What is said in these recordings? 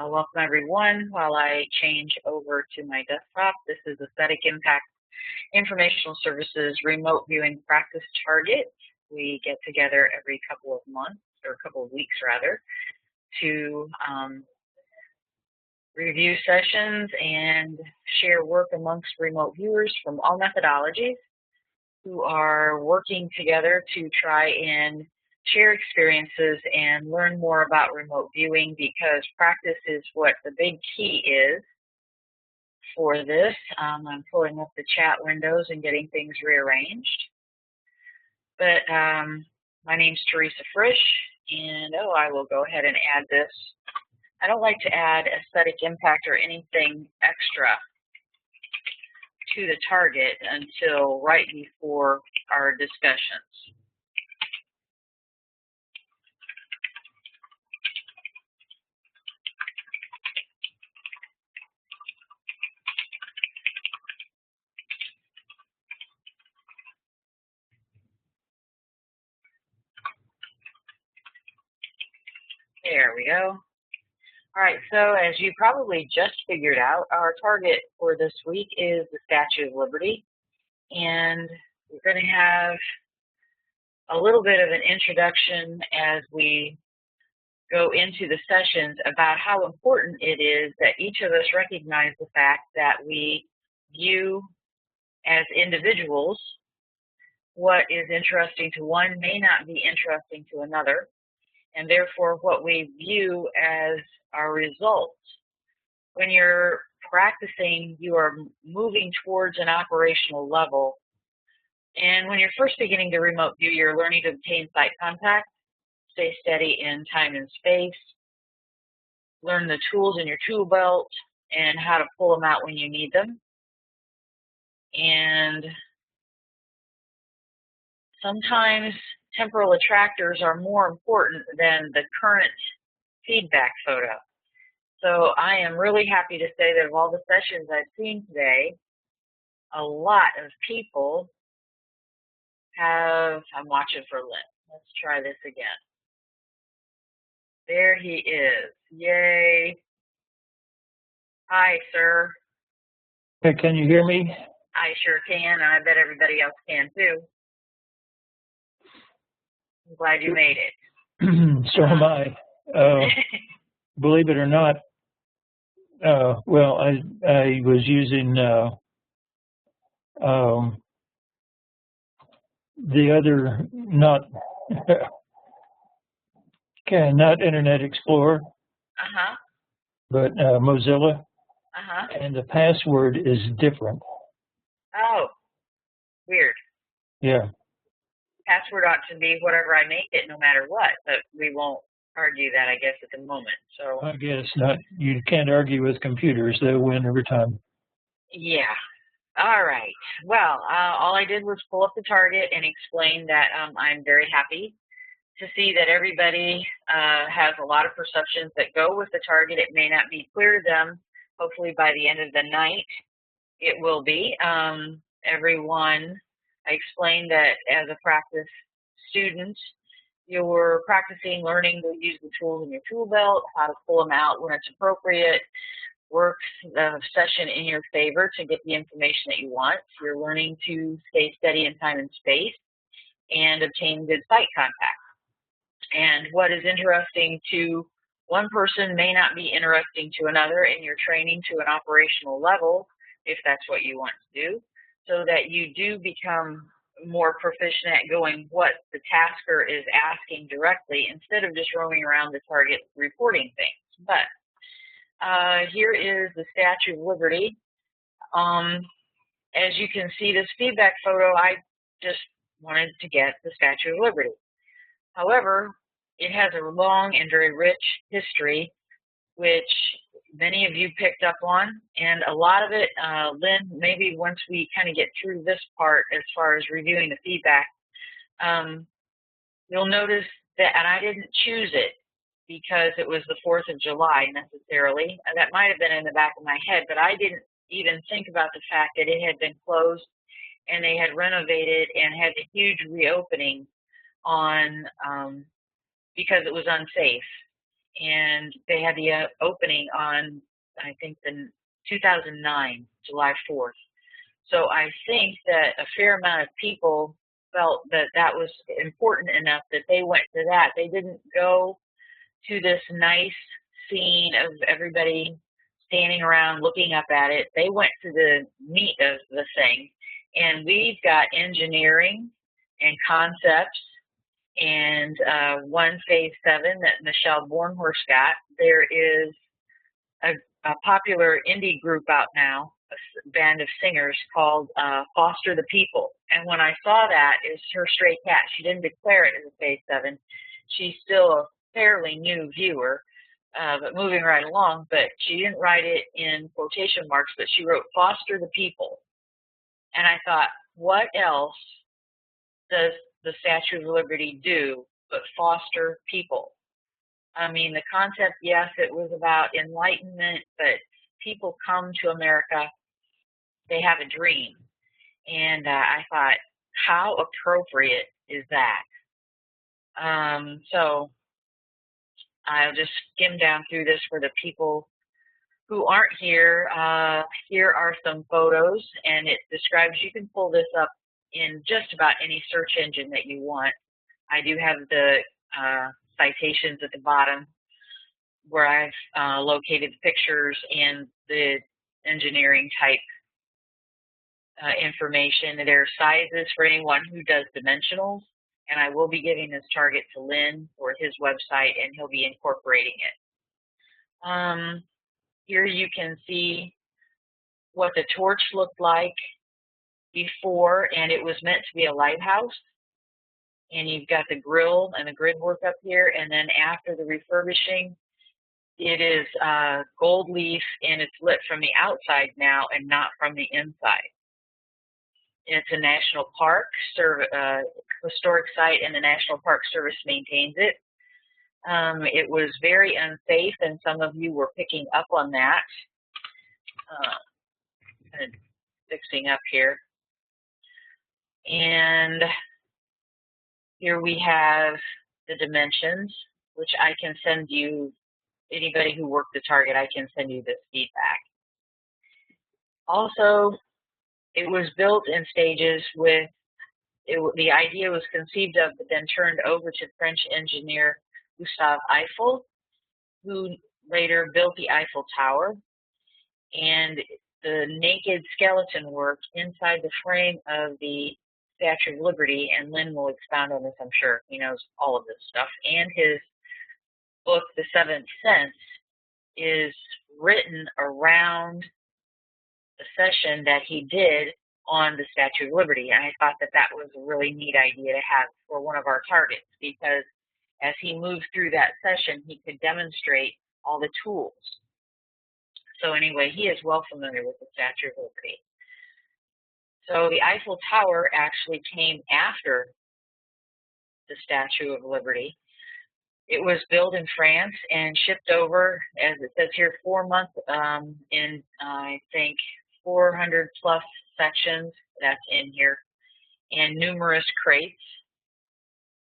Welcome everyone. While I change over to my desktop, this is Aesthetic Impact Informational Services Remote Viewing Practice Target. We get together every couple of months, or a couple of weeks rather, to review sessions and share work amongst remote viewers from all methodologies who are working together to try and share experiences and learn more about remote viewing, because practice is what the big key is for this. I'm pulling up the chat windows and getting things rearranged. But my name's Teresa Frisch, and I will go ahead and add this. I don't like to add aesthetic impact or anything extra to the target until right before our discussions. There we go. All right, so as you probably just figured out, our target for this week is the Statue of Liberty, and we're going to have a little bit of an introduction as we go into the sessions about how important it is that each of us recognize the fact that we view as individuals what is interesting to one may not be interesting to another, and therefore what we view as our results. When you're practicing, you are moving towards an operational level. And when you're first beginning to remote view, you're learning to obtain sight contact, stay steady in time and space, learn the tools in your tool belt and how to pull them out when you need them. And sometimes temporal attractors are more important than the current feedback photo. So I am really happy to say that of all the sessions I've seen today, a lot of people have, I'm watching for Lynn. Let's try this again. There he is. Yay. Hi, sir. Hey, can you hear me? I sure can, and I bet everybody else can too. I'm glad you made it. So am I. Believe it or not, well, I was using the other, not Internet Explorer, but Mozilla, and the password is different. Oh, weird. Yeah. Password ought to be whatever I make it, no matter what, but we won't argue that, I guess, at the moment. So I guess not. You can't argue with computers; they'll win every time. Yeah. All right. Well, all I did was pull up the target and explain that I'm very happy to see that everybody has a lot of perceptions that go with the target. It may not be clear to them. Hopefully by the end of the night, it will be. Everyone, I explained that as a practice student, you're practicing learning to use the tools in your tool belt, how to pull them out when it's appropriate, work the session in your favor to get the information that you want. You're learning to stay steady in time and space and obtain good sight contact. And what is interesting to one person may not be interesting to another, and you're training to an operational level, if that's what you want to do, so that you do become more proficient at going what the tasker is asking directly instead of just roaming around the target reporting things. But here is the Statue of Liberty. As you can see, this feedback photo, I just wanted to get the Statue of Liberty. However, it has a long and very rich history, which many of you picked up on, and a lot of it, Lynn, maybe once we kind of get through this part as far as reviewing the feedback, you'll notice that, and I didn't choose it because it was the 4th of July necessarily. That might have been in the back of my head, but I didn't even think about the fact that it had been closed and they had renovated and had a huge reopening on because it was unsafe. and they had the opening on, I think, the 2009, July 4th. So I think that a fair amount of people felt that that was important enough that they went to that. They didn't go to this nice scene of everybody standing around looking up at it. They went to the meat of the thing. And we've got engineering and concepts and one phase 7 that Michelle Bornhorst got. There is a popular indie group out now, a band of singers called Foster the People. And when I saw that, it's her stray cat. She didn't declare it as a phase 7. She's still a fairly new viewer, but moving right along. But she didn't write it in quotation marks, but she wrote Foster the People. And I thought, what else does the Statue of Liberty do but foster people? I mean, the concept, yes, it was about enlightenment, but people come to America, they have a dream. And I thought, how appropriate is that? So I'll just skim down through this for the people who aren't here. Here are some photos, and it describes, you can pull this up in just about any search engine that you want. I do have the citations at the bottom where I've located the pictures and the engineering type information. There are sizes for anyone who does dimensionals, and I will be giving this target to Lynn for his website, and he'll be incorporating it. Here you can see what the torch looked like before, and it was meant to be a lighthouse. And you've got the grill and the grid work up here, and then after the refurbishing, it is gold leaf, and it's lit from the outside now and not from the inside. It's a national park, historic site, and the National Park Service maintains it. It was very unsafe, and some of you were picking up on that. Kind of fixing up here. And here we have the dimensions, which I can send you, anybody who worked the target, I can send you this feedback. Also, it was built in stages with, the idea was conceived of, but then turned over to French engineer Gustave Eiffel, who later built the Eiffel Tower. And the naked skeleton work inside the frame of the Statue of Liberty, and Lynn will expound on this, I'm sure. He knows all of this stuff. And his book, The Seventh Sense, is written around the session that he did on the Statue of Liberty. And I thought that that was a really neat idea to have for one of our targets, because as he moved through that session, he could demonstrate all the tools. So anyway, he is well familiar with the Statue of Liberty. So the Eiffel Tower actually came after the Statue of Liberty. It was built in France and shipped over, as it says here, 4 months in, I think, 400 plus sections. That's in here, and numerous crates.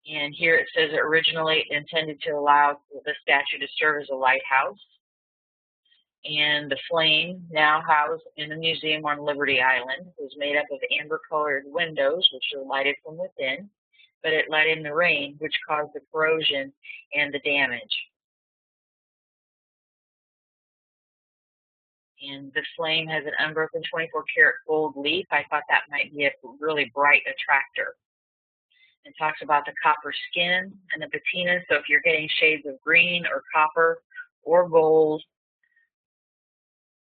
And here it says originally intended to allow the statue to serve as a lighthouse. And the flame, now housed in the museum on Liberty Island, was made up of amber-colored windows, which are lighted from within, but it let in the rain, which caused the corrosion and the damage. And the flame has an unbroken 24-karat gold leaf. I thought that might be a really bright attractor. It talks about the copper skin and the patina, so if you're getting shades of green or copper or gold,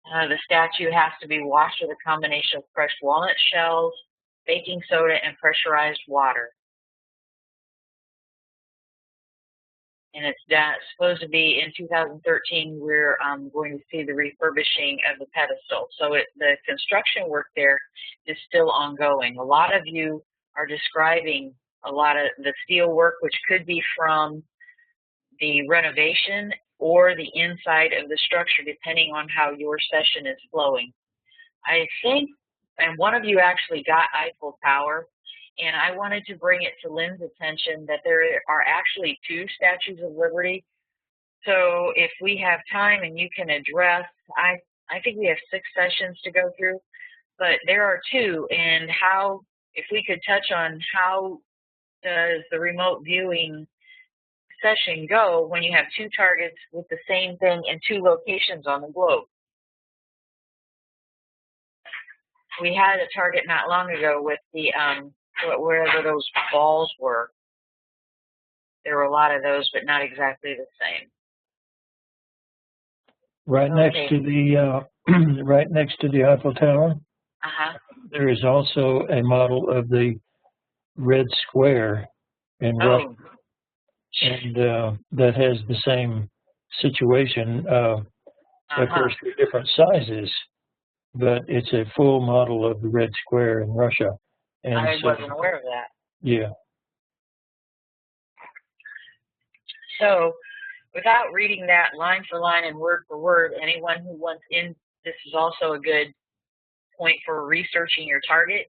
the statue has to be washed with a combination of crushed walnut shells, baking soda, and pressurized water. And it's supposed to be in 2013, we're going to see the refurbishing of the pedestal. So the construction work there is still ongoing. A lot of you are describing a lot of the steel work, which could be from the renovation or the inside of the structure, depending on how your session is flowing. I think, and one of you actually got Eiffel Tower, and I wanted to bring it to Lynn's attention that there are actually 2 Statues of Liberty. So if we have time and you can address, I think we have 6 sessions to go through, but there are 2, and how, if we could touch on how does the remote viewing session go when you have 2 targets with the same thing in 2 locations on the globe. We had a target not long ago with the wherever those balls were. There were a lot of those, but not exactly the same. Right next to the right next to the Eiffel Tower, there is also a model of the red square in Russia, and that has the same situation. Of course, they're different sizes, but it's a full model of the red square in Russia. And I wasn't aware of that. Yeah. So, without reading that line for line and word for word, anyone who wants in, this is also a good point for researching your target.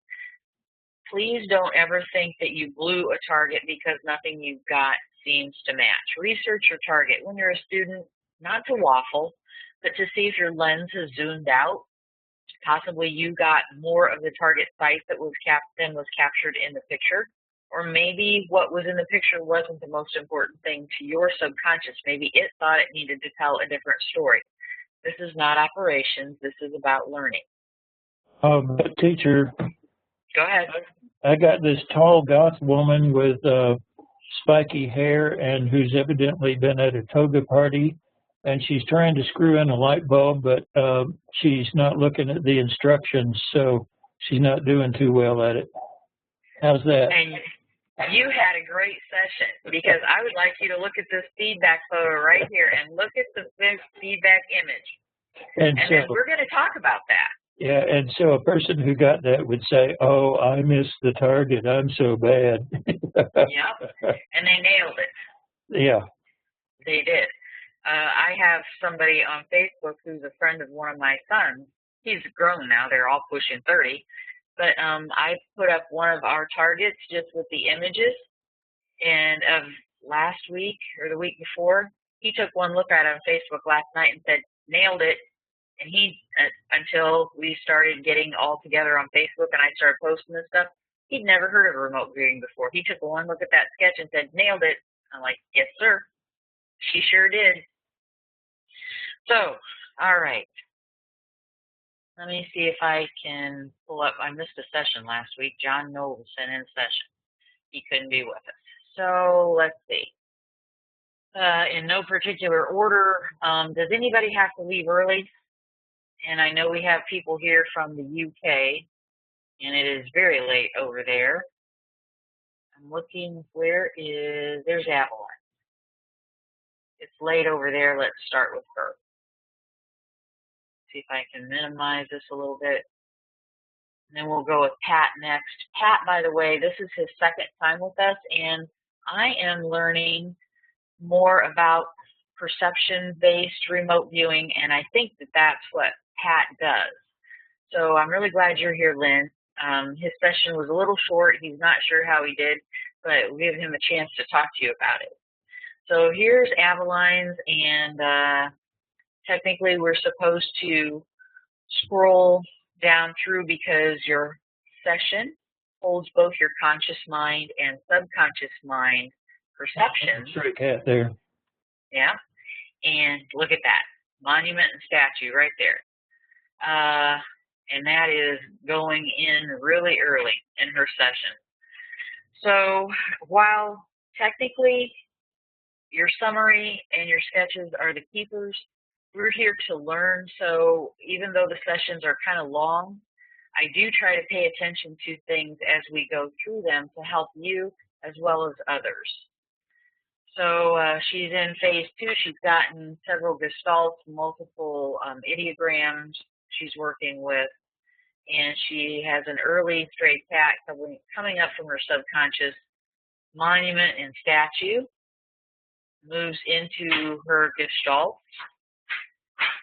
Please don't ever think that you blew a target because nothing you've got seems to match. Research your target when you're a student, not to waffle, but to see if your lens has zoomed out. Possibly you got more of the target site that was captured in the picture, or maybe what was in the picture wasn't the most important thing to your subconscious. Maybe it thought it needed to tell a different story. This is not operations. This is about learning. But teacher, go ahead. I got this tall goth woman with spiky hair and who's evidently been at a toga party, and she's trying to screw in a light bulb, but she's not looking at the instructions, so she's not doing too well at it. How's that? And you had a great session, because I would like you to look at this feedback photo right here and look at the feedback image. And so, then we're going to talk about that. Yeah, and so a person who got that would say, "Oh, I missed the target. I'm so bad." Yep, and they nailed it. Yeah. They did. I have somebody on Facebook who's a friend of one of my sons. He's grown now. They're all pushing 30. But I put up one of our targets just with the images. And of last week or the week before, he took one look at it on Facebook last night and said, nailed it. And he, until we started getting all together on Facebook and I started posting this stuff, he'd never heard of remote viewing before. He took one look at that sketch and said, nailed it. I'm like, yes, sir. She sure did. So, all right. Let me see if I can pull up. I missed a session last week. John Knowles sent in a session. He couldn't be with us. So, let's see. In no particular order, does anybody have to leave early? And I know we have people here from the UK, and it is very late over there. I'm looking, there's Avalon. It's late over there. Let's start with her. See if I can minimize this a little bit. And then we'll go with Pat next. Pat, by the way, this is his second time with us, and I am learning more about perception-based remote viewing, and I think that that's what Pat does. So I'm really glad you're here, Lynn. His session was a little short. He's not sure how he did, but we'll give him a chance to talk to you about it. So here's Aveline's, and technically we're supposed to scroll down through because your session holds both your conscious mind and subconscious mind perceptions. Stray cat there. Yeah. And look at that. Monument and statue right there. And that is going in really early in her session. So while technically your summary and your sketches are the keepers, we're here to learn. So even though the sessions are kind of long, I do try to pay attention to things as we go through them to help you as well as others. So she's in phase 2. She's gotten several gestalts, multiple ideograms she's working with, and she has an early stray cat coming up from her subconscious monument and statue, moves into her gestalt,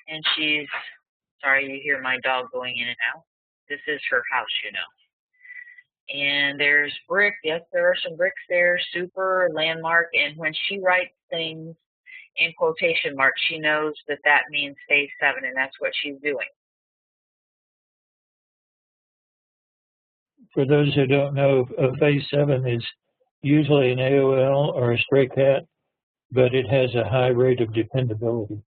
and she's, sorry, you hear my dog going in and out. This is her house, you know. And there's brick. Yes, there are some bricks there, super landmark. And when she writes things in quotation marks, she knows that that means phase 7, and that's what she's doing. For those who don't know, phase 7 is usually an AOL or a stray cat, but it has a high rate of dependability.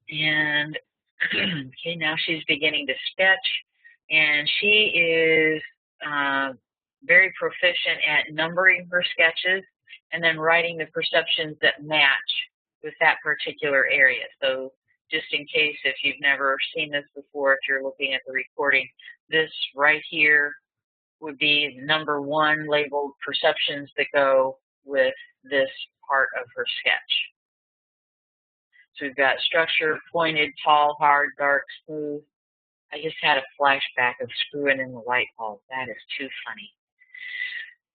And okay, now she's beginning to sketch, and she is very proficient at numbering her sketches and then writing the perceptions that match with that particular area. So just in case if you've never seen this before, if you're looking at the recording, this right here would be number 1 labeled perceptions that go with this part of her sketch. So we've got structure, pointed, tall, hard, dark, smooth. I just had a flashback of screwing in the light bulb. That is too funny.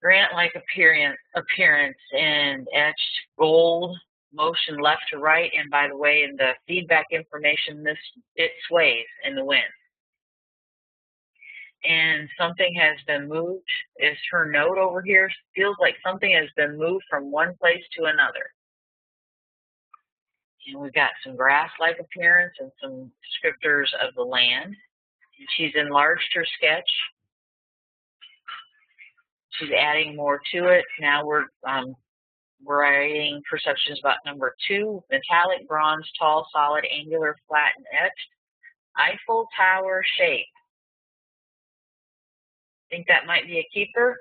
Granite-like appearance and etched gold, motion left to right, and by the way, in the feedback information, it sways in the wind. And something has been moved. Is her note over here? Feels like something has been moved from one place to another. And we've got some grass-like appearance and some descriptors of the land. She's enlarged her sketch. She's adding more to it. Now we're writing perceptions about number 2, metallic, bronze, tall, solid, angular, flat, and etched. Eiffel Tower shape. Think that might be a keeper?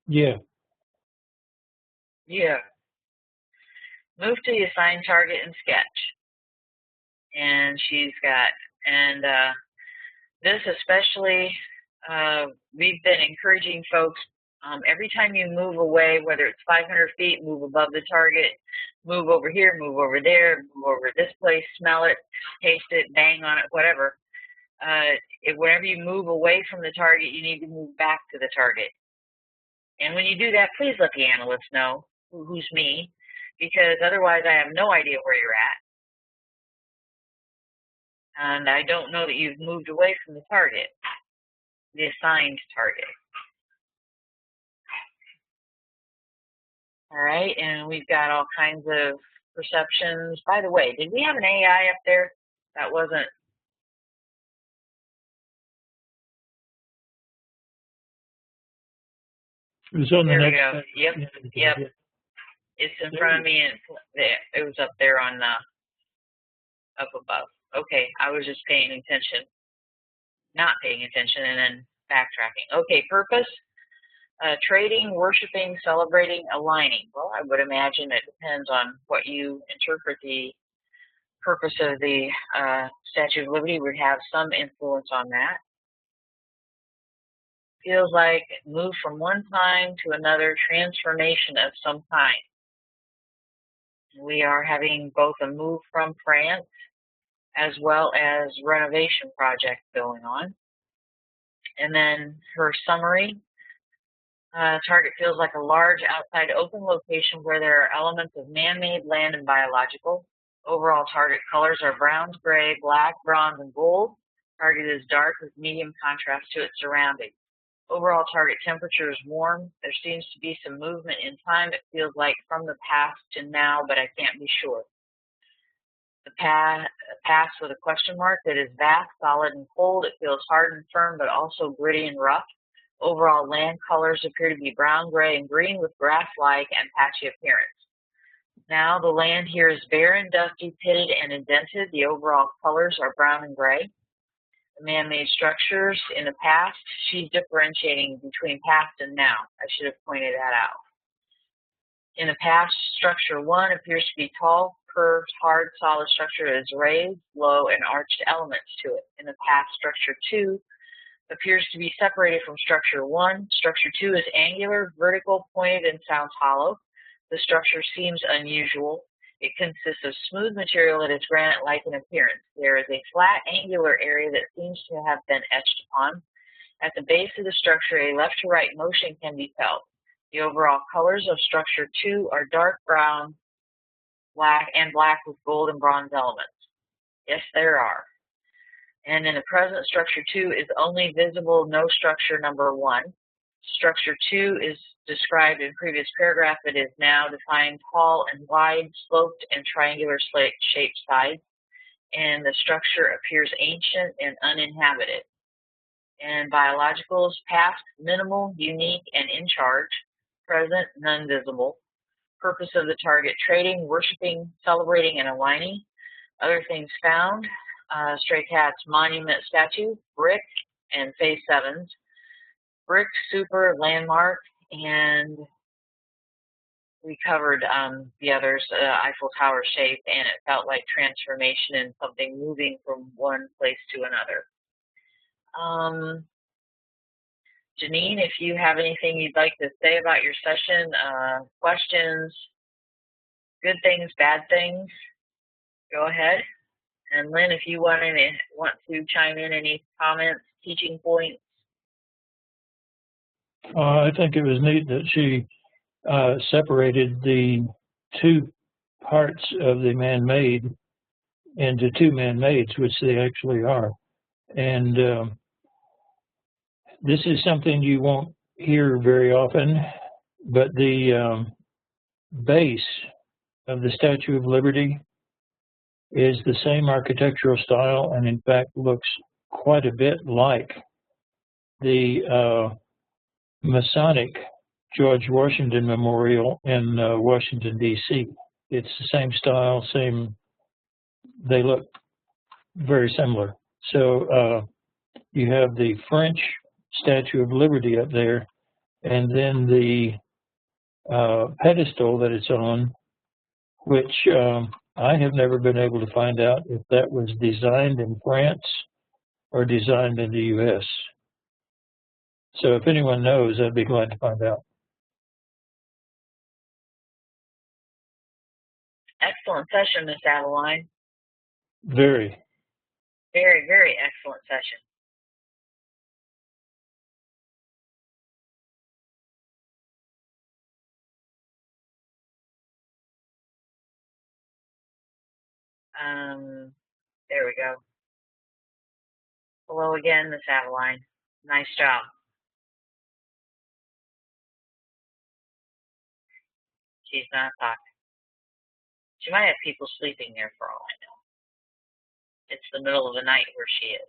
Yeah. Yeah. Move to the assigned target and sketch. And she's got, and this especially, we've been encouraging folks, every time you move away, whether it's 500 feet, move above the target, move over here, move over there, move over this place, smell it, taste it, bang on it, whatever. Whenever you move away from the target, you need to move back to the target. And when you do that, please let the analyst know who's me, because otherwise I have no idea where you're at. And I don't know that you've moved away from the target, the assigned target. All right, and we've got all kinds of perceptions. By the way, did we have an AI up there? That wasn't. It was on there the we next go. page. Yep. It's in front of me, and it was up there on up above. Okay, I was just paying attention, not paying attention, and then backtracking. Okay, purpose. Trading, worshiping, celebrating, aligning. Well, I would imagine it depends on what you interpret the purpose of the Statue of Liberty would have some influence on that. Feels like move from one time to another, transformation of some kind. We are having both a move from France as well as renovation project going on. And then her summary. Target feels like a large outside open location where there are elements of man-made, land, and biological. Overall target colors are browns, gray, black, bronze, and gold. Target is dark with medium contrast to its surroundings. Overall target temperature is warm. There seems to be some movement in time. It feels like from the past to now, but I can't be sure. The past with a question mark that is vast, solid, and cold. It feels hard and firm, but also gritty and rough. Overall land colors appear to be brown, gray, and green with grass-like and patchy appearance. Now the land here is barren, dusty, pitted, and indented. The overall colors are brown and gray. The man-made structures in the past, she's differentiating between past and now. I should have pointed that out. In the past, structure 1 appears to be tall, curved, hard, solid structure that is raised, low, and arched elements to it. In the past, structure 2 appears to be separated from structure 1. Structure 2 is angular, vertical, pointed, and sounds hollow. The structure seems unusual. It consists of smooth material that is granite-like in appearance. There is a flat, angular area that seems to have been etched upon. At the base of the structure, a left-to-right motion can be felt. The overall colors of structure 2 are dark brown, black with gold and bronze elements. Yes, there are. And in the present, structure 2 is only visible, no structure number 1. Structure 2 is described in previous paragraph. It is now defined tall and wide, sloped and triangular shaped sides, and the structure appears ancient and uninhabited. And biologicals, past, minimal, unique, and in charge. Present, none visible. Purpose of the target, trading, worshiping, celebrating, and aligning. Other things found, stray cats monument statue, brick, and phase 7s. Brick, super, landmark, and we covered the others, Eiffel Tower shape, and it felt like transformation and something moving from one place to another. Janine, if you have anything you'd like to say about your session, questions, good things, bad things, go ahead. And Lynn, if you want to chime in any comments, teaching points. I think it was neat that she separated the two parts of the man-made into two man-mades, which they actually are. And this is something you won't hear very often, but the base of the Statue of Liberty is the same architectural style, and in fact looks quite a bit like the Masonic George Washington Memorial in Washington, D.C. It's the same style, they look very similar. So you have the French Statue of Liberty up there, and then the pedestal that it's on, which I have never been able to find out if that was designed in France or designed in the U.S. So if anyone knows, I'd be glad to find out. Excellent session, Miss Adeline. Very. Very, very excellent session. There we go. Hello again, Miss Adeline. Nice job. She's not talking. She might have people sleeping there for all I know. It's the middle of the night where she is.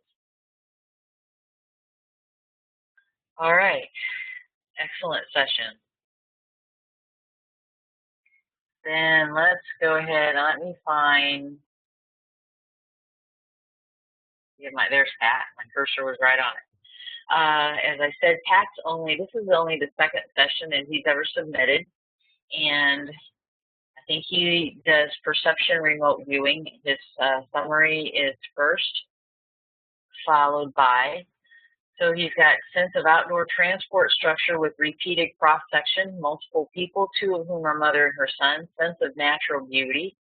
All right. Excellent session. Then let's go ahead and let me find. There's Pat. My cursor was right on it. As I said, this is only the second session that he's ever submitted. And I think he does perception remote viewing. His summary is first, followed by. So he's got sense of outdoor transport structure with repeated cross-section, multiple people, 2 of whom are mother and her son, sense of natural beauty,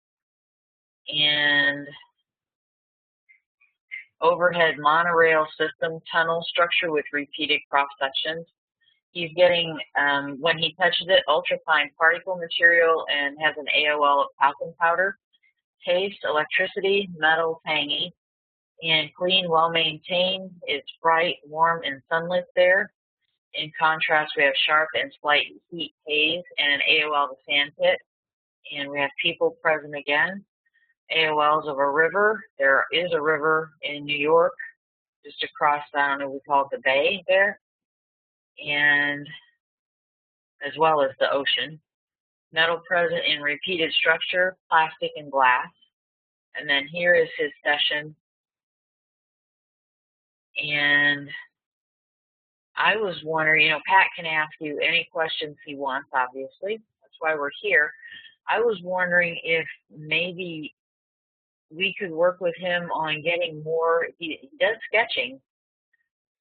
and overhead monorail system tunnel structure with repeated cross-sections. He's getting, when he touches it, ultrafine particle material and has an AOL of talcum powder. Taste, electricity, metal, tangy, and clean, well-maintained. It's bright, warm, and sunlit there. In contrast, we have sharp and slight heat haze and an AOL of sand pit. And we have people present again. AOLs of a river. There is a river in New York, just across, I don't know, we call it the bay there. And as well as the ocean. Metal present in repeated structure, plastic and glass. And then here is his session. And I was wondering, Pat can ask you any questions he wants, obviously. That's why we're here. I was wondering if maybe we could work with him on getting more. He does sketching.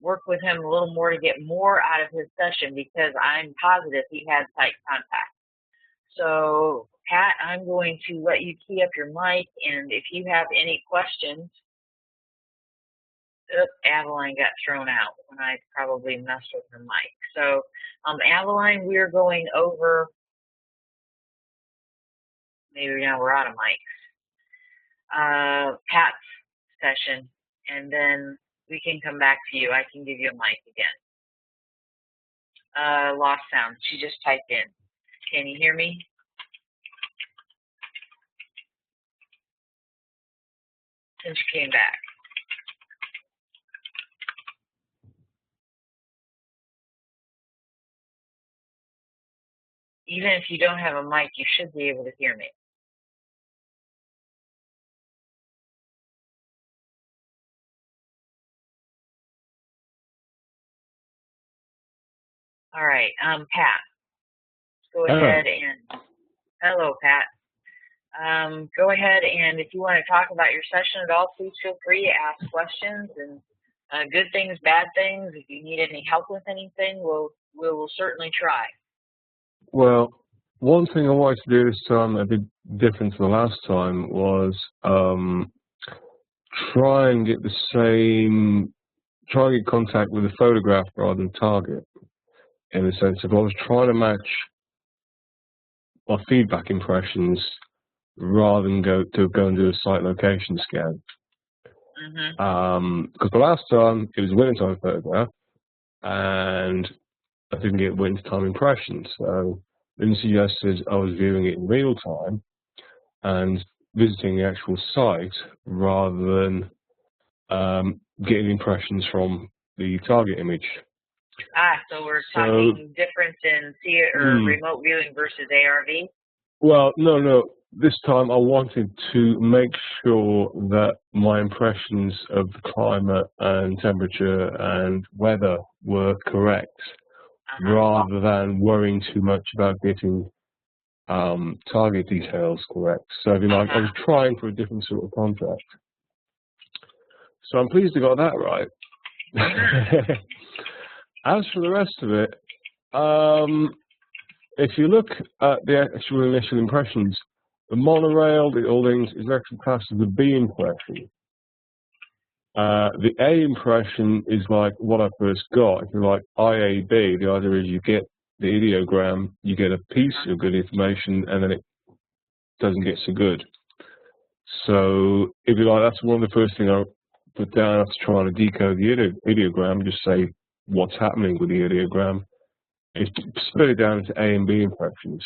Work with him a little more to get more out of his session, because I'm positive he had sight contact. So, Pat, I'm going to let you key up your mic, and if you have any questions. Adeline got thrown out when I probably messed with her mic. So, Adeline, we're going over, maybe now we're out of mics, Pat's session, and then we can come back to you. I can give you a mic again. Lost sound. She just typed in. Can you hear me? Since she came back. Even if you don't have a mic, you should be able to hear me. All right, Pat, go ahead and, hello, Pat. Go ahead and if you want to talk about your session at all, please feel free to ask questions and good things, bad things. If you need any help with anything, we'll certainly try. Well, one thing I wanted to do this time, a bit different to the last time, was try and get contact with the photograph rather than target. In the sense of I was trying to match my feedback impressions rather than go and do a site location scan. Because the last time it was a wintertime photograph and I didn't get wintertime impressions. So then suggested I was viewing it in real time and visiting the actual site rather than getting impressions from the target image. So we're talking difference in remote viewing versus ARV? Well, no. This time I wanted to make sure that my impressions of the climate and temperature and weather were correct, rather than worrying too much about getting target details correct. So, I was trying for a different sort of contract. So I'm pleased I got that right. As for the rest of it, if you look at the actual initial impressions, the monorail, the Aldings, is actually classed as the B impression. The A impression is like what I first got. If you like IAB, the idea is you get the ideogram, you get a piece of good information, and then it doesn't get so good. So, if you like, that's one of the first things I put down after trying to decode the ideogram, just say what's happening with the ideogram, is split it down into A and B impressions.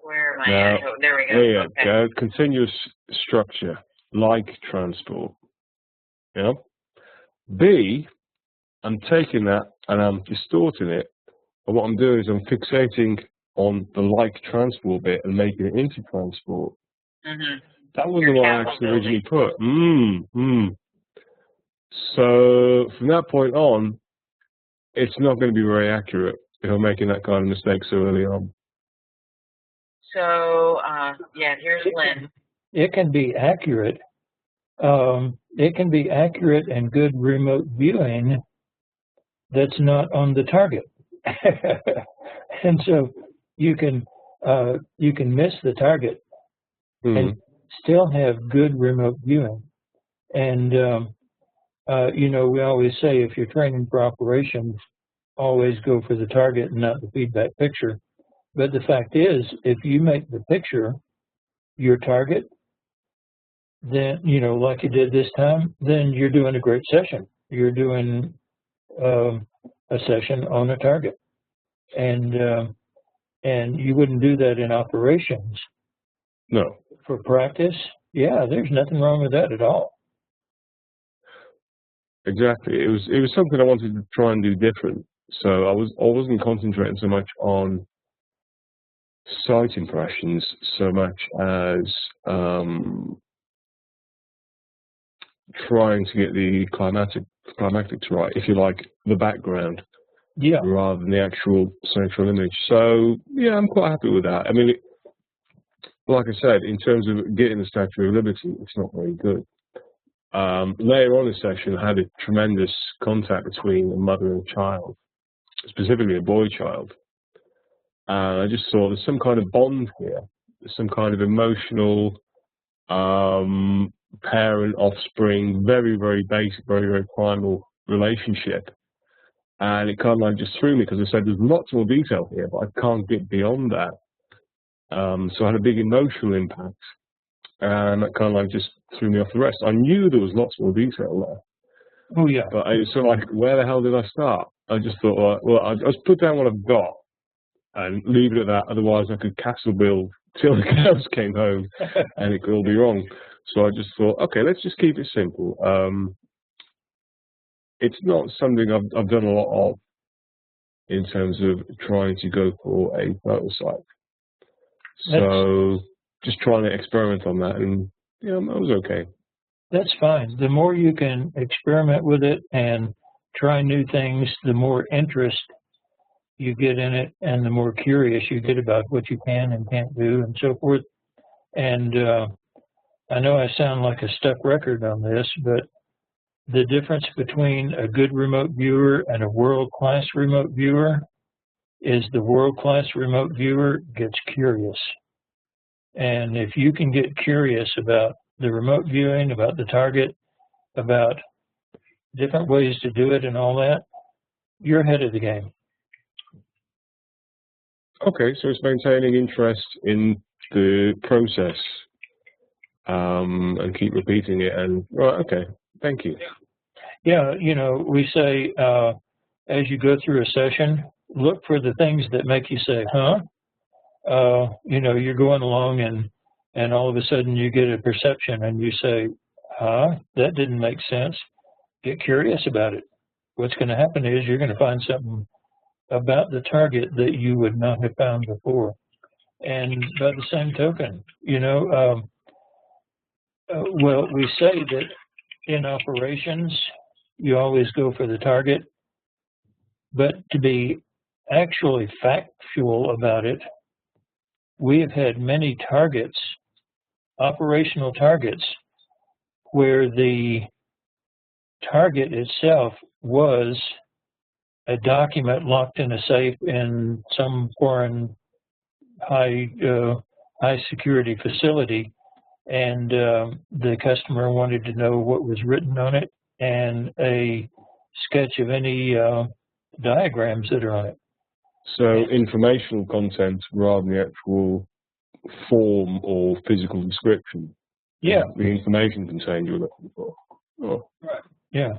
Where am I at? Oh, there we go. There you go. Continuous structure, like transport. B, I'm taking that and I'm distorting it. And what I'm doing is I'm fixating on the like transport bit and making it into transport. That wasn't what I actually originally put. So from that point on, it's not going to be very accurate if I'm making that kind of mistake so early on. So, here's Lynn. It can be accurate. It can be accurate and good remote viewing that's not on the target. And so you can miss the target and still have good remote viewing. And, we always say if you're training for operations, always go for the target and not the feedback picture. But the fact is, if you make the picture your target, then, like you did this time, then you're doing a great session. You're doing a session on a target. And you wouldn't do that in operations. No. For practice, there's nothing wrong with that at all. Exactly. It was something I wanted to try and do different. So I wasn't concentrating so much on site impressions so much as trying to get the climatics right, if you like, the background, rather than the actual central image. So I'm quite happy with that. I mean, like I said, in terms of getting the Statue of Liberty, it's not very good. Later on in the session, I had a tremendous contact between a mother and a child, specifically a boy child. I just saw there's some kind of bond here. There's some kind of emotional parent-offspring, very, very basic, very, very primal relationship. And it kind of like just threw me because I said there's lots more detail here, but I can't get beyond that. So I had a big emotional impact. And that kind of like just threw me off the rest. I knew there was lots more detail there. Oh, yeah. But it's sort of like, where the hell did I start? I just thought, well, I'll just put down what I've got and leave it at that. Otherwise, I could castle build till the cows came home, and it could all be wrong. So I just thought, okay, let's just keep it simple. It's not something I've done a lot of in terms of trying to go for a photo site. So just trying to experiment on that, and yeah, it was okay. That's fine. The more you can experiment with it and try new things, the more interest you get in it, and the more curious you get about what you can and can't do, and so forth. And I know I sound like a stuck record on this, but the difference between a good remote viewer and a world-class remote viewer is the world-class remote viewer gets curious. And if you can get curious about the remote viewing, about the target, about different ways to do it and all that, you're ahead of the game. Okay, so it's maintaining interest in the process and keep repeating it. And right, okay, thank you. Yeah, you know, we say as you go through a session, look for the things that make you say, huh? You know, you're going along and all of a sudden you get a perception and you say, huh, that didn't make sense. Get curious about it. What's going to happen is you're going to find something about the target that you would not have found before. And by the same token, you know, well, we say that in operations, you always go for the target, but to be actually factual about it, we have had many targets, operational targets, where the target itself was a document locked in a safe in some foreign high security facility, and the customer wanted to know what was written on it and a sketch of any diagrams that are on it. So informational content rather than the actual form or physical description. Yeah. The information contained you were looking for. Oh. Right. Yeah.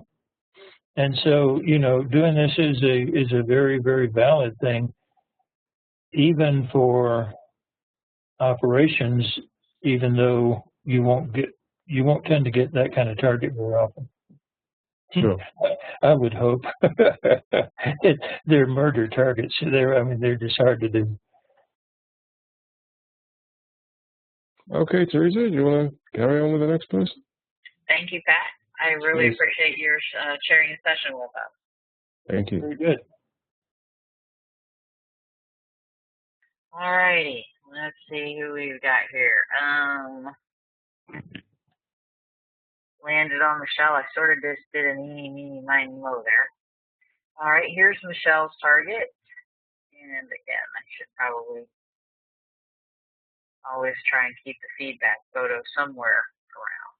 And so, you know, doing this is a very, very valid thing, even for operations, even though you won't tend to get that kind of target very often. Sure. I would hope. They're murder targets. They're just hard to do. Okay, Teresa, do you want to carry on with the next person? Thank you, Pat. I really appreciate your sharing a session with us. Thank you. Very good. All righty. Let's see who we've got here. Landed on Michelle. I sort of just did an eeny, meeny, miny, mo there. All right, here's Michelle's target. And again, I should probably always try and keep the feedback photo somewhere around.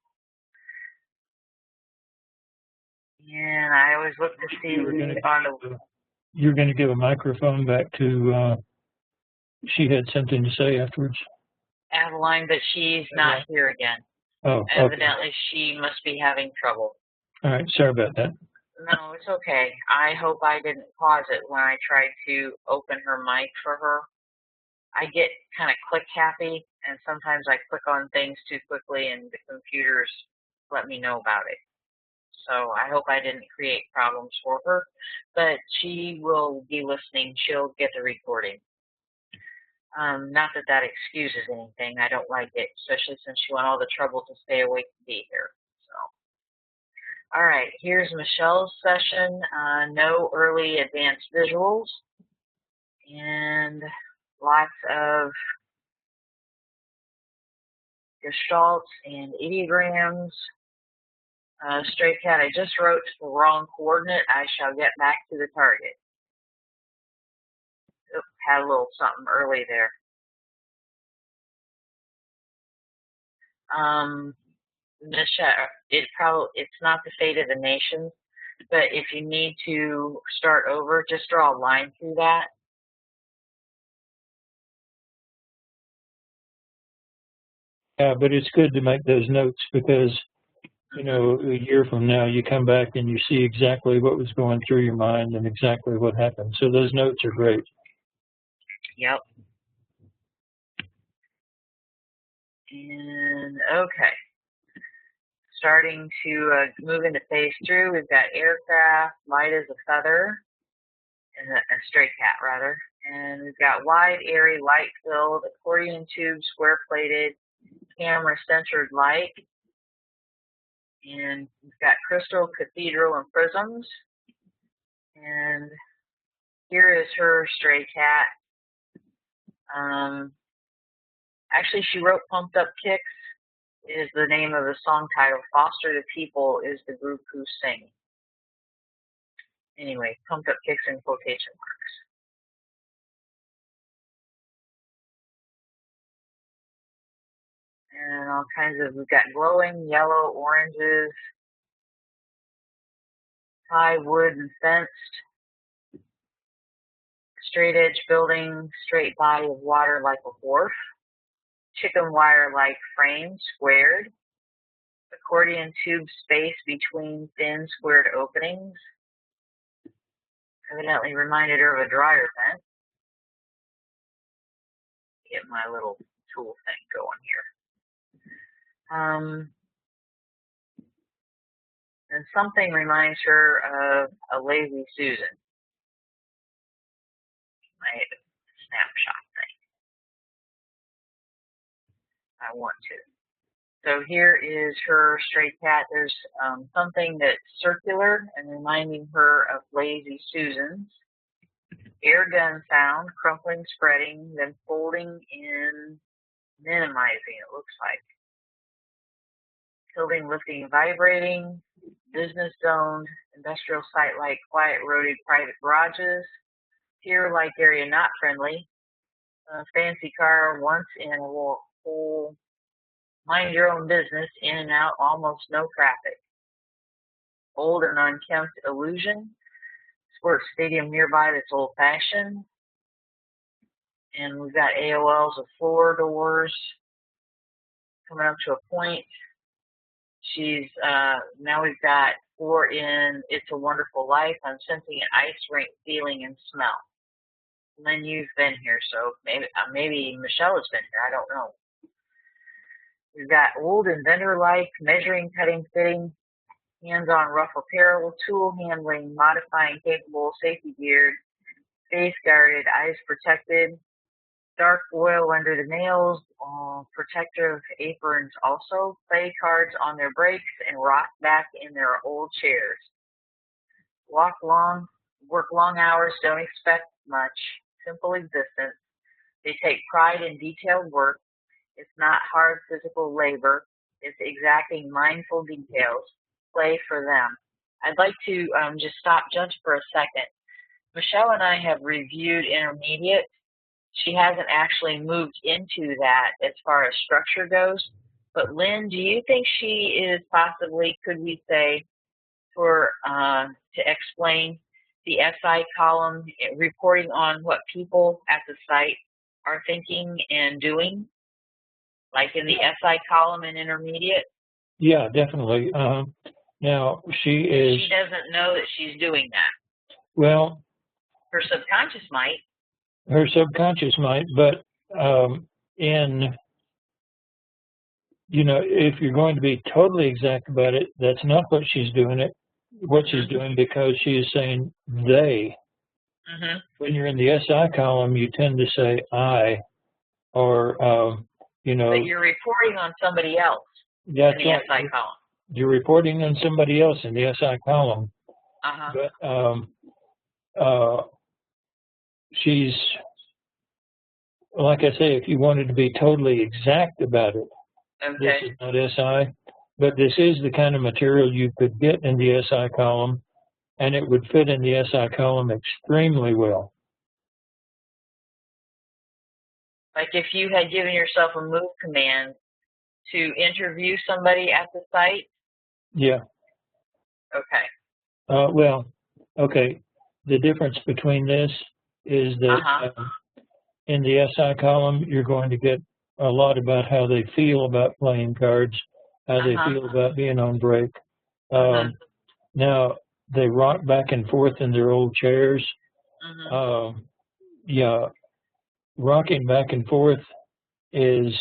And I always look to see You're going to give a microphone back to, she had something to say afterwards. Adeline, but she's not here again. Oh, evidently okay. She must be having trouble. All right, sorry about that. No, it's okay. I hope I didn't pause it when I tried to open her mic for her. I get kind of click happy, and sometimes I click on things too quickly, and the computers let me know about it. So I hope I didn't create problems for her, but she will be listening. She'll get the recording. Not that that excuses anything. I don't like it, especially since she went all the trouble to stay awake to be here. So, all right, here's Michelle's session. No early advanced visuals, and lots of gestalts and ideograms. Stray cat, I just wrote the wrong coordinate. I shall get back to the target. Oops, had a little something early there. Michelle, it's not the fate of the nation, but if you need to start over, just draw a line through that. Yeah, but it's good to make those notes because you know, a year from now, you come back and you see exactly what was going through your mind and exactly what happened. So those notes are great. Yep. And okay. Starting to move into phase 3, we've got aircraft, light as a feather, and a stray cat rather. And we've got wide, airy, light-filled, accordion tube, square-plated, camera-centered light. And we've got crystal, cathedral, and prisms. And here is her stray cat. Actually, she wrote Pumped Up Kicks is the name of the song title. Foster the People is the group who sing. Anyway, Pumped Up Kicks in quotation marks. And all kinds of, we've got glowing yellow, oranges, high wood and fenced, straight edge building, straight body of water like a wharf, chicken wire like frame, squared, accordion tube space between thin squared openings, evidently reminded her of a dryer vent. Get my little tool thing going here. And something reminds her of a lazy Susan. My snapshot thing. I want to. So here is her stray cat. There's something that's circular and reminding her of lazy Susans. Air gun sound, crumpling, spreading, then folding in, minimizing, it looks like. Tilting, lifting, vibrating, business zoned, industrial site like quiet roaded private garages, pier like area not friendly, fancy car once in a whole mind your own business, in and out, almost no traffic. Old and unkempt illusion, sports stadium nearby that's old fashioned, and we've got AOLs of floor doors coming up to a point. She's, now we've got 4 in It's a Wonderful Life. I'm sensing an ice rink feeling and smell. Lynn, you've been here, so maybe Michelle has been here. I don't know. We've got old inventor-like, measuring, cutting, fitting, hands-on rough apparel, tool handling, modifying, capable, safety geared, face guarded, eyes protected, dark oil under the nails, protective aprons also, play cards on their breaks, and rock back in their old chairs. Work long hours, don't expect much, simple existence. They take pride in detailed work. It's not hard physical labor. It's exacting mindful details. Play for them. I'd like to just stop just for a second. Michelle and I have reviewed intermediate. She hasn't actually moved into that as far as structure goes. But Lynn, do you think she is possibly, could we say, to explain the SI column, reporting on what people at the site are thinking and doing, like in the SI column in intermediate? Yeah, definitely. Now, she doesn't know that she's doing that. Well, her subconscious might. Her subconscious might, but if you're going to be totally exact about it, that's not what she's doing she's doing, because she is saying they. Mm-hmm. When you're in the SI column, you tend to say I, or, But you're reporting on somebody else in the SI column. You're reporting on somebody else in the SI column. Uh-huh. But she's, like I say, if you wanted to be totally exact about it, okay. This is not SI, but this is the kind of material you could get in the SI column, and it would fit in the SI column extremely well. Like if you had given yourself a move command to interview somebody at the site? Yeah. Okay. Okay. The difference between this is that in the SI column, you're going to get a lot about how they feel about playing cards, how they feel about being on break. Now, they rock back and forth in their old chairs. Yeah, rocking back and forth is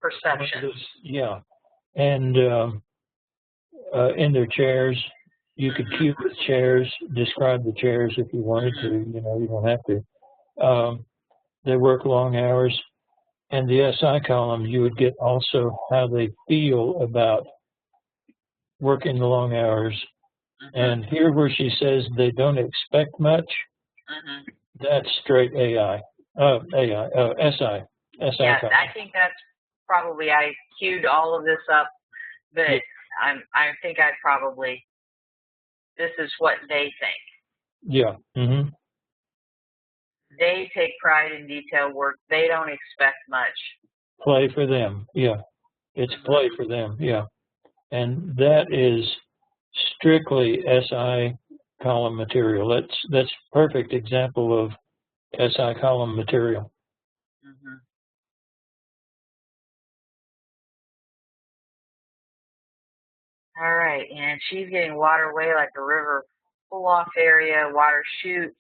perception. Yeah, and in their chairs, you could cue the chairs, describe the chairs if you wanted to. You know, you don't have to. They work long hours, and the SI column, you would get also how they feel about working the long hours. And here where she says they don't expect much, that's straight AI, SI. Yeah, column. I think that's probably, I queued all of this up, but I think I probably, this is what they think. Yeah. They take pride in detail work. They don't expect much. Play for them. Yeah. It's play for them. Yeah. And that is strictly SI column material. That's perfect example of SI column material. All right, and she's getting water away like a river pull-off area, water chutes,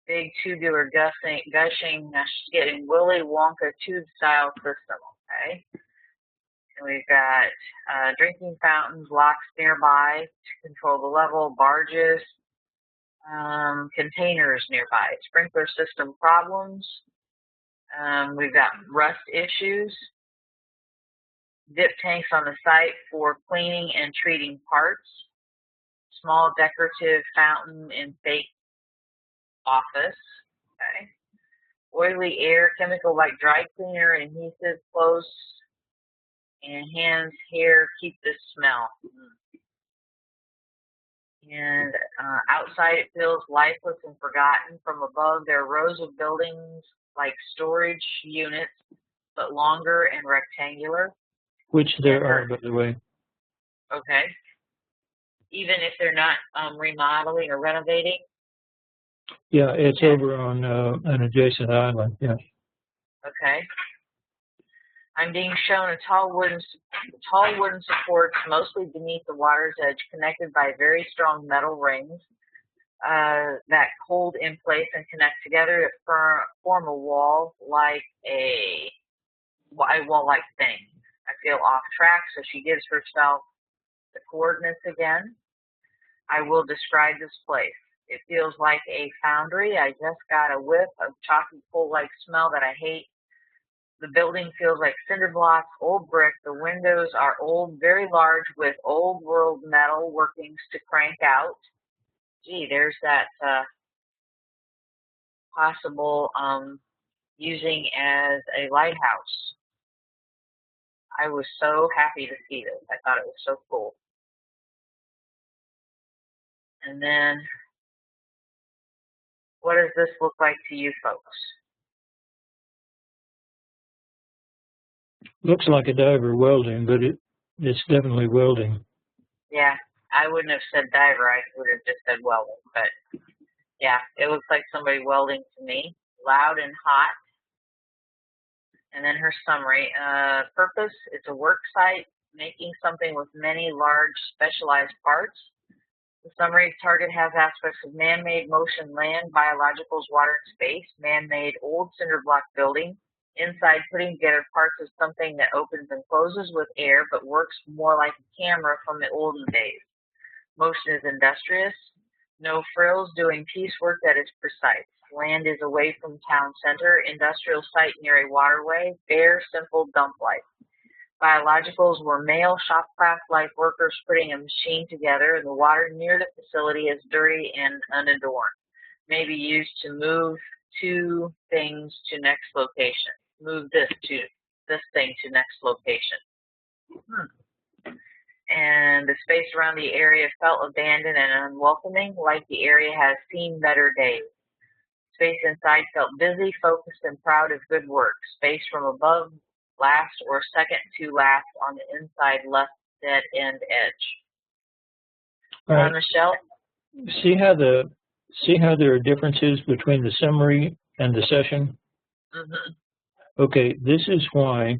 big tubular gushing. Now she's getting Willy Wonka tube-style system, okay? And we've got drinking fountains, locks nearby to control the level, barges, containers nearby, sprinkler system problems. We've got rust issues, dip tanks on the site for cleaning and treating parts, small decorative fountain in fake office, okay. Oily air, chemical like dry cleaner, adhesive, clothes, and hands, hair, keep this smell. And outside it feels lifeless and forgotten. From above there are rows of buildings like storage units, but longer and rectangular. Which there are, by the way. Okay. Even if they're not remodeling or renovating? Yeah, it's over on an adjacent island, yeah. Okay. I'm being shown a tall wooden supports, mostly beneath the water's edge, connected by very strong metal rings that hold in place and connect together to form a wall-like thing. I feel off track, so she gives herself the coordinates again. I will describe this place. It feels like a foundry. I just got a whiff of chalky coal-like smell that I hate. The building feels like cinder blocks, old brick. The windows are old, very large, with old world metal workings to crank out. Gee, there's that possible using as a lighthouse. I was so happy to see this. I thought it was so cool. And then, what does this look like to you folks? Looks like a diver welding, but it's definitely welding. Yeah, I wouldn't have said diver. I would have just said welding. But yeah, it looks like somebody welding to me. Loud and hot. And then her summary. Purpose, it's a work site making something with many large specialized parts. The summary target has aspects of man-made motion, land, biologicals, water, and space, man-made old cinder block building. Inside, putting together parts of something that opens and closes with air, but works more like a camera from the olden days. Motion is industrious. No frills, doing piecework that is precise. Land is away from town center. Industrial site near a waterway. Bare, simple dump life. Biologicals were male shopcraft-like workers putting a machine together, and the water near the facility is dirty and unadorned. May be used to move two things to next location. Move this thing to next location. And the space around the area felt abandoned and unwelcoming, like the area has seen better days. Space inside felt busy, focused, and proud of good work. Space from above, last or second to last on the inside left dead end edge. All right. Michelle? See how there are differences between the summary and the session? Okay, this is why,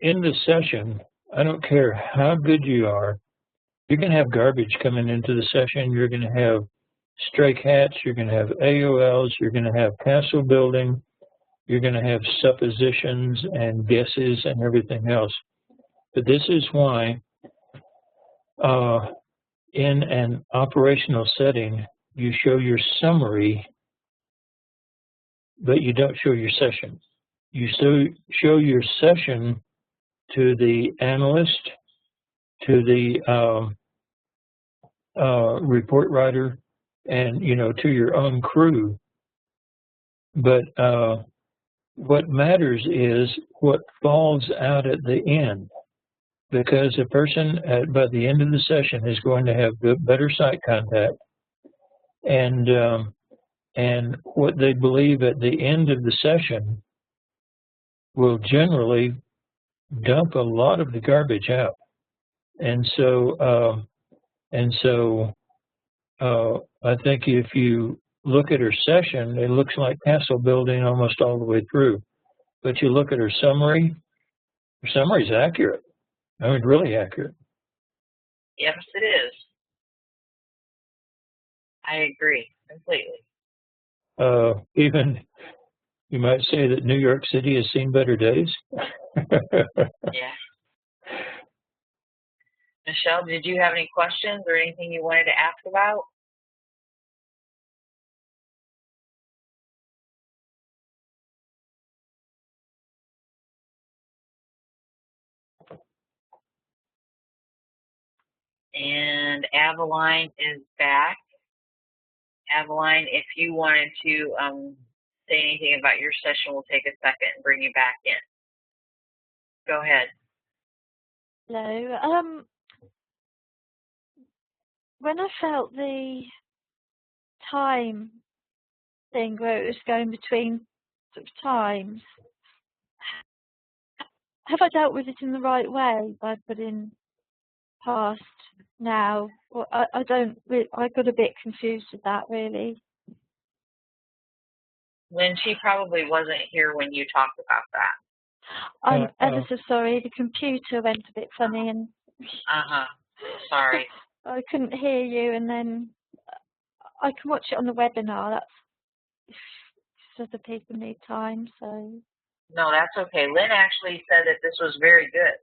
in the session, I don't care how good you are, you're going to have garbage coming into the session. You're going to have stray cats. You're going to have AOLs. You're going to have castle building. You're going to have suppositions and guesses and everything else. But this is why in an operational setting, you show your summary, but you don't show your session. You show your session to the analyst, to the report writer, and to your own crew. But what matters is what falls out at the end, because a person by the end of the session is going to have better sight contact, and what they believe at the end of the session will generally dump a lot of the garbage out. And so I think if you look at her session, it looks like castle building almost all the way through. But you look at her summary is accurate. I mean, really accurate. Yes, it is. I agree completely. Even you might say that New York City has seen better days. Yeah. Michelle, did you have any questions or anything you wanted to ask about? And Aveline is back. Aveline, if you wanted to say anything about your session, we'll take a second and bring you back in. Go ahead. Hello. When I felt the time thing where it was going between sort of times, have I dealt with it in the right way by putting past now? Well, I don't. I got a bit confused with that, really. Lynn, she probably wasn't here when you talked about that. I'm ever so sorry. The computer went a bit funny and. Sorry. I couldn't hear you, and then I can watch it on the webinar. That's if other people need time. So. No, that's okay. Lynn actually said that this was very good.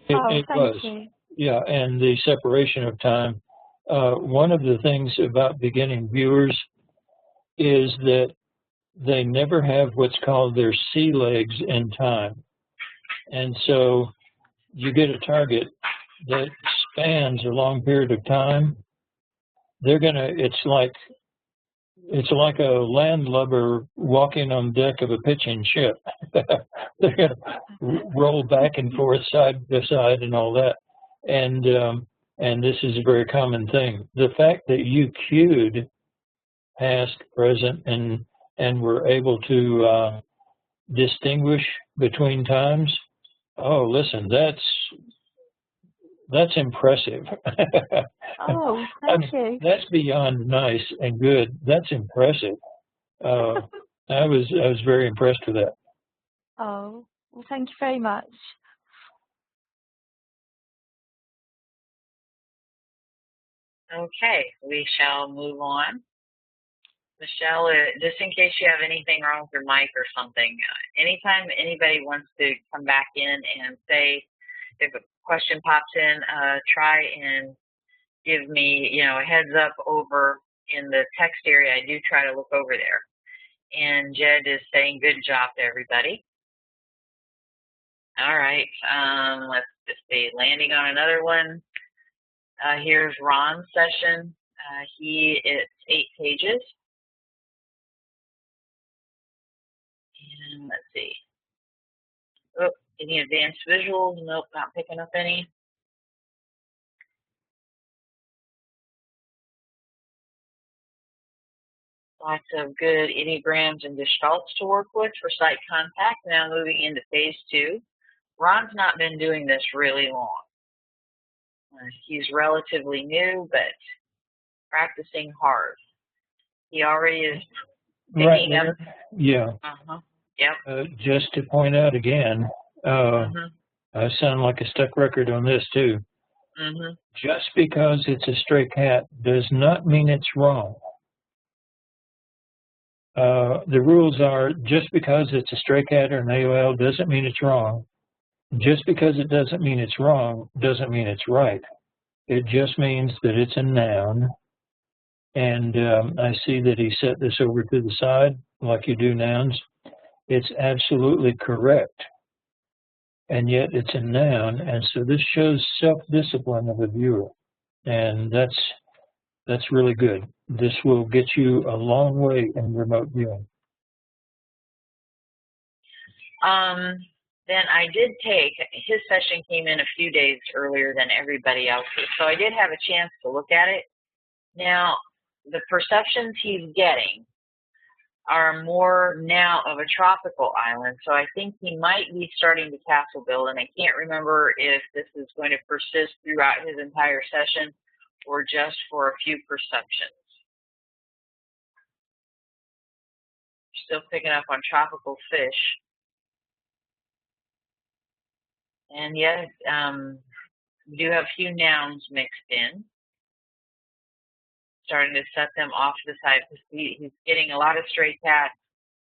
It was. You. Yeah, and the separation of time. One of the things about beginning viewers is that they never have what's called their sea legs in time. And so you get a target that spans a long period of time. It's like a landlubber walking on deck of a pitching ship. They're going to roll back and forth, side to side, and all that. And this is a very common thing. The fact that you queued past, present, and were able to distinguish between times. Oh, listen, that's impressive. Oh, thank you. That's beyond nice and good. That's impressive. I was very impressed with that. Oh, well, thank you very much. Okay, we shall move on. Michelle, just in case you have anything wrong with your mic or something, anytime anybody wants to come back in and say, if a question pops in, try and give me, a heads up over in the text area. I do try to look over there. And Jed is saying good job to everybody. All right, let's just see, landing on another one. Here's Ron's session. It's 8 pages. And let's see. Oh, any advanced visuals? Nope, not picking up any. Lots of good ideograms and gestalts to work with for sight contact. Now moving into phase 2. Ron's not been doing this really long. He's relatively new, but practicing hard. He already is picking up. Yeah. Yep. Just to point out again, I sound like a stuck record on this too. Just because it's a stray cat does not mean it's wrong. The rules are just because it's a stray cat or an AOL doesn't mean it's wrong. Just because it doesn't mean it's wrong doesn't mean it's right. It just means that it's a noun. And I see that he set this over to the side like you do nouns. It's absolutely correct. And yet it's a noun. And so this shows self-discipline of a viewer. And that's really good. This will get you a long way in remote viewing. Then I did take, his session came in a few days earlier than everybody else's, so I did have a chance to look at it. Now, the perceptions he's getting are more now of a tropical island, so I think he might be starting to castle build, and I can't remember if this is going to persist throughout his entire session or just for a few perceptions. Still picking up on tropical fish. And yet, we do have a few nouns mixed in. Starting to set them off to the side. He's getting a lot of stray cats.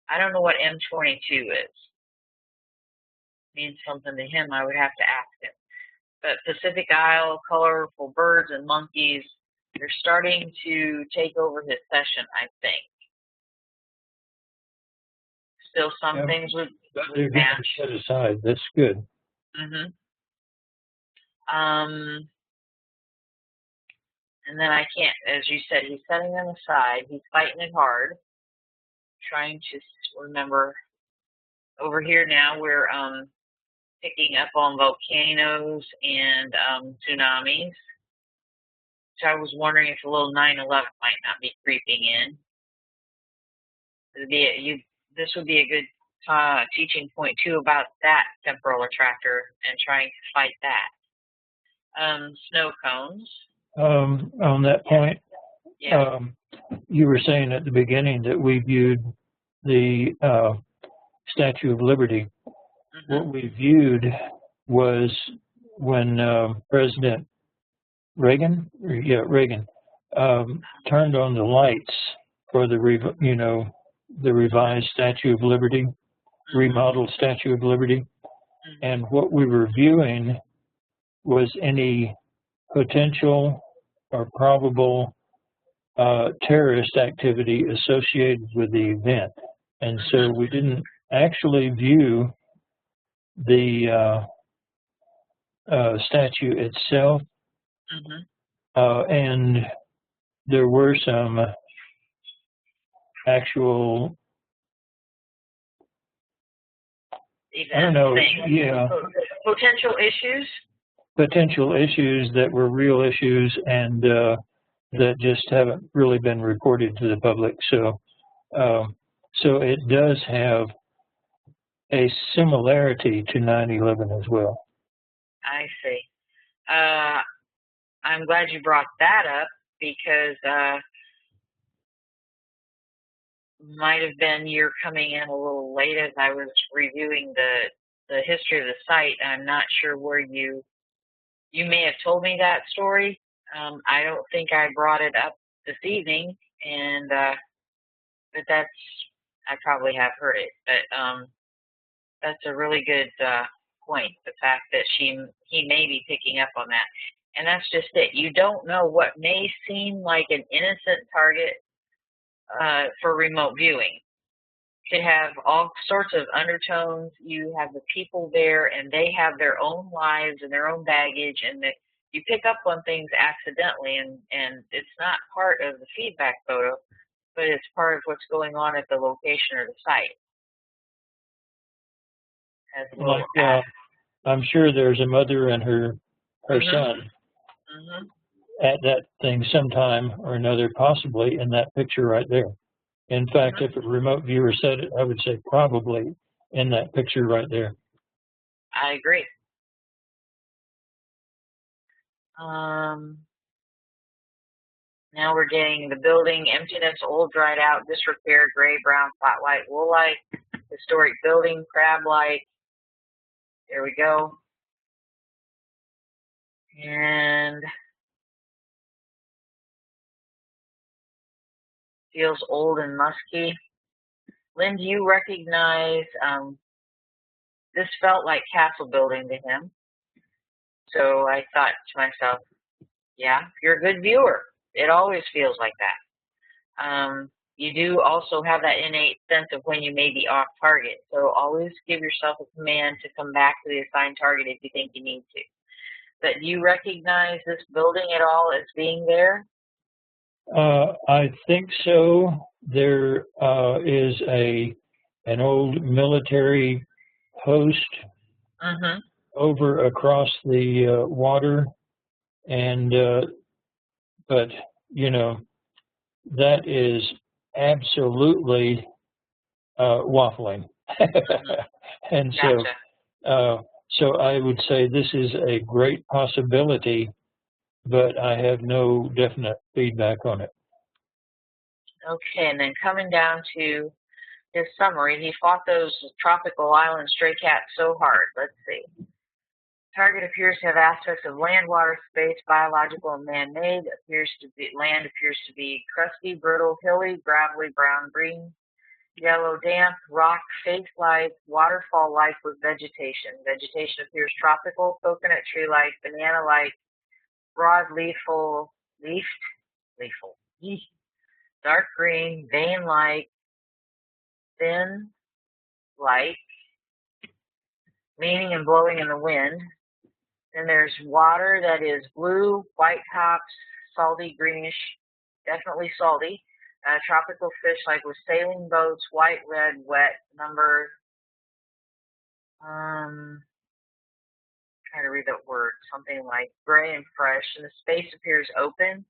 I don't know what M22 is. Means something to him, I would have to ask him. But Pacific Isle, colorful birds and monkeys, they're starting to take over his session, I think. Still some things would match. Set aside. That's good. And then I can't, as you said, he's setting them aside. He's fighting it hard, trying to remember. Over here now, we're picking up on volcanoes and tsunamis. So I was wondering if a little 9/11 might not be creeping in. This would be a good teaching point too about that temporal attractor and trying to fight that. Snow cones. On that point, you were saying at the beginning that we viewed the Statue of Liberty. What we viewed was when President Reagan turned on the lights for the revised Statue of Liberty, remodeled Statue of Liberty, and what we were viewing was any potential or probable terrorist activity associated with the event. And so we didn't actually view the statue itself. And there were some actual, I don't know, potential issues? Potential issues that were real issues and that just haven't really been reported to the public. So, so it does have a similarity to 9/11 as well. I see. I'm glad you brought that up because might have been you're coming in a little late as I was reviewing the history of the site. I'm not sure where you may have told me that story. I don't think I brought it up this evening, and but I probably have heard it. But that's a really good point. The fact that he may be picking up on that, and that's just it. You don't know what may seem like an innocent target for remote viewing. Could have all sorts of undertones. You have the people there, and they have their own lives and their own baggage, and you pick up on things accidentally, and it's not part of the feedback photo, but it's part of what's going on at the location or the site. Like, I'm sure there's a mother and her son at that thing sometime or another, possibly in that picture right there. In fact, if a remote viewer said it, I would say probably in that picture right there. I agree. Now we're getting the building, emptiness, old, dried out, disrepair, gray, brown, flat white, wool-like, historic building, crab-like, There we go. And feels old and musky. Lynn, do you recognize, this felt like castle building to him. So I thought to myself, yeah, you're a good viewer. It always feels like that. You do also have that innate sense of when you may be off target. So always give yourself a command to come back to the assigned target if you think you need to. But do you recognize this building at all as being there? I think so. There is an old military post over across the water, and but you know, that is absolutely waffling. And Gotcha. so I would say this is a great possibility, but I have no definite feedback on it. Okay, and then coming down to his summary, he fought those tropical island stray cats so hard. Let's see. Target appears to have aspects of land, water, space, biological, and man-made. Land appears to be crusty, brittle, hilly, gravelly, brown, green, yellow, damp, rock, face-like, waterfall-like with vegetation. Vegetation appears tropical, coconut tree-like, banana-like, broad leafed, dark green, vein-like, thin, light, leaning and blowing in the wind. Then there's water that is blue, white tops, salty, greenish, definitely salty. Tropical fish like with sailing boats, white, red, wet, number, try to read that word, something like gray and fresh. And the space appears open,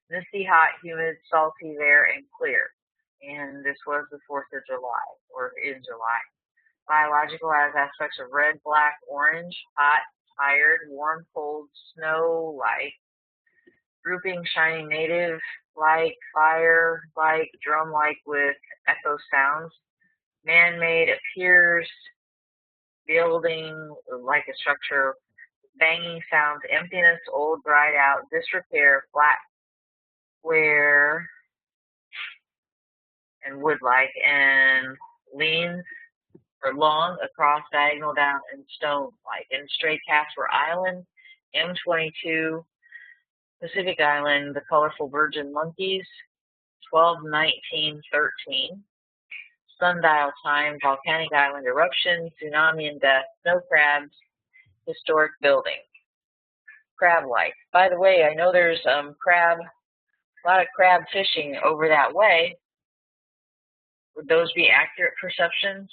misty, hot, humid, salty there, and clear. And this was the 4th of July, or in July. Biological has aspects of red, black, orange, hot, tired, warm, cold, snow-like, grouping, shining, native-like, fire-like, drum-like with echo sounds. Man-made appears building like a structure, banging sounds, emptiness, old, dried out, disrepair, flat, square, and wood-like, and leans or long, across, diagonal, down, and stone-like. And stray cats were Island, M22, Pacific Island, the colorful virgin monkeys, 12/19/13, sundial time, volcanic island eruption, tsunami and death, snow crabs, historic building, crab-like. By the way, I know there's a lot of crab fishing over that way. Would those be accurate perceptions?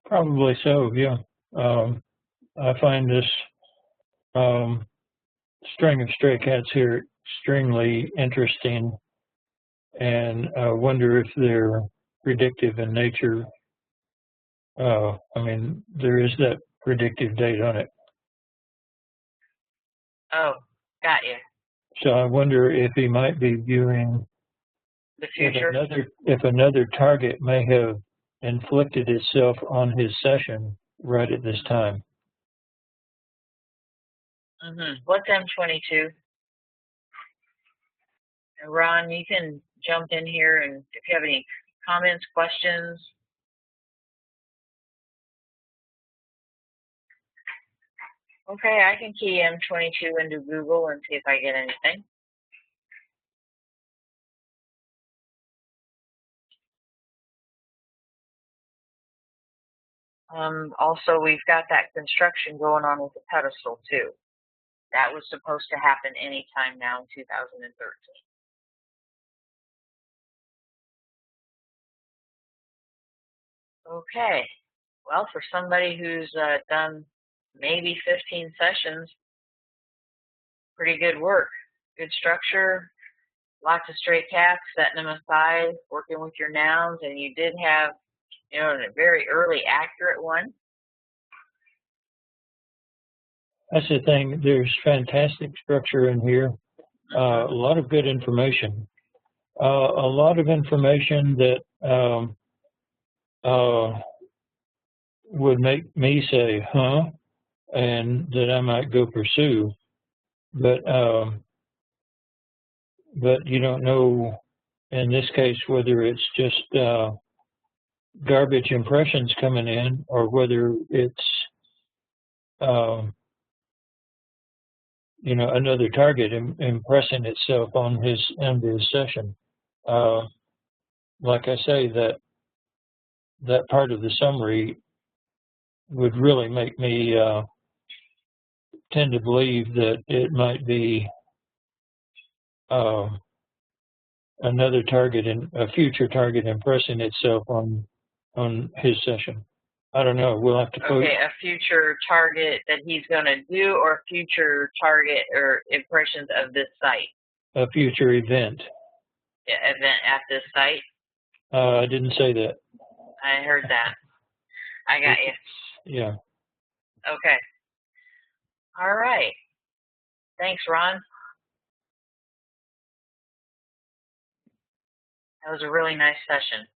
Probably so, yeah. I find this string of stray cats here extremely interesting, and I wonder if they're predictive in nature. I mean, there is that predictive date on it. Oh, got you. So I wonder if he might be viewing the future. If another target may have inflicted itself on his session right at this time. What's M22? Ron, you can jump in here, and if you have any comments, questions. Okay, I can key M22 into Google and see if I get anything. Also, we've got that construction going on with the pedestal, too. That was supposed to happen anytime now in 2013. Okay. Well, for somebody who's done maybe 15 sessions, pretty good work. Good structure, lots of stray cats, setting them aside, working with your nouns, and you did have, a very early accurate one. That's the thing. There's fantastic structure in here. A lot of good information. A lot of information that would make me say, huh, and that I might go pursue. But you don't know in this case whether it's just garbage impressions coming in or whether it's another target impressing itself on his session. Like I say, that part of the summary would really make me tend to believe that it might be another target and a future target impressing itself on his session. I don't know. We'll have to put a future target that he's going to do, or future target or impressions of this site. A future event. Event at this site. I didn't say that. I heard that. I got you. Yeah. Okay. All right. Thanks, Ron. That was a really nice session.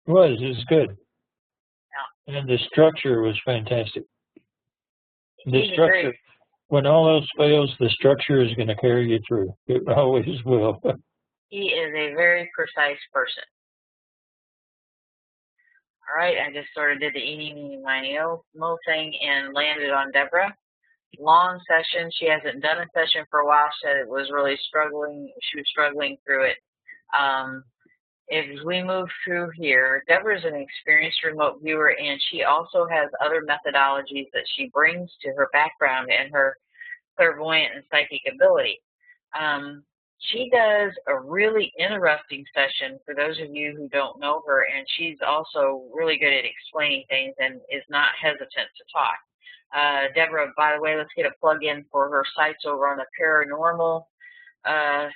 It was good. Yeah. And the structure was fantastic. The He's structure, great. When all else fails, the structure is going to carry you through. It always will. He is a very precise person. All right, I just sort of did the eeny, meeny, miny, mo thing and landed on Deborah. Long session. She hasn't done a session for a while. She said it was really struggling. She was struggling through it. If we move through here, Deborah's an experienced remote viewer, and she also has other methodologies that she brings to her background and her clairvoyant and psychic ability. She does a really interesting session for those of you who don't know her, and she's also really good at explaining things and is not hesitant to talk. Deborah, by the way, let's get a plug-in for her sites over on the paranormal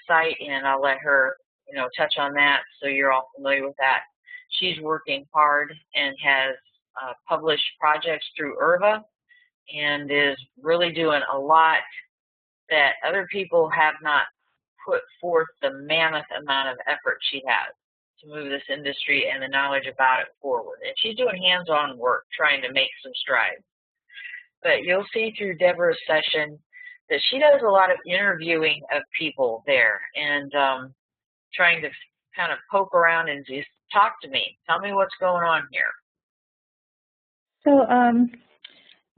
site, and I'll let her touch on that so you're all familiar with that. She's working hard and has published projects through IRVA and is really doing a lot that other people have not put forth the mammoth amount of effort she has to move this industry and the knowledge about it forward. And she's doing hands-on work trying to make some strides. But you'll see through Deborah's session that she does a lot of interviewing of people there and trying to kind of poke around and just talk to me. Tell me what's going on here. So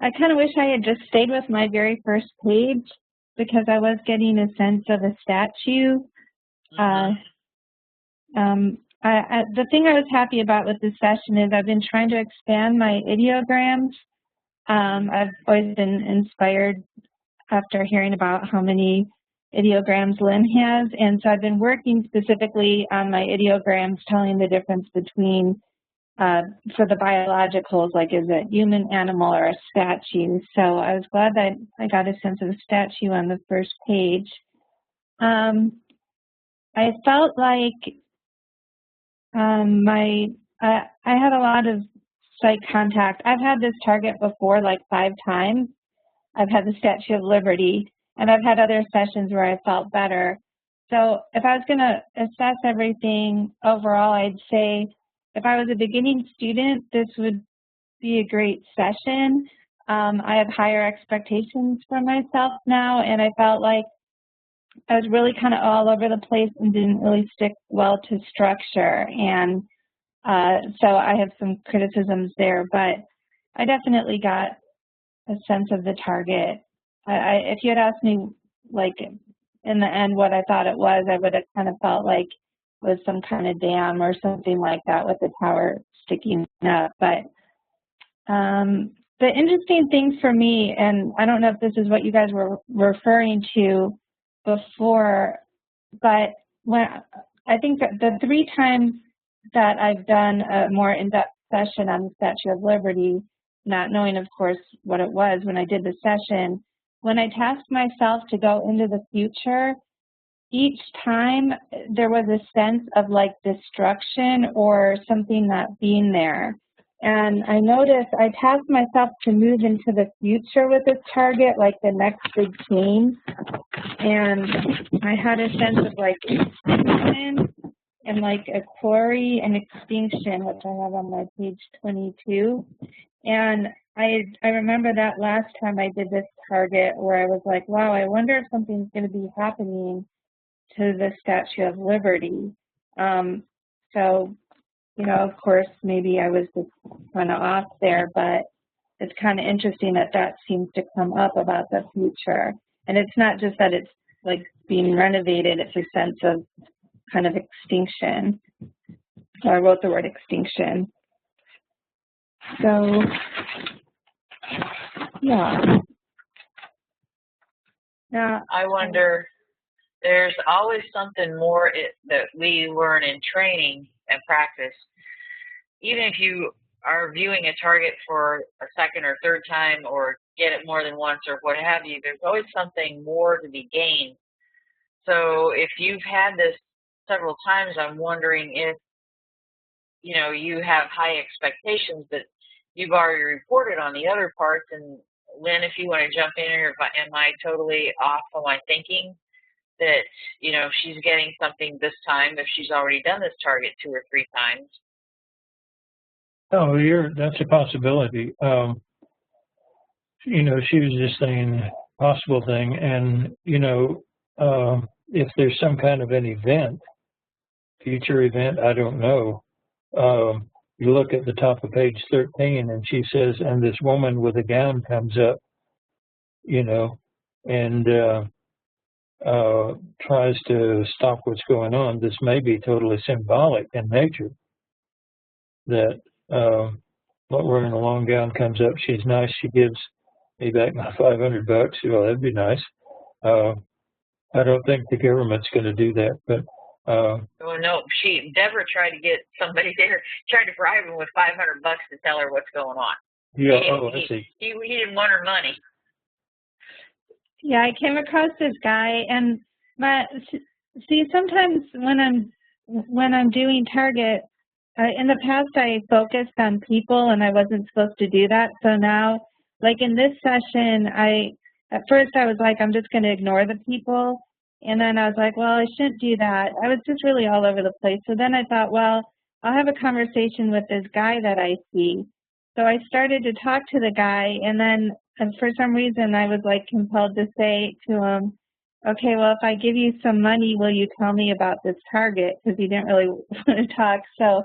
I kind of wish I had just stayed with my very first page because I was getting a sense of a statue. The thing I was happy about with this session is I've been trying to expand my ideograms. I've always been inspired after hearing about how many ideograms Lynn has, and so I've been working specifically on my ideograms, telling the difference between, for the biologicals, like is it human, animal, or a statue. So I was glad that I got a sense of a statue on the first page. I felt like I had a lot of psych contact. I've had this target before like 5 times. I've had the Statue of Liberty, and I've had other sessions where I felt better. So if I was going to assess everything overall, I'd say if I was a beginning student, this would be a great session. I have higher expectations for myself now, and I felt like I was really kind of all over the place and didn't really stick well to structure. And so I have some criticisms there, but I definitely got a sense of the target. If you had asked me, like, in the end what I thought it was, I would have kind of felt like it was some kind of dam or something like that with the tower sticking up. But the interesting thing for me, and I don't know if this is what you guys were referring to before, but when I think that the 3 times that I've done a more in-depth session on the Statue of Liberty, not knowing, of course, what it was when I did the session, when I tasked myself to go into the future, each time there was a sense of like destruction or something not being there. And I noticed I tasked myself to move into the future with this target, like the next big change. And I had a sense of like expansion and like a quarry and extinction, which I have on my page 22. And I remember that last time I did this target where I was like, wow, I wonder if something's going to be happening to the Statue of Liberty. So, you know, of course, maybe I was just kind of off there, but it's kind of interesting that that seems to come up about the future. And it's not just that it's like being renovated, it's a sense of kind of extinction. So I wrote the word extinction. So, yeah. Now, I wonder, there's always something more that we learn in training and practice. Even if you are viewing a target for a second or third time or get it more than once or what have you, there's always something more to be gained. So if you've had this several times, I'm wondering if, you know, you have high expectations, but you've already reported on the other parts. And Lynn, if you want to jump in here, am I totally off on my thinking that, you know, she's getting something this time if she's already done this target 2 or 3 times? Oh, that's a possibility. You know, she was just saying possible thing, and you know, if there's some kind of an event, future event, I don't know. You look at the top of page 13, and she says, and this woman with a gown comes up, you know, and tries to stop what's going on. This may be totally symbolic in nature, that what wearing a long gown comes up, she's nice, she gives me back my $500. Well, that'd be nice. I don't think the government's going to do that, but well, no, Deborah tried to get somebody there, tried to bribe him with $500 to tell her what's going on. Yeah, I see. He didn't want her money. Yeah, I came across this guy, and sometimes when I'm doing target, in the past I focused on people, and I wasn't supposed to do that. So now, like in this session, at first I was like, I'm just going to ignore the people. And then I was like, well, I shouldn't do that. I was just really all over the place. So then I thought, well, I'll have a conversation with this guy that I see. So I started to talk to the guy, and then for some reason I was like compelled to say to him, okay, well, if I give you some money, will you tell me about this target? Because he didn't really want to talk. So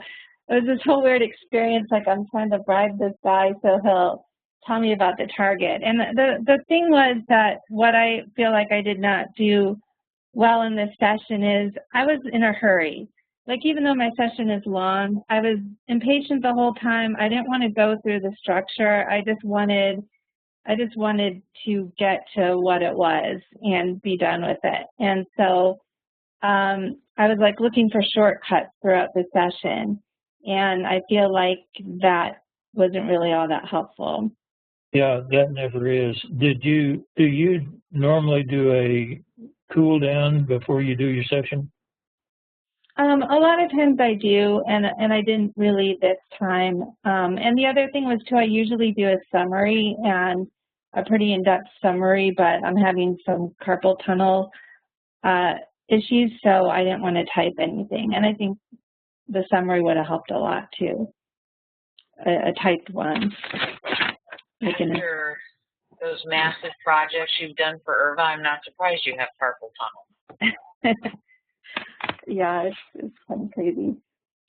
it was this whole weird experience, like I'm trying to bribe this guy so he'll tell me about the target. And the thing was that what I feel like I did not do well in this session is I was in a hurry. Like, even though my session is long, I was impatient the whole time. I didn't want to go through the structure. I just wanted to get to what it was and be done with it. And so I was like looking for shortcuts throughout the session, and I feel like that wasn't really all that helpful. Yeah, that never is. Do you normally do a cool down before you do your session? A lot of times I do, and I didn't really this time. And the other thing was too, I usually do a summary, and a pretty in-depth summary, but I'm having some carpal tunnel issues, so I didn't want to type anything. And I think the summary would have helped a lot too, a typed one. After those massive projects you've done for Irva, I'm not surprised you have carpal tunnel. Yeah, it's kind of crazy.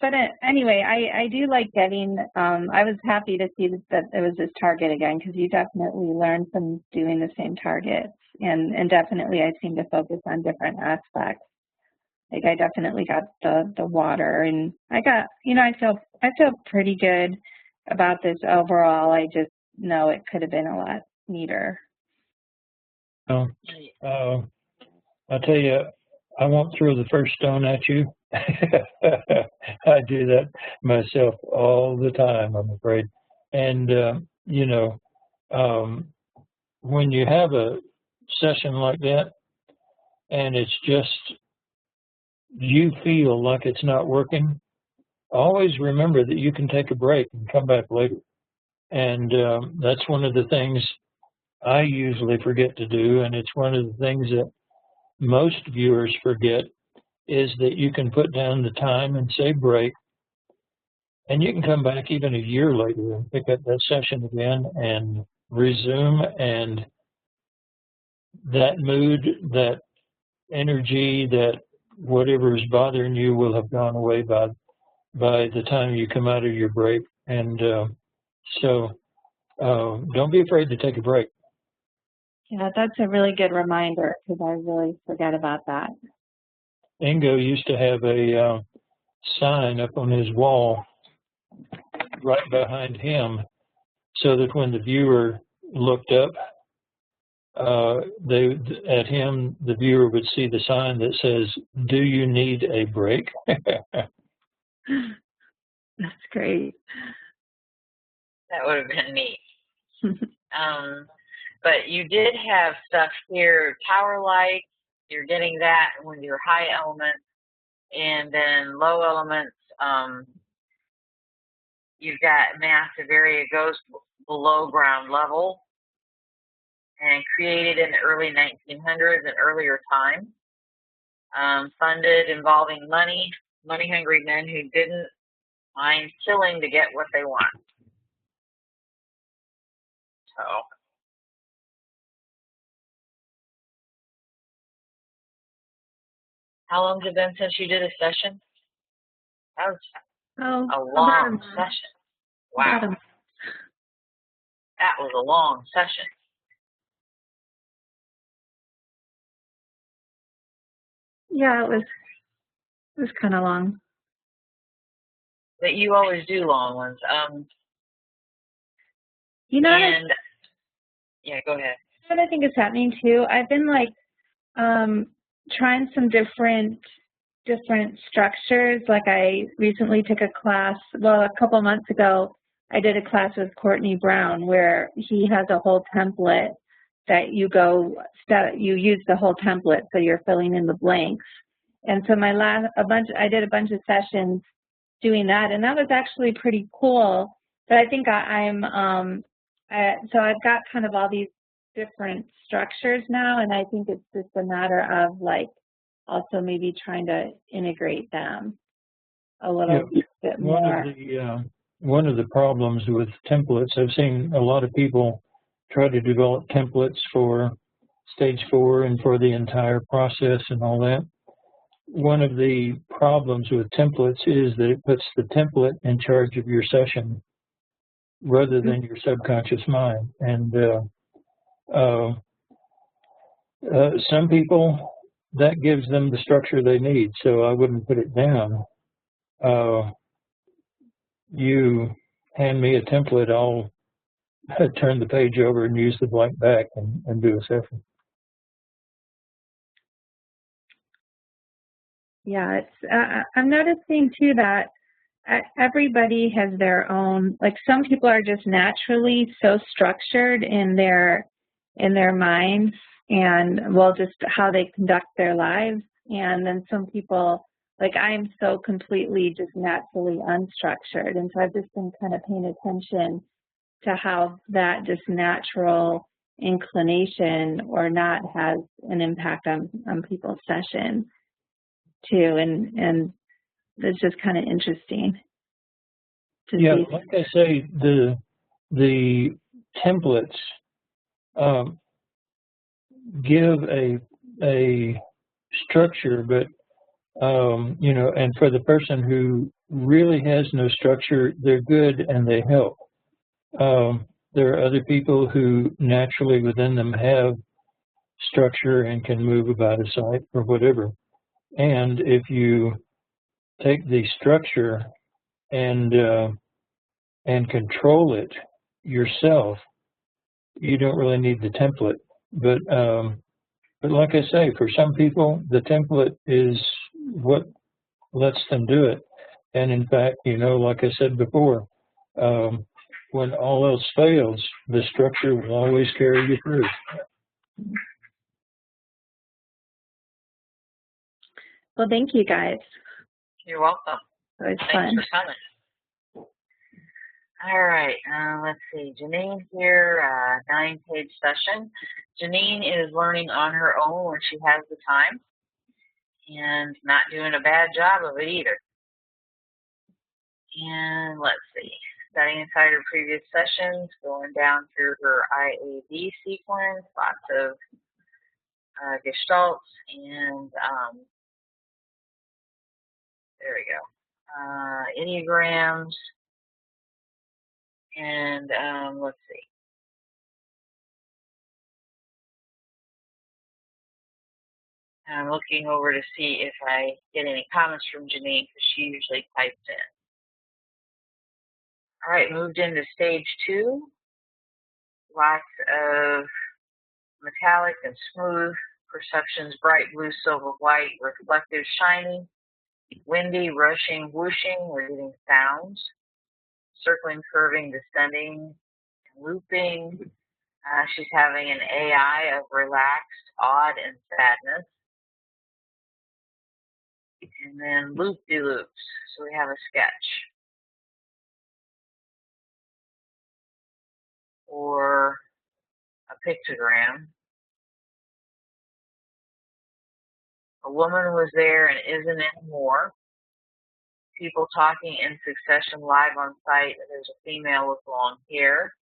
But anyway, I do like getting, I was happy to see that it was this target again, because you definitely learn from doing the same targets. And definitely I seem to focus on different aspects. Like I definitely got the water, and I got, you know, I feel pretty good about this overall. I just know it could have been a lot neater. Oh, I'll tell you, I won't throw the first stone at you. I do that myself all the time, I'm afraid. And, you know, when you have a session like that and it's just, you feel like it's not working, always remember that you can take a break and come back later. And that's one of the things I usually forget to do, and it's one of the things that most viewers forget, is that you can put down the time and say break, and you can come back even a year later and pick up that session again and resume, and that mood, that energy, that whatever is bothering you will have gone away by the time you come out of your break. And so don't be afraid to take a break. Yeah, that's a really good reminder because I really forget about that. Ingo used to have a sign up on his wall right behind him so that when the viewer looked up at him, the viewer would see the sign that says, "Do you need a break?" That's great. That would have been neat. But you did have stuff here, tower light, you're getting that when you're high elements, and then low elements, you've got massive area goes below ground level and created in the early 1900s and earlier time. Funded involving money-hungry men who didn't mind killing to get what they want. So, how long has it been since you did a session? That was a long session. Wow. That was a long session. Yeah, it was kind of long. But you always do long ones. You know, yeah, go ahead. What I think is happening too, I've been like trying some different structures. Like I recently took a class, well, a couple months ago, I did a class with Courtney Brown where he has a whole template that you use the whole template, so you're filling in the blanks. And so I did a bunch of sessions doing that, and that was actually pretty cool. But I think so I've got kind of all these different structures now, and I think it's just a matter of like also maybe trying to integrate them a little bit more. One of the problems with templates, I've seen a lot of people try to develop templates for stage 4 and for the entire process and all that. One of the problems with templates is that it puts the template in charge of your session rather than your subconscious mind. And some people, that gives them the structure they need, so I wouldn't put it down. You hand me a template, I'll turn the page over and use the blank back and do a session. Yeah, I'm noticing too that everybody has their own, like some people are just naturally so structured in their minds and just how they conduct their lives. And then some people, like I'm so completely just naturally unstructured. And so I've just been kind of paying attention to how that just natural inclination or not has an impact on people's sessions too. And it's just kind of interesting to see. Like I say, the templates give a structure, but and for the person who really has no structure, they're good and they help. There are other people who naturally within them have structure and can move about a site or whatever. And if you take the structure and control it yourself, you don't really need the template. But like I say, for some people, the template is what lets them do it. And in fact, like I said before, when all else fails, the structure will always carry you through. Well, thank you, guys. You're welcome. It was Thanks fun. for coming. All right, let's see. Janine here, 9-page session. Janine is learning on her own when she has the time. and not doing a bad job of it either. And let's see, studying inside her previous sessions, going down through her IAD sequence, lots of gestalts, and there we go, enneagrams, and let's see. I'm looking over to see if I get any comments from Janine, because she usually types in. All right, moved into stage 2. Lots of metallic and smooth perceptions, bright blue, silver, white, reflective, shiny, windy, rushing, whooshing. We're getting sounds, circling, curving, descending, looping. She's having an AI of relaxed, awed, and sadness. And then loop-de-loops. So we have a sketch. Or a pictogram. A woman was there and isn't anymore. People talking in succession live on site. There's a female with long hair.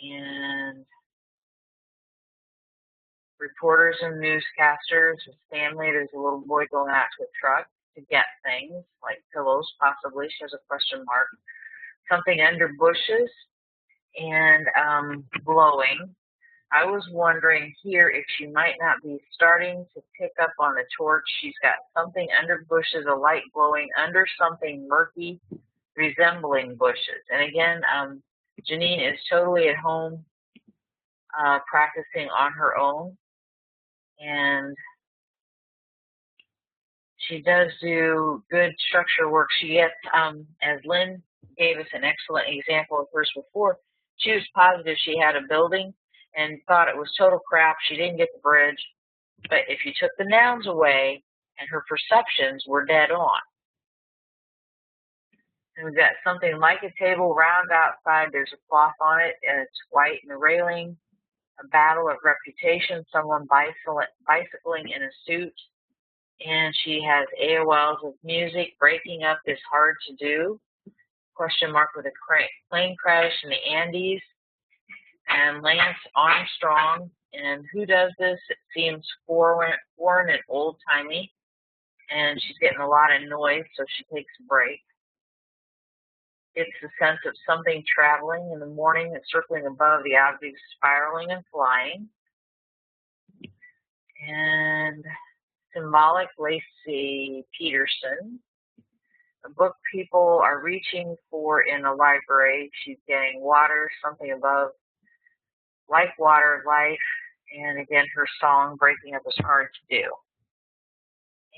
And reporters and newscasters, his family. There's a little boy going out to a truck to get things, like pillows, possibly. She has a question mark. Something under bushes and blowing. I was wondering here if she might not be starting to pick up on the torch. She's got something under bushes, a light glowing under something murky, resembling bushes. And again, Janine is totally at home practicing on her own. And she does do good structure work. She gets, as Lynn gave us an excellent example of hers before, she was positive she had a building and thought it was total crap. She didn't get the bridge. But if you took the nouns away and her perceptions were dead on. And we've got something like a table round outside. There's a cloth on it and it's white and the railing. A battle of reputation, someone bicycling in a suit. And she has AOLs of music. Breaking up is hard to do. Question mark with a plane crash in the Andes. And Lance Armstrong. And who does this? It seems foreign and old-timey. And she's getting a lot of noise, so she takes a break. It's the sense of something traveling in the morning and circling above the object, spiraling and flying. And symbolic, Lacey Peterson. A book people are reaching for in a library. She's getting water, something above, like water of life. And again, her song, Breaking Up is hard to do.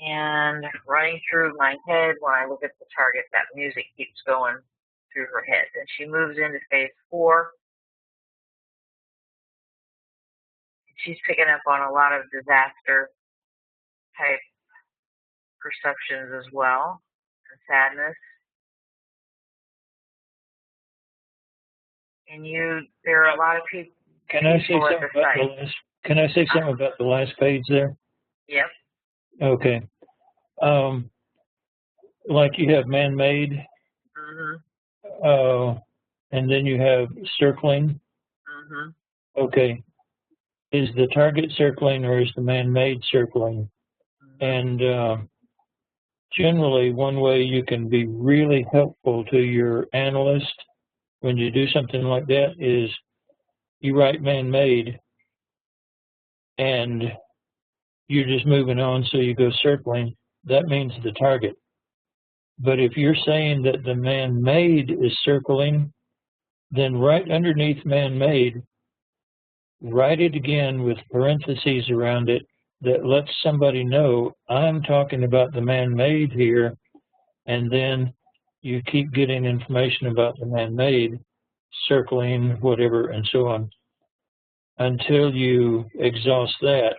And running through my head when I look at the target, that music keeps going through her head. And she moves into phase 4. She's picking up on a lot of disaster type perceptions as well, and sadness. And there are a lot of people. Can I say something about the last page there? Yep. Okay. Like you have man-made. Mm-hmm. And then you have circling. Mm-hmm. Okay. Is the target circling or is the man-made circling? And generally, one way you can be really helpful to your analyst when you do something like that is you write man-made and you're just moving on, so you go circling. That means the target. But if you're saying that the man-made is circling, then right underneath man-made, write it again with parentheses around it that lets somebody know I'm talking about the man-made here, and then you keep getting information about the man-made, circling, whatever, and so on, until you exhaust that.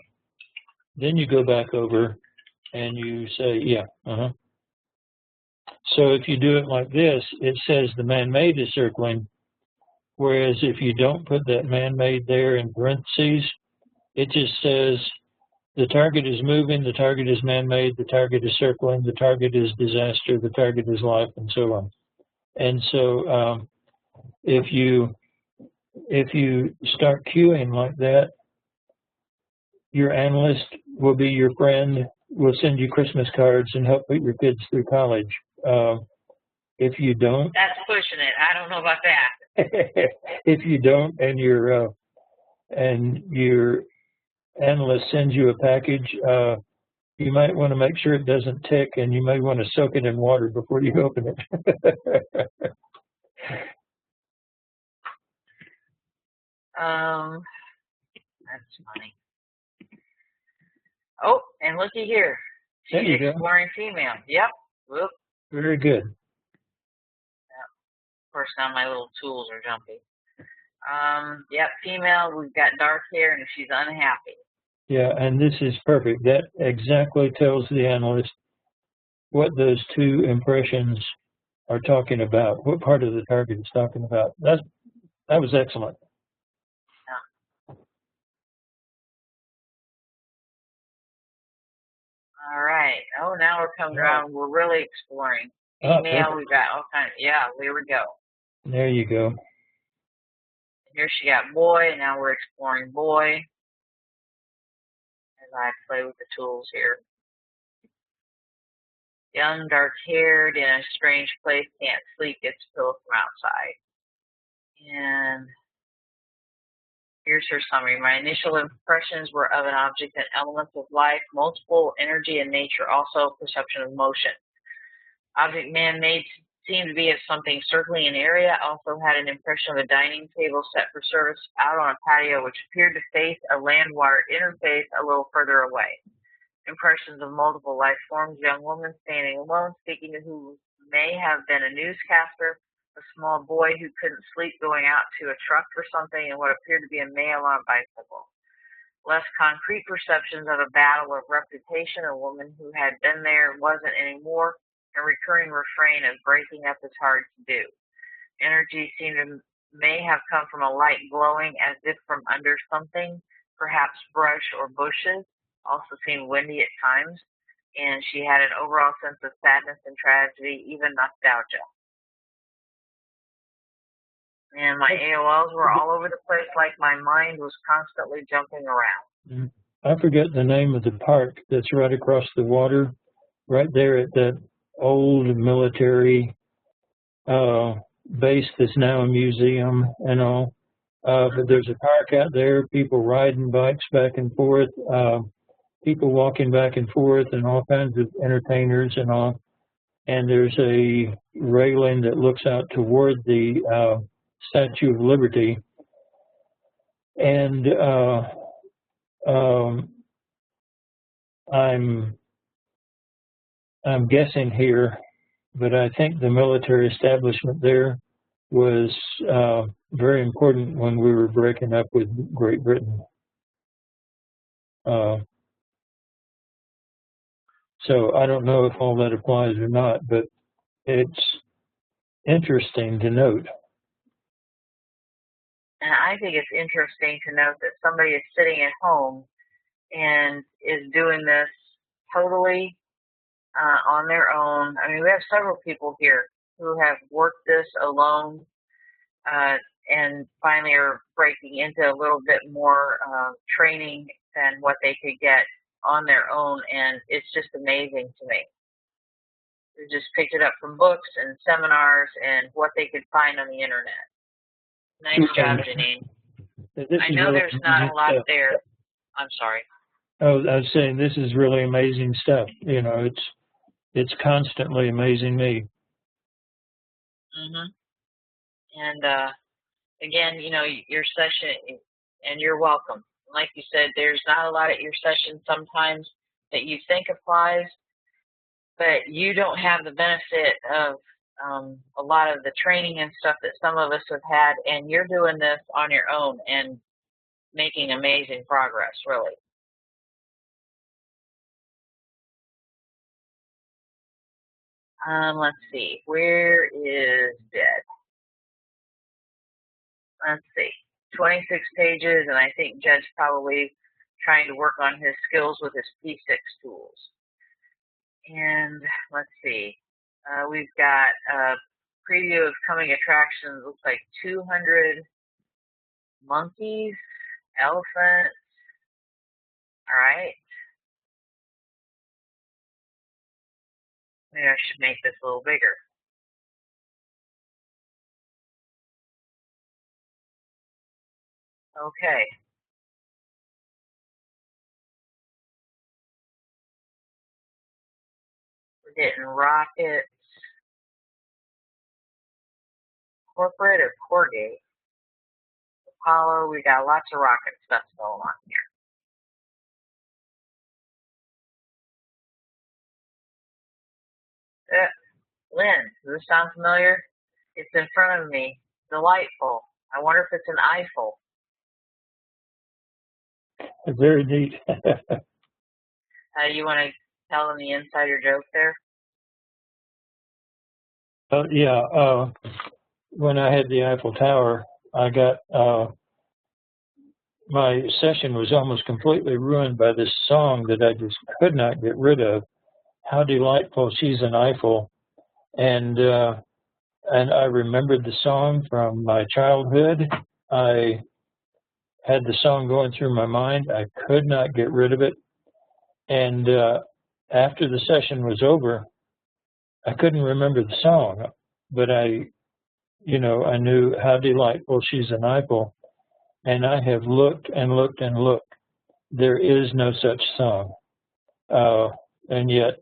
Then you go back over and you say, yeah, So if you do it like this, it says the man-made is circling, whereas if you don't put that man-made there in parentheses, it just says the target is moving, the target is man-made, the target is circling, the target is disaster, the target is life, and so on. And so if you start cueing like that, your analyst will be your friend, will send you Christmas cards and help put your kids through college. If you don't, that's pushing it. I don't know about that. If you don't, and your analyst sends you a package, you might want to make sure it doesn't tick, and you may want to soak it in water before you open it. That's funny. Oh, and looky here. She's exploring female. Yep. Whoop. Very good. Yep. Of course, now my little tools are jumpy. Yep, female. We've got dark hair, and she's unhappy. Yeah, and this is perfect. That exactly tells the analyst what those two impressions are talking about, what part of the target is talking about. That was excellent. Yeah. All right. Oh, now we're coming around. We're really exploring. Female, we've got all kinds. Yeah, here we go. There you go. Here she got boy, and now we're exploring boy. As I play with the tools here. Young, dark-haired, in a strange place, can't sleep, gets a pillow from outside. And here's her summary. My initial impressions were of an object and elements of life, multiple energy and nature, also perception of motion. Object man-made seemed to be of something circling an area. Also had an impression of a dining table set for service out on a patio, which appeared to face a land-water interface a little further away. Impressions of multiple life forms, young woman standing alone, speaking to who may have been a newscaster, a small boy who couldn't sleep going out to a truck for something, and what appeared to be a male on a bicycle. Less concrete perceptions of a battle of reputation, a woman who had been there wasn't anymore, a recurring refrain of breaking up is hard to do. Energy may have come from a light glowing as if from under something, perhaps brush or bushes. Also seemed windy at times, and she had an overall sense of sadness and tragedy, even nostalgia. And my AOLs were all over the place, like my mind was constantly jumping around. I forget the name of the park that's right across the water, right there at that old military base that's now a museum and all. But there's a park out there, people riding bikes back and forth, people walking back and forth, and all kinds of entertainers and all. And there's a railing that looks out toward the Statue of Liberty. And I'm guessing here, but I think the military establishment there was very important when we were breaking up with Great Britain. So I don't know if all that applies or not, but it's interesting to note. And I think it's interesting to note that somebody is sitting at home and is doing this totally on their own. I mean, we have several people here who have worked this alone and finally are breaking into a little bit more training than what they could get on their own, and it's just amazing to me. They just picked it up from books and seminars and what they could find on the internet. Nice job, Janine. I know there's not a lot there. I'm sorry. Oh, I was saying this is really amazing stuff. You know, it's constantly amazing me. And again, you know, your session, and you're welcome. Like you said, there's not a lot at your session sometimes that you think applies, but you don't have the benefit of a lot of the training and stuff that some of us have had, and you're doing this on your own and making amazing progress, really. Let's see, where is dead? Let's see, 26 pages, and I think Jed's probably trying to work on his skills with his P6 tools. And let's see, we've got a preview of coming attractions. Looks like 200 monkeys, elephants. All right. Maybe I should make this a little bigger. Okay. We're getting rockets, corporate or corrugate. Apollo, we got lots of rocket stuff going on here. Lynn, does this sound familiar? It's in front of me. Delightful. I wonder if it's an Eiffel. Very neat. You want to tell them the insider joke there? Yeah. When I had the Eiffel Tower, I got my session was almost completely ruined by this song that I just could not get rid of. How delightful she's an Eiffel, and I remembered the song from my childhood. I had the song going through my mind. I could not get rid of it, and after the session was over, I couldn't remember the song, but I knew how delightful she's an Eiffel, and I have looked and looked and looked. There is no such song, and yet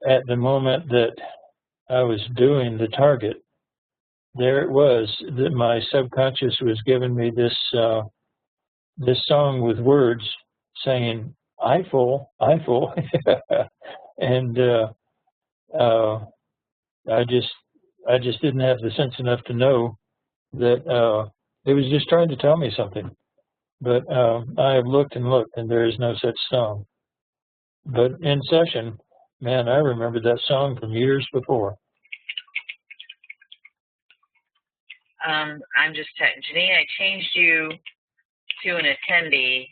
at the moment that I was doing the target, there it was that my subconscious was giving me this song with words saying Eiffel, Eiffel, and I just didn't have the sense enough to know that it was just trying to tell me something. But I have looked and looked, and there is no such song. But in session, man, I remember that song from years before. I'm just Janine, I changed you to an attendee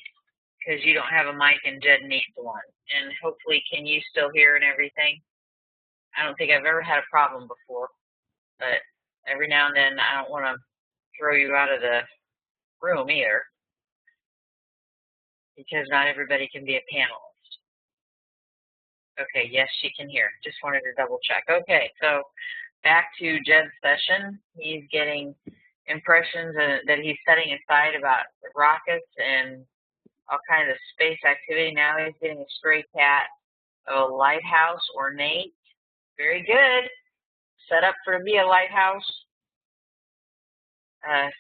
because you don't have a mic and Jed needs one. And hopefully, can you still hear and everything? I don't think I've ever had a problem before, but every now and then I don't want to throw you out of the room either, because not everybody can be a panelist. Okay, yes, she can hear. Just wanted to double check. Okay, so back to Jed's session. He's getting impressions that he's setting aside about rockets and all kinds of space activity. Now he's getting a stray cat, a lighthouse, ornate. Very good. Set up for to be a lighthouse.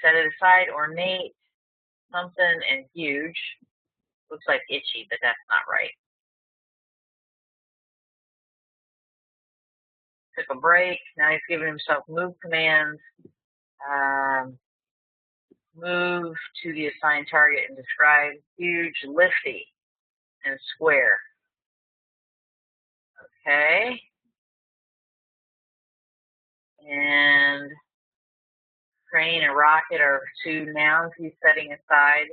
Set it aside, ornate, something, and huge. Looks like itchy, but that's not right. Took a break. Now he's giving himself move commands. Move to the assigned target and describe huge, lifty, and square. Okay. And crane and rocket are two nouns he's setting aside.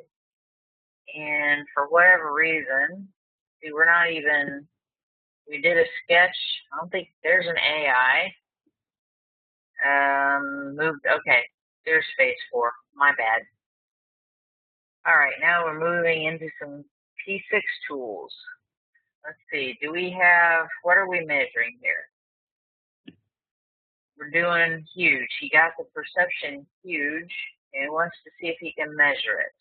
And for whatever reason, see, we did a sketch. I don't think there's an AI. Moved, okay, there's space 4. My bad. All right, now we're moving into some P6 tools. Let's see, what are we measuring here? We're doing huge. He got the perception huge, and he wants to see if he can measure it.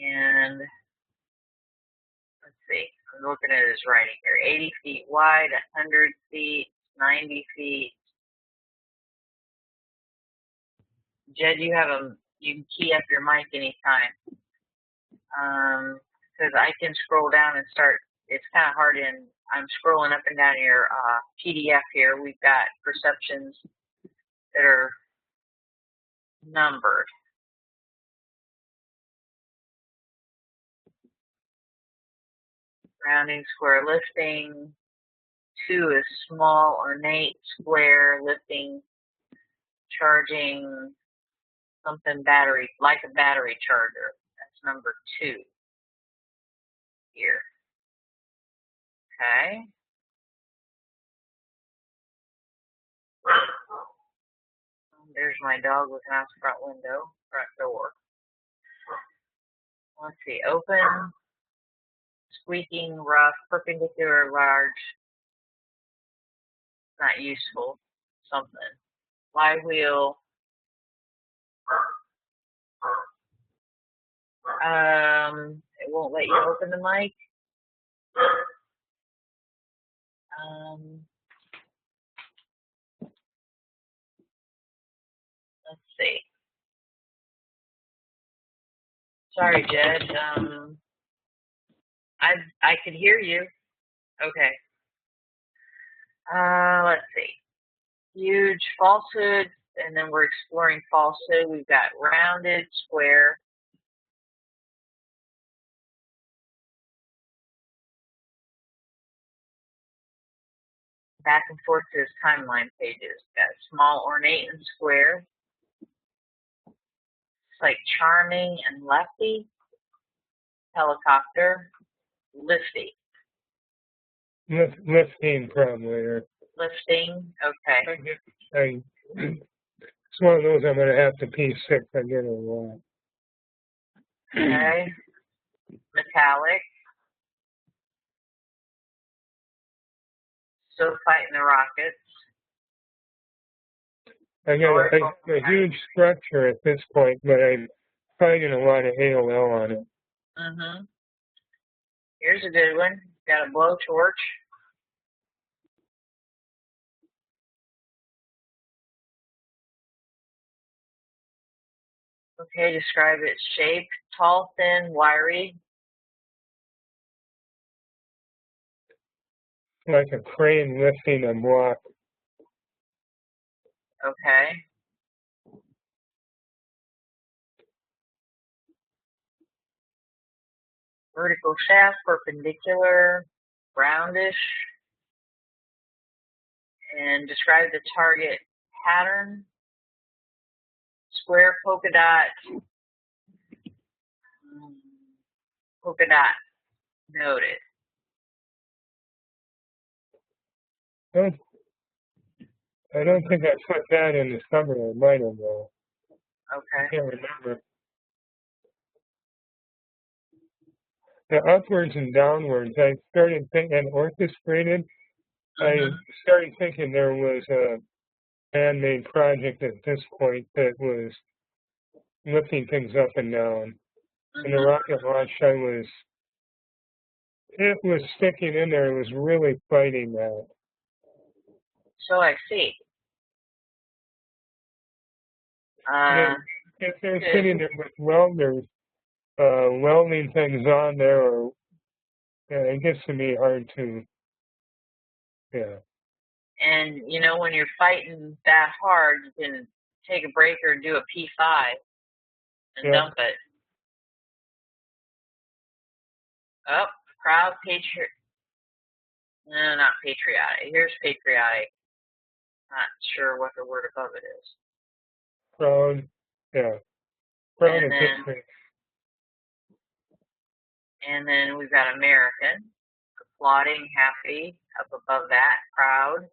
And let's see, I'm looking at his writing here. 80 feet wide, 100 feet, 90 feet. Jed, you can key up your mic anytime. Because I can scroll down and start, it's kind of hard I'm scrolling up and down your PDF here. We've got perceptions that are numbered. Rounding, square, lifting. 2 is small, ornate, square, lifting, charging, something battery, like a battery charger. That's number 2 here. Okay. There's my dog looking out the front door. Let's see, open, squeaking, rough, perpendicular, large, not useful, something. Flywheel, it won't let you open the mic. Let's see. Sorry, Jed. I could hear you. Okay. Let's see. Huge falsehood, and then we're exploring falsehood. We've got rounded, square. Back and forth to his timeline pages. Got small, ornate, and square. It's like charming and lefty. Helicopter. Lifty. Lifting probably. Lifting, okay. It's one of those I'm going to have to P6. I get it a lot. Okay. Metallic. Still fighting the rockets. I got a huge structure at this point, but I'm fighting a lot of AOL on it. Here's a good one. Got a blowtorch. Okay, describe its shape. Tall, thin, wiry. Like a crane lifting a block. Okay. Vertical shaft, perpendicular, roundish. And describe the target pattern. Square, polka dot. Polka dot. Noted. I don't think I put that in the summary. I might have, though. Okay. I can't remember. The upwards and downwards, I started thinking, orchestrated, I started thinking there was a man-made project at this point that was lifting things up and down. And the rocket launch, it was sticking in there. It was really fighting that. So I see. If they're sitting there with welders, welding things on there, or it gets to be hard to, yeah. And, you know, when you're fighting that hard, you can take a break or do a P5 and dump it. Oh, proud, no, not patriotic. Here's patriotic. Not sure what the word above it is. Proud, yeah. Proud and patriotic. And then we've got American, applauding, happy, up above that, proud.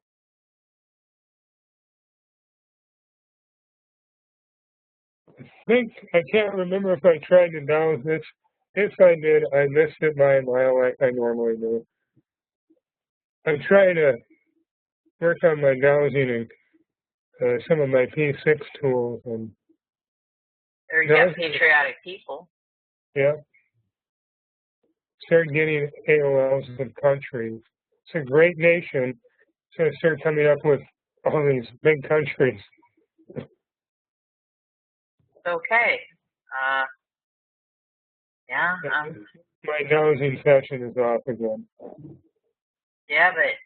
I can't remember if I tried to douse this. If I did, I missed it by a mile like I normally do. I'm trying to work on my dowsing and some of my P6 tools. And there you got patriotic people. Yeah. Start getting AOLs of countries. It's a great nation, so start coming up with all these big countries. Okay. Yeah. My dowsing session is off again. Yeah, but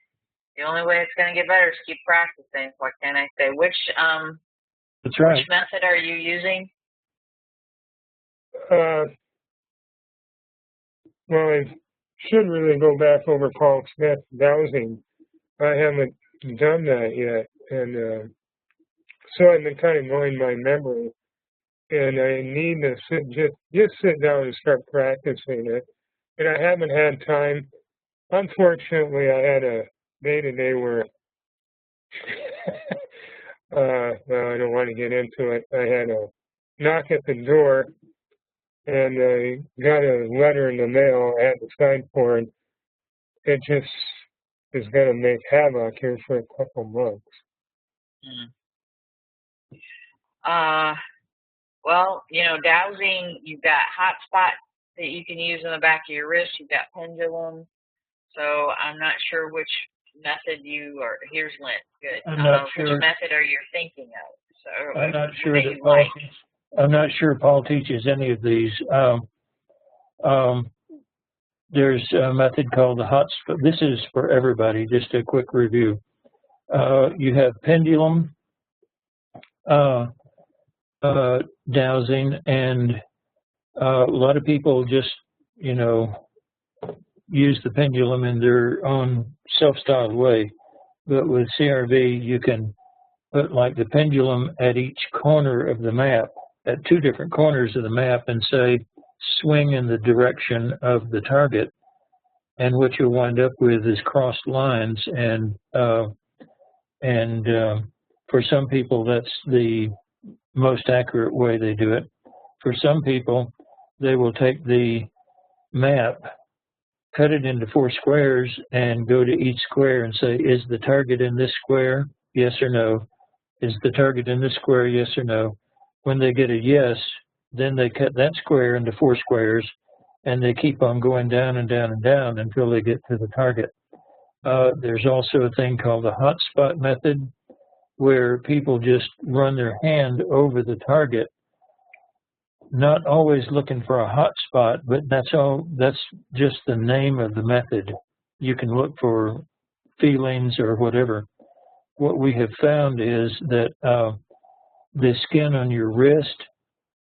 the only way it's going to get better is keep practicing. What can I say? Which That's right. Which method are you using? Well, I should really go back over Paul Smith's dowsing. I haven't done that yet, and so I've been kind of going by memory. and I need to just sit down and start practicing it. And I haven't had time. Unfortunately, I had a day-to-day where, well, I don't want to get into it. I had a knock at the door, and I got a letter in the mail I had to sign for, and it just is going to make havoc here for a couple months. Well, you know, dowsing, you've got hotspot that you can use in the back of your wrist. You've got pendulum. So I'm not sure which method you are. Here's Lynn. Good. I'm not sure. Which method are you thinking of? So I'm not sure that Paul. I'm not sure Paul teaches any of these. There's a method called the hotspot. This is for everybody. Just a quick review. You have pendulum dowsing, and a lot of people just, you know, use the pendulum in their own self-styled way. But with CRV, you can put like the pendulum at each corner of the map, at two different corners of the map, and say, swing in the direction of the target. And what you'll wind up with is crossed lines. And for some people, that's the most accurate way they do it. For some people, they will take the map, cut it into 4 squares, and go to each square and say, is the target in this square? Yes or no. Is the target in this square? Yes or no. When they get a yes, then they cut that square into 4 squares, and they keep on going down and down and down until they get to the target. There's also a thing called the hotspot method, where people just run their hand over the target, not always looking for a hot spot, but that's just the name of the method. You can look for feelings or whatever. What we have found is that the skin on your wrist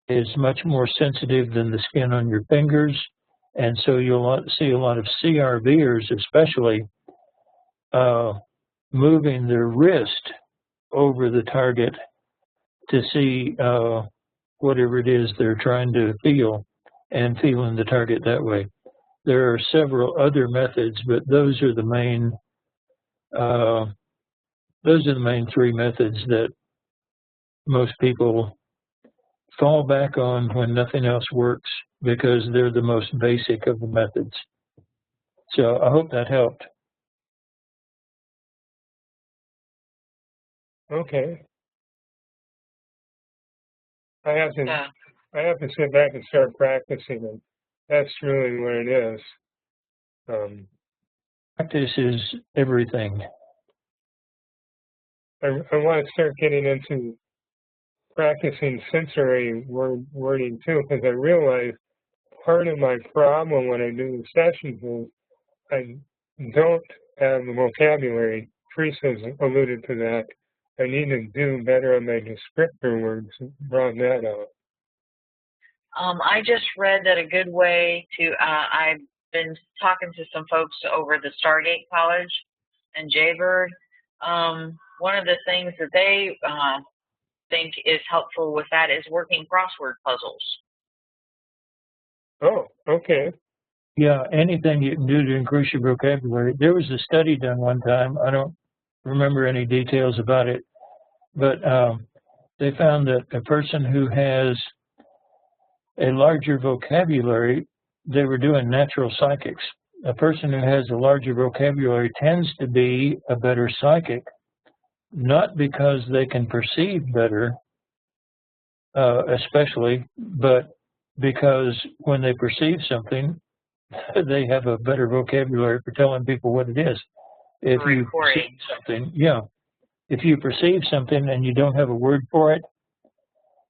is much more sensitive than the skin on your fingers, and so you'll see a lot of CRVers especially moving their wrist over the target to see whatever it is they're trying to feel, and feeling the target that way. There are several other methods, but those are the main 3 methods that most people fall back on when nothing else works, because they're the most basic of the methods. So I hope that helped. Okay. I have to sit back and start practicing, and that's really what it is. Practice is everything. I want to start getting into practicing sensory wording too, because I realize part of my problem when I do the sessions is I don't have the vocabulary. Teresa's alluded to that. I need to do better on my descriptor words and brought that out. I just read that a good way to, I've been talking to some folks over the Stargate College and Jaybird. One of the things that they think is helpful with that is working crossword puzzles. Oh, okay. Yeah, anything you can do to increase your vocabulary. There was a study done one time. I don't remember any details about it, but they found that a person who has a larger vocabulary, they were doing natural psychics. A person who has a larger vocabulary tends to be a better psychic, not because they can perceive better, especially, but because when they perceive something, they have a better vocabulary for telling people what it is. If you perceive something, if you perceive something and you don't have a word for it,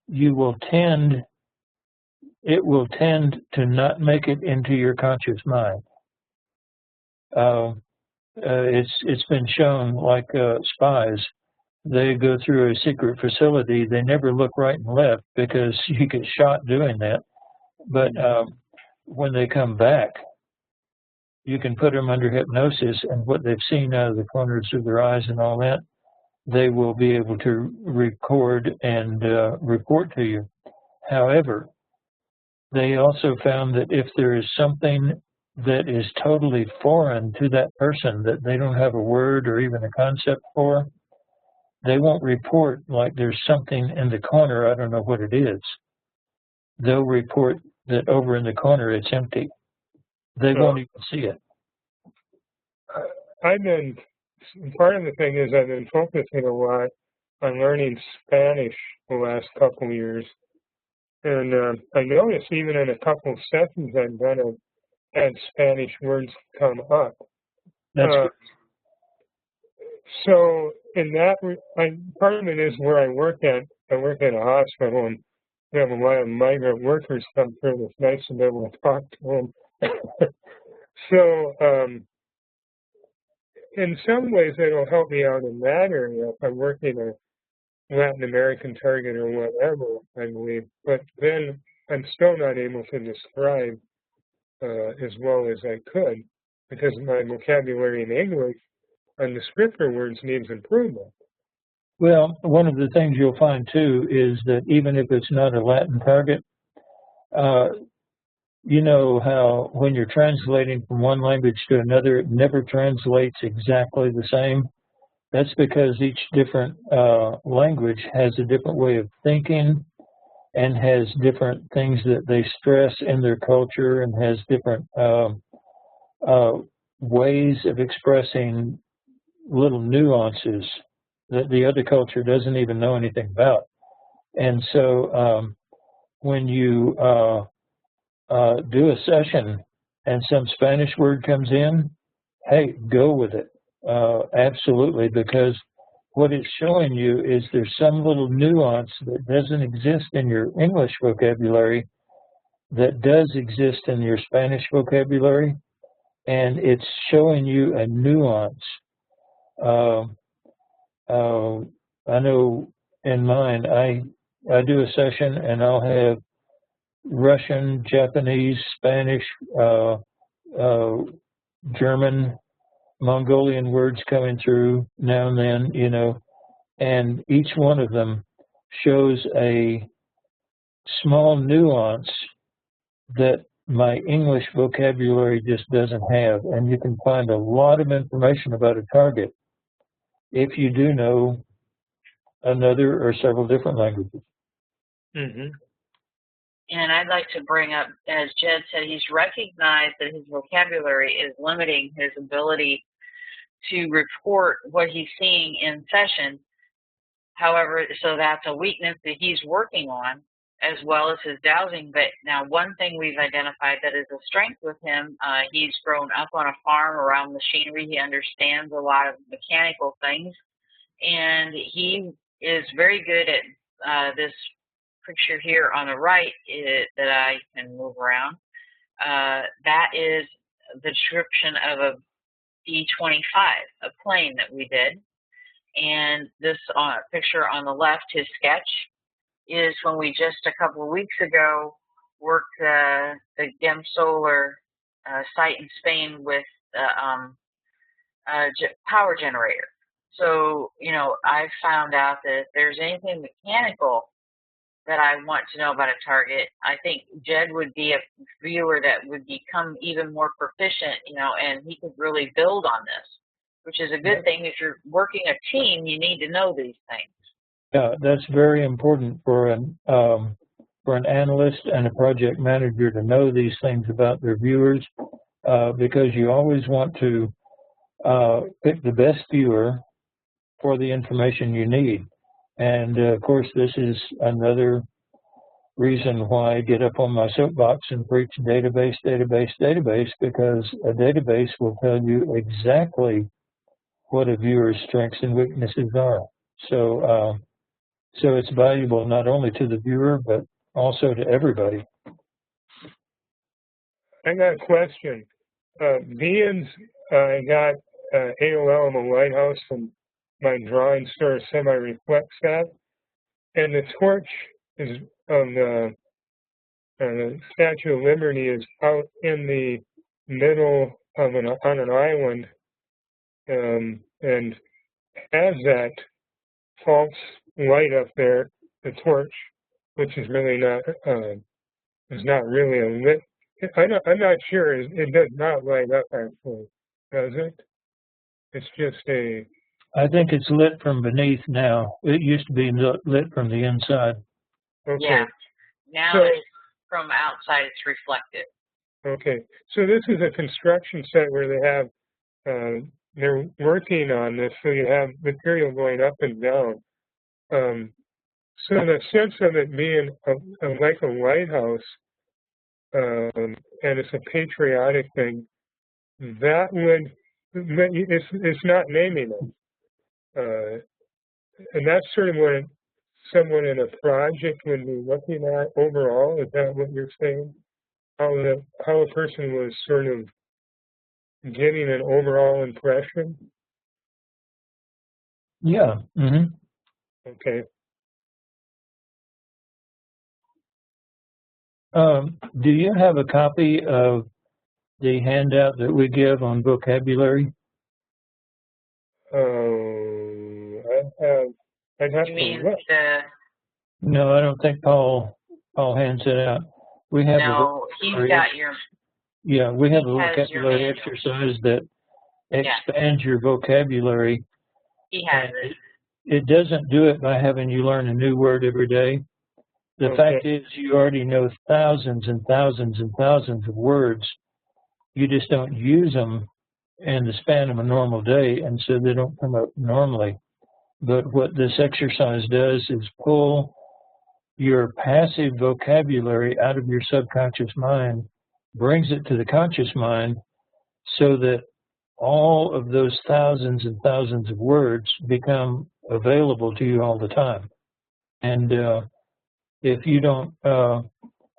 it will tend to not make it into your conscious mind. It's been shown, like spies, they go through a secret facility, they never look right and left because you get shot doing that. But when they come back, you can put them under hypnosis, and what they've seen out of the corners of their eyes and all that, they will be able to record and report to you. However, they also found that if there is something that is totally foreign to that person that they don't have a word or even a concept for, they won't report like there's something in the corner, I don't know what it is. They'll report that over in the corner it's empty. They won't even see it. Part of the thing is I've been focusing a lot on learning Spanish the last couple of years. And I noticed even in a couple of sessions I've done, I've had Spanish words come up. So in that, part of it is where I work at. I work at a hospital, and we have a lot of migrant workers come through. It's nice to be able to talk to them. So in some ways, it'll help me out in that area if I'm working a Latin American target or whatever, I believe. But then I'm still not able to describe as well as I could because my vocabulary in English on descriptor words needs improvement. Well, one of the things you'll find too is that even if it's not a Latin target, you know how when you're translating from one language to another, it never translates exactly the same. That's because each different language has a different way of thinking and has different things that they stress in their culture and has different ways of expressing little nuances that the other culture doesn't even know anything about. And so when you do a session and some Spanish word comes in, hey, go with it. Absolutely, because what it's showing you is there's some little nuance that doesn't exist in your English vocabulary that does exist in your Spanish vocabulary, and it's showing you a nuance. I know in mine, I do a session and I'll have Russian, Japanese, Spanish, German, Mongolian words coming through now and then, you know, and each one of them shows a small nuance that my English vocabulary just doesn't have. And you can find a lot of information about a target if you do know another or several different languages. Mm-hmm. And I'd like to bring up, as Jed said, he's recognized that his vocabulary is limiting his ability to report what he's seeing in session. However, so that's a weakness that he's working on, as well as his dowsing. But now one thing we've identified that is a strength with him, he's grown up on a farm around machinery. He understands a lot of mechanical things, and he is very good at this picture here on the right that I can move around. That is the description of a B-25, a plane that we did. And this picture on the left, his sketch, is when we just a couple of weeks ago worked the GEM Solar site in Spain with power generator. So, you know, I found out that if there's anything mechanical that I want to know about a target, I think Jed would be a viewer that would become even more proficient, you know, and he could really build on this, which is a good thing. If you're working a team, you need to know these things. Yeah, that's very important for an analyst and a project manager to know these things about their viewers, because you always want to pick the best viewer for the information you need. And of course, this is another reason why I get up on my soapbox and preach database, database, database, because a database will tell you exactly what a viewer's strengths and weaknesses are. So it's valuable not only to the viewer, but also to everybody. I got a question. Beans, I got AOL in the Lighthouse, and my drawing sort of semi-reflects that. And the torch is on the Statue of Liberty is out in the middle of on an island, and has that false light up there, the torch, which is really not is not really a lit. I'm not sure. It does not light up actually, does it? It's just a. I think it's lit from beneath now. It used to be lit from the inside. Okay. Yeah. Now it's from outside. It's reflected. Okay. So this is a construction site where they have they're working on this, so you have material going up and down. So the sense of it being like a lighthouse, and it's a patriotic thing, that would, it's not naming it. And that's sort of what someone in a project would be looking at overall. Is that what you're saying? How a person was sort of getting an overall impression? Yeah. Mm-hmm. Okay. Do you have a copy of the handout that we give on vocabulary? I'd have You to mean look. No, I don't think Paul hands it out. We have no, he's got your. Yeah, we have a He has your vocabulary manual. exercise that expands your vocabulary. He has it. It doesn't do it by having you learn a new word every day. The fact is, you already know thousands and thousands and thousands of words. You just don't use them in the span of a normal day, and so they don't come up normally. But what this exercise does is pull your passive vocabulary out of your subconscious mind, brings it to the conscious mind, so that all of those thousands and thousands of words become available to you all the time. And if you don't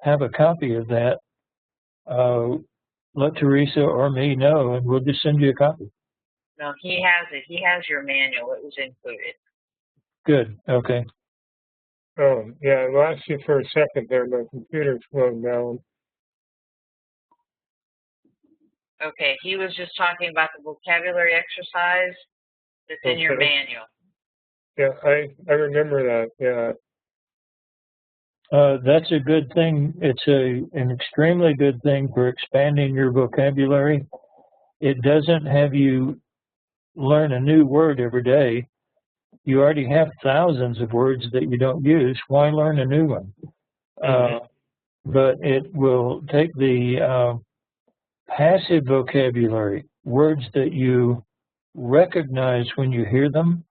have a copy of that, let Teresa or me know, and we'll just send you a copy. No, he has it. He has your manual. It was included. Good. Okay. Oh, yeah, I lost you for a second there. My computer slowed down. Okay, he was just talking about the vocabulary exercise that's in your manual. Yeah, I remember that, yeah. That's a good thing. It's an extremely good thing for expanding your vocabulary. It doesn't have you learn a new word every day. You already have thousands of words that you don't use. Why learn a new one? But it will take the passive vocabulary, words that you recognize when you hear them,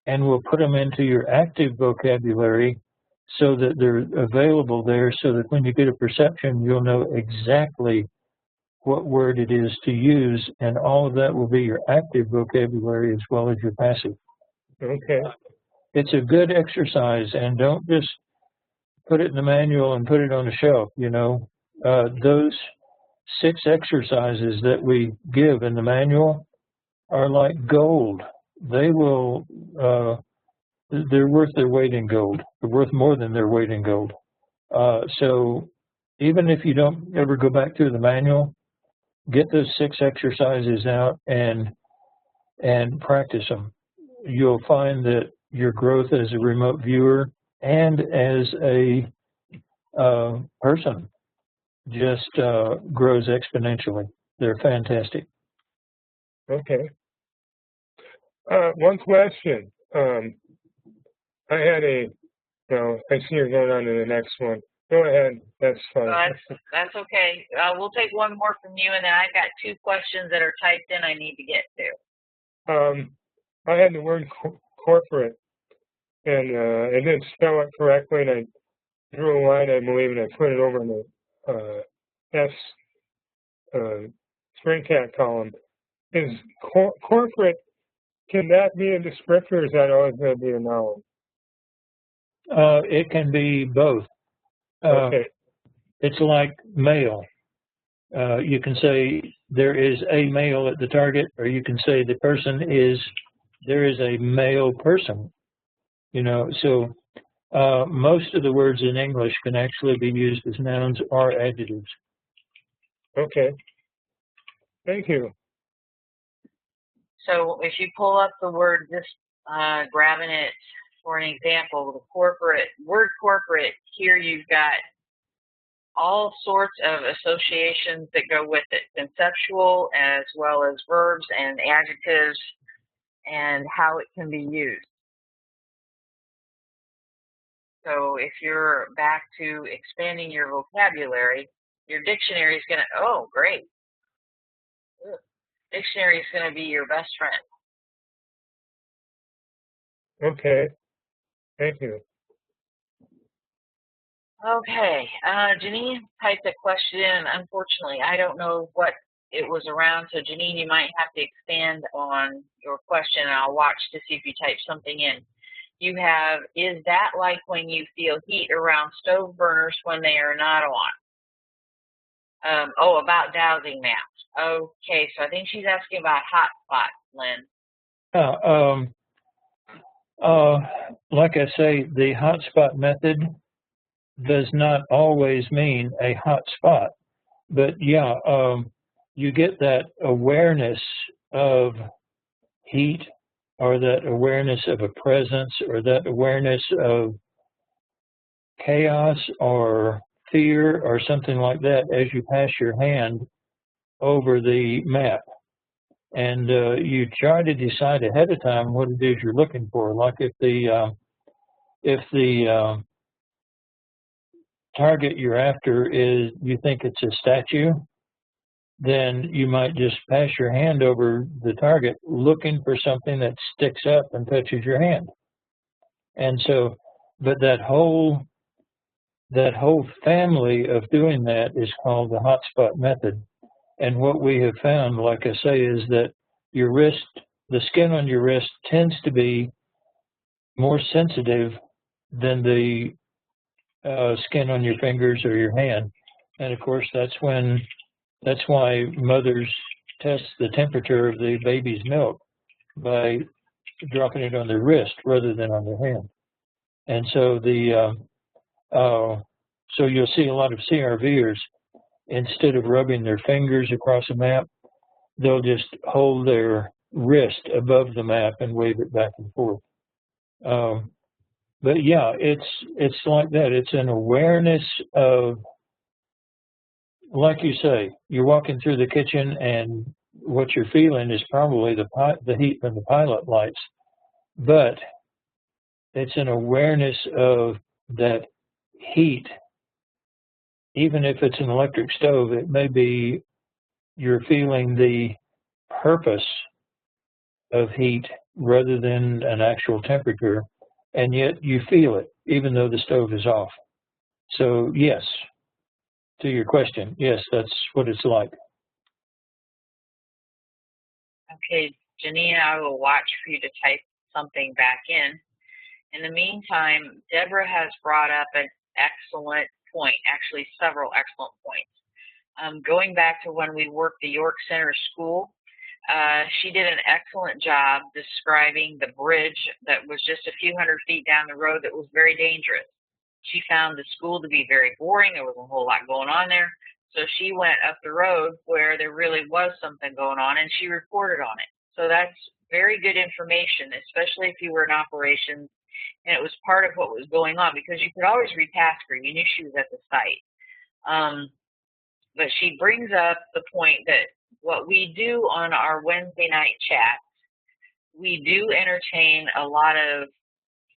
and will put them into your active vocabulary so that they're available there, so that when you get a perception, you'll know exactly what word it is to use, and all of that will be your active vocabulary as well as your passive. Okay. It's a good exercise, and don't just put it in the manual and put it on the shelf, you know. Those 6 exercises that we give in the manual are like gold. They will, they're worth their weight in gold. They're worth more than their weight in gold. So even if you don't ever go back to the manual, get those 6 exercises out and practice them. You'll find that your growth as a remote viewer and as a person just grows exponentially. They're fantastic. Okay. One question. I had I see you're going on to the next one. Go ahead. That's fine. That's okay. We'll take one more from you, and then I've got 2 questions that are typed in I need to get to. I had the word corporate, and I didn't spell it correctly, and I drew a line, I believe, and I put it over in the string cat column. Is corporate, can that be a descriptor, or is that always going to be a noun? It can be both. Okay. It's like male. You can say there is a male at the target, or you can say there is a male person. You know, so most of the words in English can actually be used as nouns or adjectives. Okay. Thank you. So if you pull up the word, just grabbing it For an example, the word corporate, here you've got all sorts of associations that go with it, conceptual as well as verbs and adjectives and how it can be used. So if you're back to expanding your vocabulary, your dictionary is going to, oh, great. Dictionary is going to be your best friend. Okay. Thank you. Okay. Janine typed a question in. Unfortunately, I don't know what it was around. So, Janine, you might have to expand on your question, and I'll watch to see if you type something in. You have, is that like when you feel heat around stove burners when they are not on? Oh, about dowsing maps. Okay, so I think she's asking about hot spots, Lynn. Like I say, the hotspot method does not always mean a hot spot, but yeah, you get that awareness of heat, or that awareness of a presence, or that awareness of chaos or fear or something like that as you pass your hand over the map. And you try to decide ahead of time what it is you're looking for. Like if the target you're after is, you think it's a statue, then you might just pass your hand over the target looking for something that sticks up and touches your hand. And so, but that whole family of doing that is called the hotspot method. And what we have found, like I say, is that your wrist, the skin on your wrist tends to be more sensitive than the skin on your fingers or your hand. And of course, that's why mothers test the temperature of the baby's milk by dropping it on their wrist rather than on their hand. And so so you'll see a lot of CRVers, instead of rubbing their fingers across a map, they'll just hold their wrist above the map and wave it back and forth. But yeah, it's like that. It's an awareness of, like you say, you're walking through the kitchen and what you're feeling is probably the heat from the pilot lights, but it's an awareness of that heat. Even if it's an electric stove, it may be you're feeling the purpose of heat rather than an actual temperature, and yet you feel it even though the stove is off. So yes, to your question, yes, that's what it's like. Okay, Janine, I will watch for you to type something back in. In the meantime, Deborah has brought up an excellent point, actually several excellent points. Going back to when we worked the York Center School, she did an excellent job describing the bridge that was just a few hundred feet down the road that was very dangerous. She found the school to be very boring. There was a whole lot going on there. So she went up the road where there really was something going on, and she reported on it. So that's very good information, especially if you were in operations and it was part of what was going on, because you could always retask her. You knew she was at the site. But she brings up the point that what we do on our Wednesday night chats, we do entertain a lot of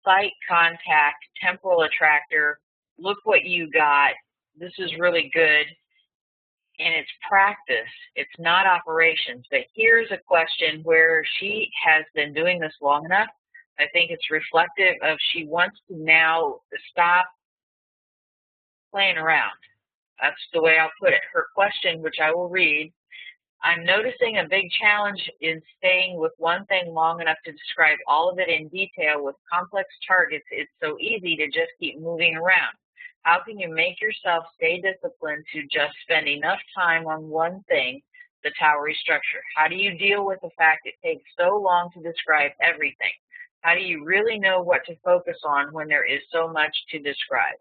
site contact, temporal attractor, look what you got, this is really good, and it's practice. It's not operations. But here's a question where she has been doing this long enough. I think it's reflective of she wants to now stop playing around. That's the way I'll put it. Her question, which I will read, I'm noticing a big challenge in staying with one thing long enough to describe all of it in detail. With complex targets, it's so easy to just keep moving around. How can you make yourself stay disciplined to just spend enough time on one thing, the towery structure? How do you deal with the fact it takes so long to describe everything? How do you really know what to focus on when there is so much to describe?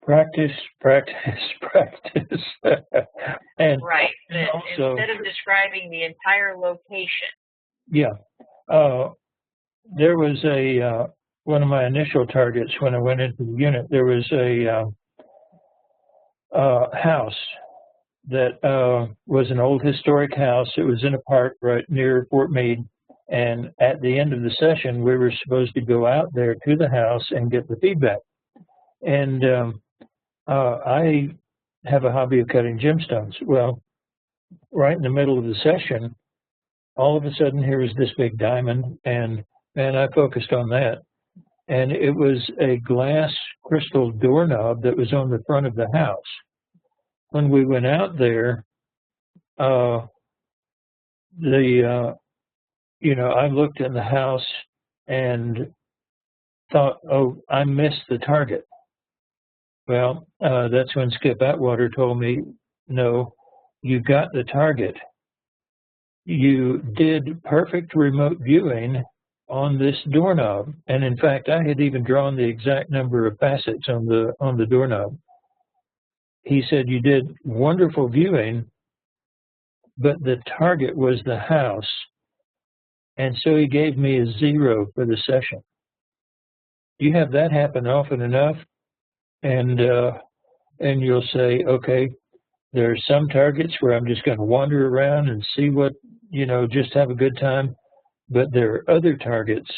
Practice, practice, practice. And right. Also, instead of describing the entire location. Yeah. there was a one of my initial targets when I went into the unit. There was a house that was an old historic house. It was in a park right near Fort Meade. And at the end of the session, we were supposed to go out there to the house and get the feedback. And I have a hobby of cutting gemstones. Well, right in the middle of the session, all of a sudden here was this big diamond, and I focused on that. And it was a glass crystal doorknob that was on the front of the house. When we went out there, I looked in the house and thought, oh, I missed the target. Well, that's when Skip Atwater told me, no, you got the target. You did perfect remote viewing on this doorknob. And in fact, I had even drawn the exact number of facets on the doorknob. He said, you did wonderful viewing, but the target was the house. And so he gave me a 0 for the session. You have that happen often enough, and you'll say, okay, there are some targets where I'm just going to wander around and see what, just have a good time. But there are other targets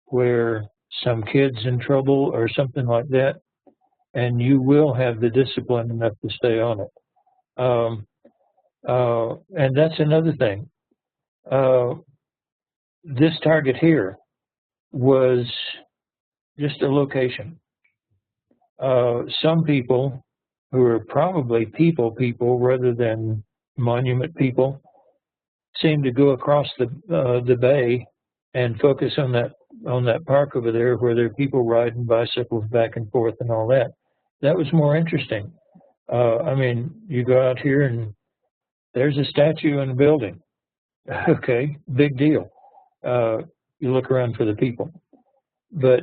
where some kid's in trouble or something like that, and you will have the discipline enough to stay on it. And that's another thing. This target here was just a location. Some people who are probably people rather than monument people seem to go across the bay and focus on that park over there where there are people riding bicycles back and forth and all that. That was more interesting. You go out here and there's a statue in a building. Okay, big deal. You look around for the people. But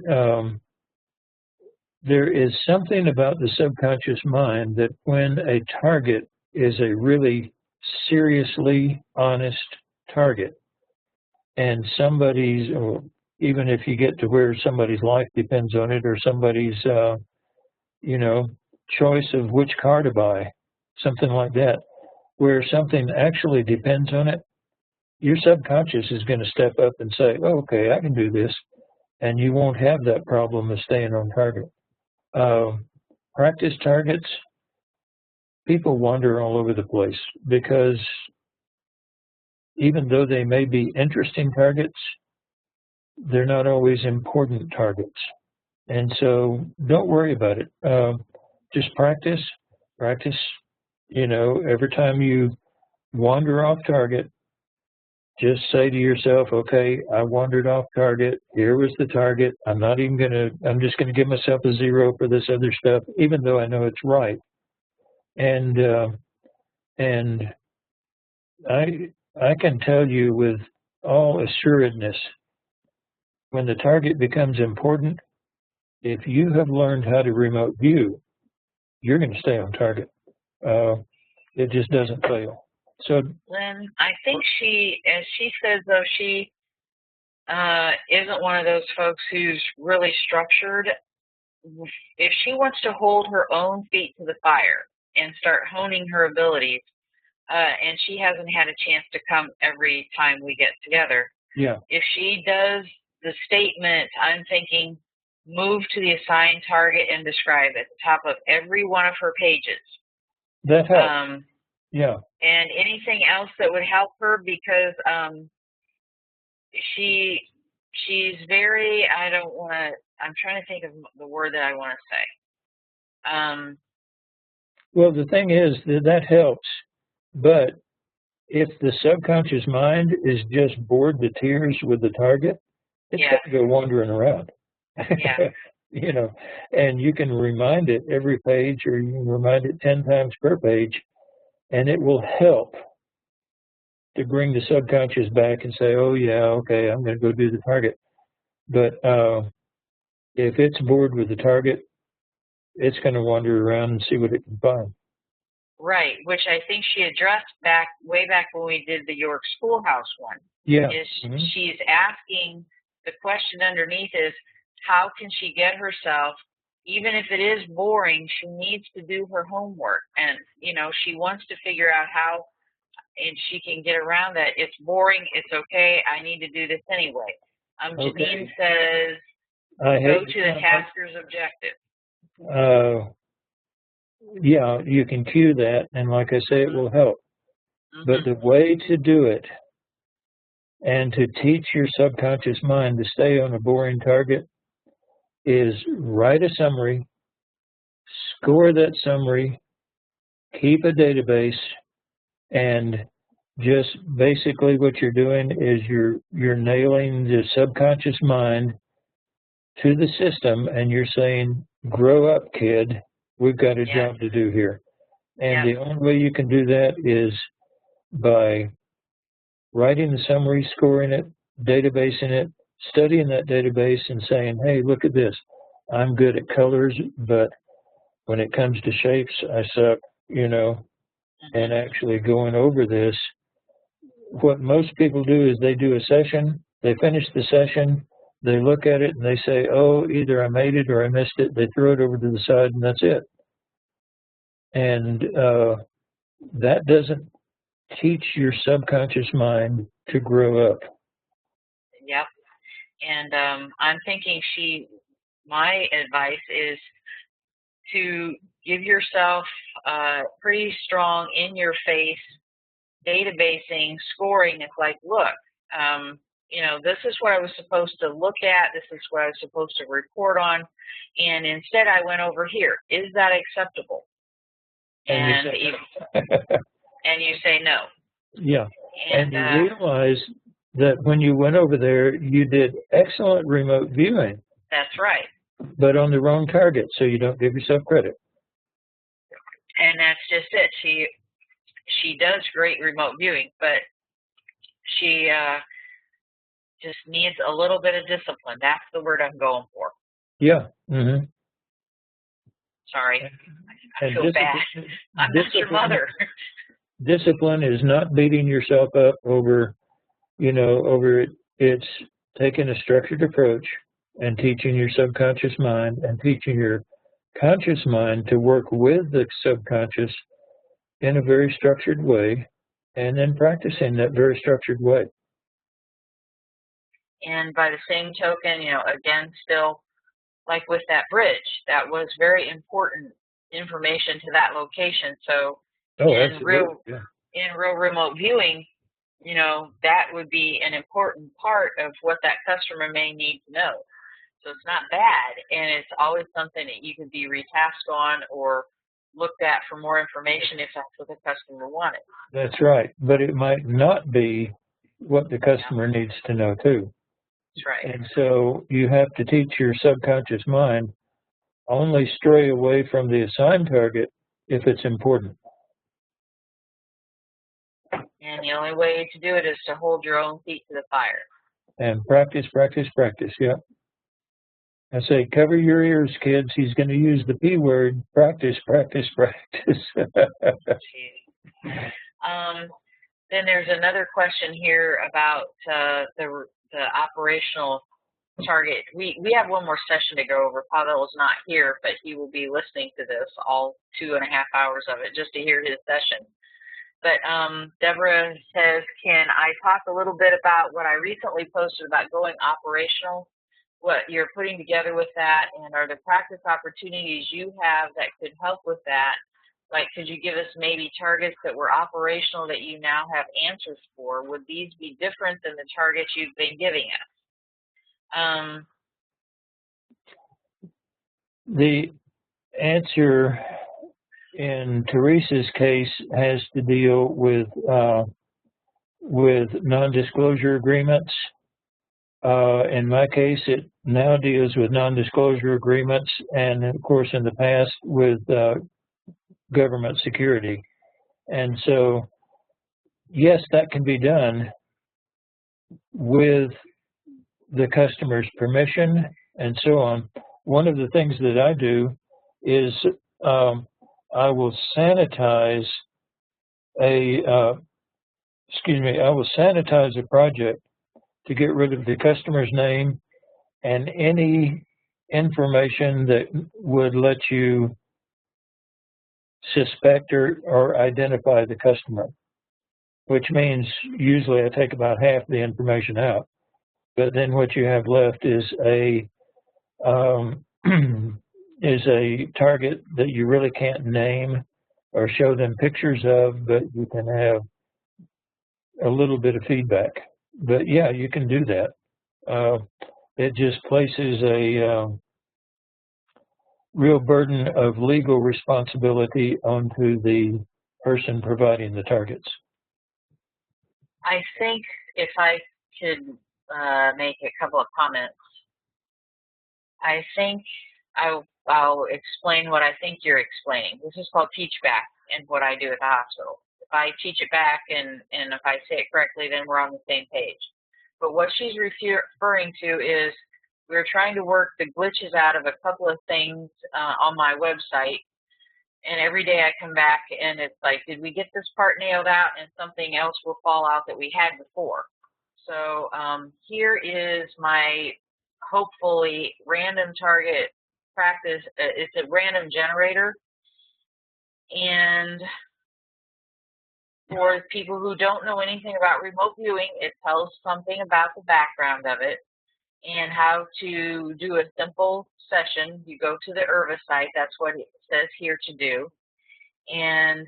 there is something about the subconscious mind that when a target is a really seriously honest target, and somebody's, or even if you get to where somebody's life depends on it, or somebody's, choice of which car to buy, something like that, where something actually depends on it, your subconscious is going to step up and say, oh, okay, I can do this. And you won't have that problem of staying on target. Practice targets, people wander all over the place because even though they may be interesting targets, they're not always important targets. And so don't worry about it. Just practice. Every time you wander off target, just say to yourself, okay, I wandered off target. Here was the target. I'm just going to give myself a 0 for this other stuff, even though I know it's right. And I can tell you with all assuredness, when the target becomes important, if you have learned how to remote view, you're going to stay on target. It just doesn't fail. So, Lynn, I think as she says, though, she isn't one of those folks who's really structured. If she wants to hold her own feet to the fire and start honing her abilities, and she hasn't had a chance to come every time we get together. Yeah. If she does the statement, I'm thinking, move to the assigned target and describe at the top of every one of her pages. That helps. Yeah. And anything else that would help her, because she's very, I'm trying to think of the word that I want to say. Well, the thing is that helps, but if the subconscious mind is just bored to tears with the target, it's got to go wandering around. Yeah. And you can remind it every page, or you can remind it 10 times per page, and it will help to bring the subconscious back and say, oh, yeah, okay, I'm going to go do the target. But if it's bored with the target, it's going to wander around and see what it can find. Right, which I think she addressed way back when we did the York Schoolhouse one. Yeah. She's asking the question underneath is, how can she get herself, even if it is boring, she needs to do her homework. And, you know, she wants to figure out how, and she can get around that. It's boring. It's okay. I need to do this anyway. Janine says, go to the tasker's objective. Yeah, you can cue that, and like I say, it will help. But the way to do it and to teach your subconscious mind to stay on a boring target is write a summary, score that summary, keep a database, and just basically what you're doing is you're nailing the subconscious mind to the system, and you're saying, grow up, kid. We've got a job to do here. And the only way you can do that is by writing the summary, scoring it, databasing it, studying that database and saying, hey, look at this. I'm good at colors, but when it comes to shapes, I suck, you know, and actually going over this. What most people do is they do a session, they finish the session, they look at it and they say, oh, either I made it or I missed it. They throw it over to the side and that's it. And that doesn't teach your subconscious mind to grow up. Yep. And I'm thinking my advice is to give yourself pretty strong in-your-face databasing, scoring. It's like, look, you know, this is what I was supposed to look at. This is what I was supposed to report on. And instead I went over here. Is that acceptable? And you say no. Yeah. And you realize that when you went over there, you did excellent remote viewing. That's right. But on the wrong target, so you don't give yourself credit. And that's just it. She does great remote viewing, but she just needs a little bit of discipline. That's the word I'm going for. Yeah. Sorry. I feel bad. I'm not your mother. Discipline is not beating yourself up over, you know, over it. It's taking a structured approach and teaching your subconscious mind and teaching your conscious mind to work with the subconscious in a very structured way, and then practicing that very structured way. And by the same token, you know, again, still, like with that bridge, that was very important information to that location. So in real remote viewing, you know, that would be an important part of what that customer may need to know. So it's not bad, and it's always something that you could be retasked on or looked at for more information if that's what the customer wanted. That's right, but it might not be what the customer needs to know too. That's right. And so you have to teach your subconscious mind only stray away from the assigned target if it's important. And the only way to do it is to hold your own feet to the fire. And practice, practice, practice, yeah. I say, cover your ears, kids. He's going to use the P word. Practice, practice, practice. Then there's another question here about the operational target. We have one more session to go over. Pavel is not here, but he will be listening to this, all 2.5 hours of it, just to hear his session. But Deborah says, can I talk a little bit about what I recently posted about going operational, what you're putting together with that, and are the practice opportunities you have that could help with that? Like, could you give us maybe targets that were operational that you now have answers for? Would these be different than the targets you've been giving us? The answer in Teresa's case has to deal with non-disclosure agreements. In my case, it now deals with non-disclosure agreements, and of course, in the past, with government security. And so, yes, that can be done with the customer's permission and so on. One of the things that I do is I will sanitize a project to get rid of the customer's name and any information that would let you suspect or identify the customer, which means usually I take about half the information out. But then what you have left is a target that you really can't name or show them pictures of, but you can have a little bit of feedback. But yeah, you can do that. It just places a real burden of legal responsibility onto the person providing the targets. I think if I could make a couple of comments, I think I'll explain what I think you're explaining. This is called teach back and what I do at the hospital. If I teach it back and if I say it correctly, then we're on the same page. But what she's referring to is we're trying to work the glitches out of a couple of things on my website. And every day I come back and it's like, did we get this part nailed out? And something else will fall out that we had before. So here is my hopefully random target practice. It's a random generator. And for people who don't know anything about remote viewing, it tells something about the background of it and how to do a simple session. You go to the IRVA site, that's what it says here to do. And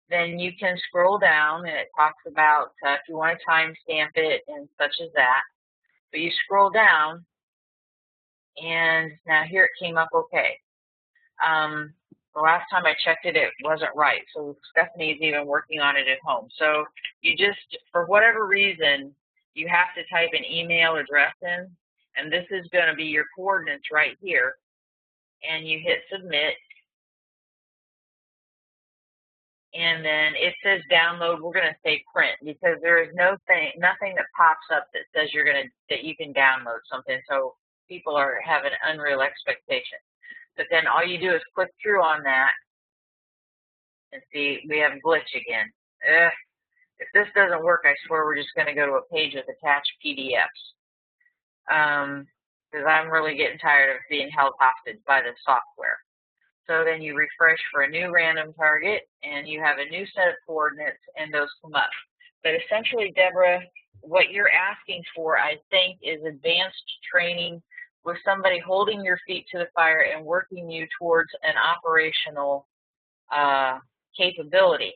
then you can scroll down and it talks about if you want to timestamp it and such as that. But you scroll down and now here it came up okay. The last time I checked it, it wasn't right. So Stephanie's even working on it at home. So you just, for whatever reason, you have to type an email address in, and this is going to be your coordinates right here. And you hit submit. And then it says download. We're going to say print because there is nothing that pops up that says that you can download something. So people have an unreal expectation. But then all you do is click through on that and see we have glitch again. If this doesn't work, I swear we're just going to go to a page with attached PDFs. Because I'm really getting tired of being held hostage by the software. So then you refresh for a new random target, and you have a new set of coordinates, and those come up. But essentially, Deborah, what you're asking for, I think, is advanced training with somebody holding your feet to the fire and working you towards an operational capability.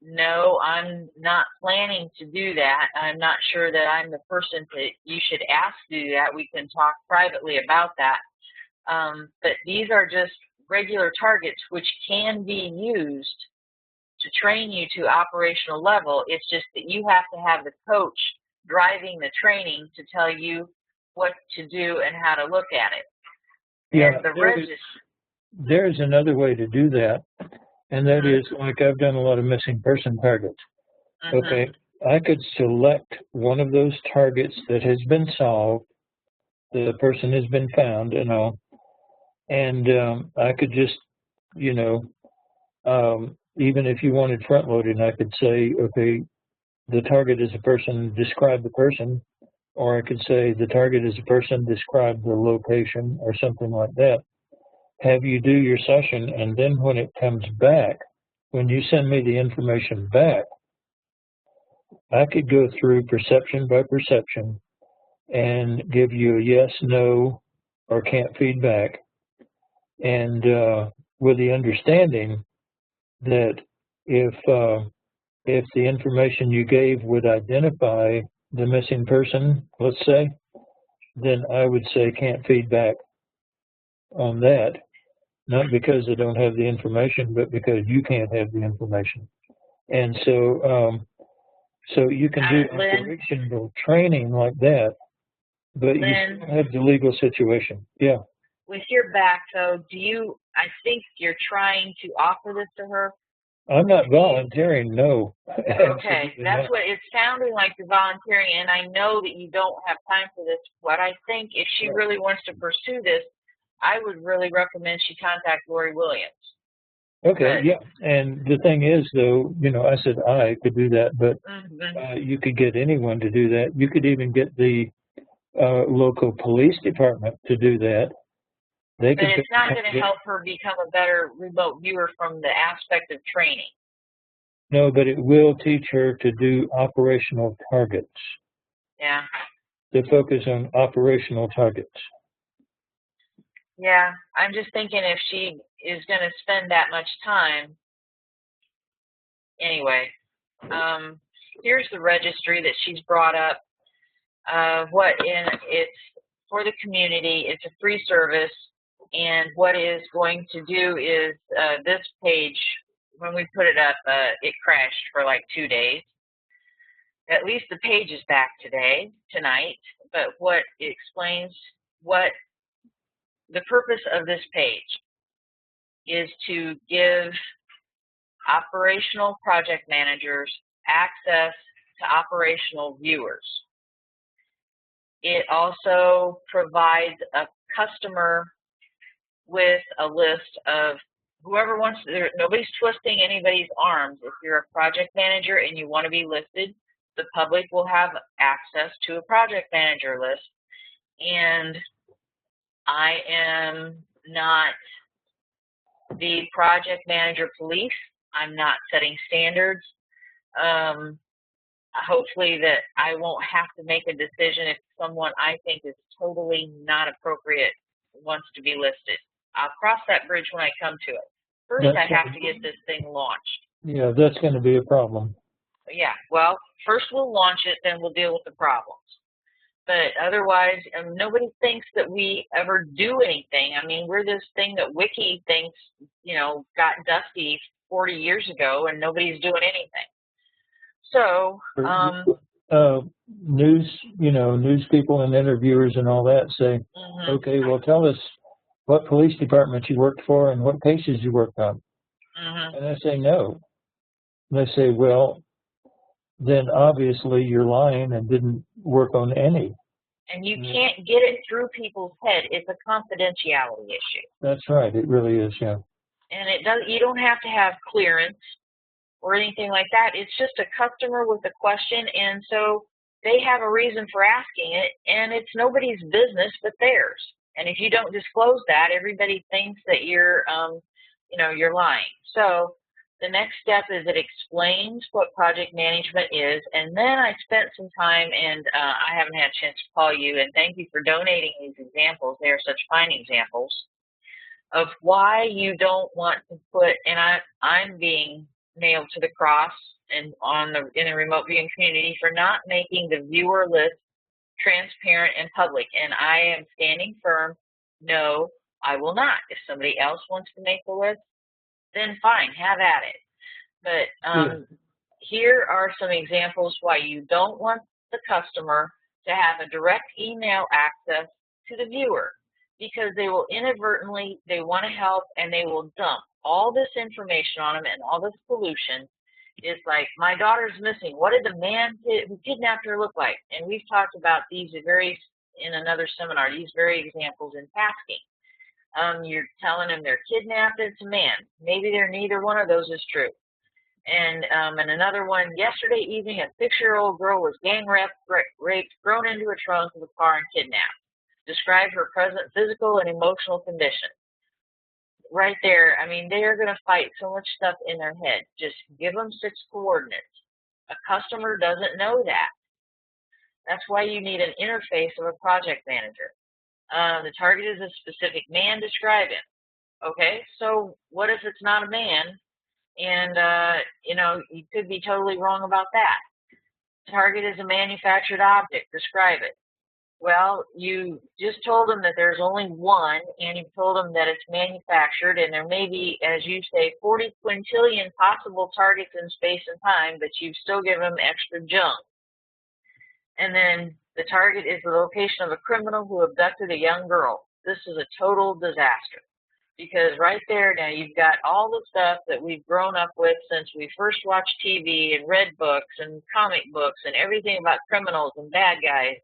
No, I'm not planning to do that. I'm not sure that I'm the person that you should ask to do that. We can talk privately about that. But these are just regular targets which can be used to train you to operational level. It's just that you have to have the coach driving the training to tell you what to do and how to look at it. Yeah, there's another way to do that, and that is like I've done a lot of missing person targets. Okay, I could select one of those targets that has been solved, the person has been found and all, and I could just, even if you wanted front loaded, I could say, okay, the target is a person, describe the person. Or I could say the target is a person, describe the location or something like that. Have you do your session, and then when it comes back, when you send me the information back, I could go through perception by perception and give you a yes, no, or can't feedback. And with the understanding that if the information you gave would identify the missing person, let's say, then I would say can't feedback on that, not because I don't have the information, but because you can't have the information. And so you can do operational training like that, but you still have the legal situation. Yeah. With your back, though, I think you're trying to offer this to her? I'm not volunteering, no. Okay, that's what it's sounding like you're volunteering, and I know that you don't have time for this. What I think, if she really wants to pursue this, I would really recommend she contact Lori Williams. Okay, yeah. And the thing is, though, you know, I said I could do that, but you could get anyone to do that. You could even get the local police department to do that. They But could. it's not going to help her become a better remote viewer from the aspect of training. No, but it will teach her to do operational targets. Yeah. To focus on operational targets. Yeah, I'm just thinking if she is going to spend that much time. Anyway, here's the registry that she's brought up. It's for the community. It's a free service, and what is going to do is this page. When we put it up, it crashed for like 2 days. At least the page is back tonight. But what it explains what the purpose of this page is to give operational project managers access to operational viewers. It also provides a customer with a list of whoever wants to, nobody's twisting anybody's arms. If you're a project manager and you want to be listed, the public will have access to a project manager list. And I am not the project manager police. I'm not setting standards. Hopefully that I won't have to make a decision if someone I think is totally not appropriate wants to be listed. I'll cross that bridge when I come to it. First, I have to get this thing launched. Yeah, that's going to be a problem. Yeah, well, first we'll launch it, then we'll deal with the problems. But otherwise, nobody thinks that we ever do anything. I mean, we're this thing that Wiki thinks, you know, got dusty 40 years ago, and nobody's doing anything. So, news people and interviewers and all that say, okay, well, tell us what police department you worked for and what cases you worked on. And I say, no. And they say, well, then obviously you're lying and didn't work on any. And you can't get it through people's head. It's a confidentiality issue. That's right. It really is, yeah. And you don't have to have clearance or anything like that. It's just a customer with a question, and so they have a reason for asking it, and it's nobody's business but theirs. And if you don't disclose that, everybody thinks that you're lying. So the next step is it explains what project management is, and then I spent some time, and I haven't had a chance to call you, and thank you for donating these examples. They are such fine examples of why you don't want to put, and I'm being nailed to the cross and in the remote viewing community for not making the viewer list transparent and public. And I am standing firm. No, I will not. If somebody else wants to make the list, then fine, have at it. But here are some examples why you don't want the customer to have a direct email access to the viewer, because they will inadvertently, they want to help, and they will dump all this information on them and all this pollution. It's like, my daughter's missing. What did the man who kidnapped her look like? And we've talked about these in another seminar, these very examples in tasking. You're telling them they're kidnapped, it's a man. Maybe they're neither one of those is true. And another one, yesterday evening, a 6-year-old girl was gang raped, thrown into a trunk of a car and kidnapped. Describe her present physical and emotional condition. Right there, I mean, they are going to fight so much stuff in their head. Just give them 6 coordinates. A customer doesn't know that. That's why you need an interface of a project manager. The target is a specific man. Describe him. Okay, so what if it's not a man? And, you could be totally wrong about that. Target is a manufactured object. Describe it. Well, you just told them that there's only one, and you told them that it's manufactured, and there may be, as you say, 40 quintillion possible targets in space and time, but you've still given them extra junk. And then the target is the location of a criminal who abducted a young girl. This is a total disaster, because right there now you've got all the stuff that we've grown up with since we first watched TV and read books and comic books and everything about criminals and bad guys.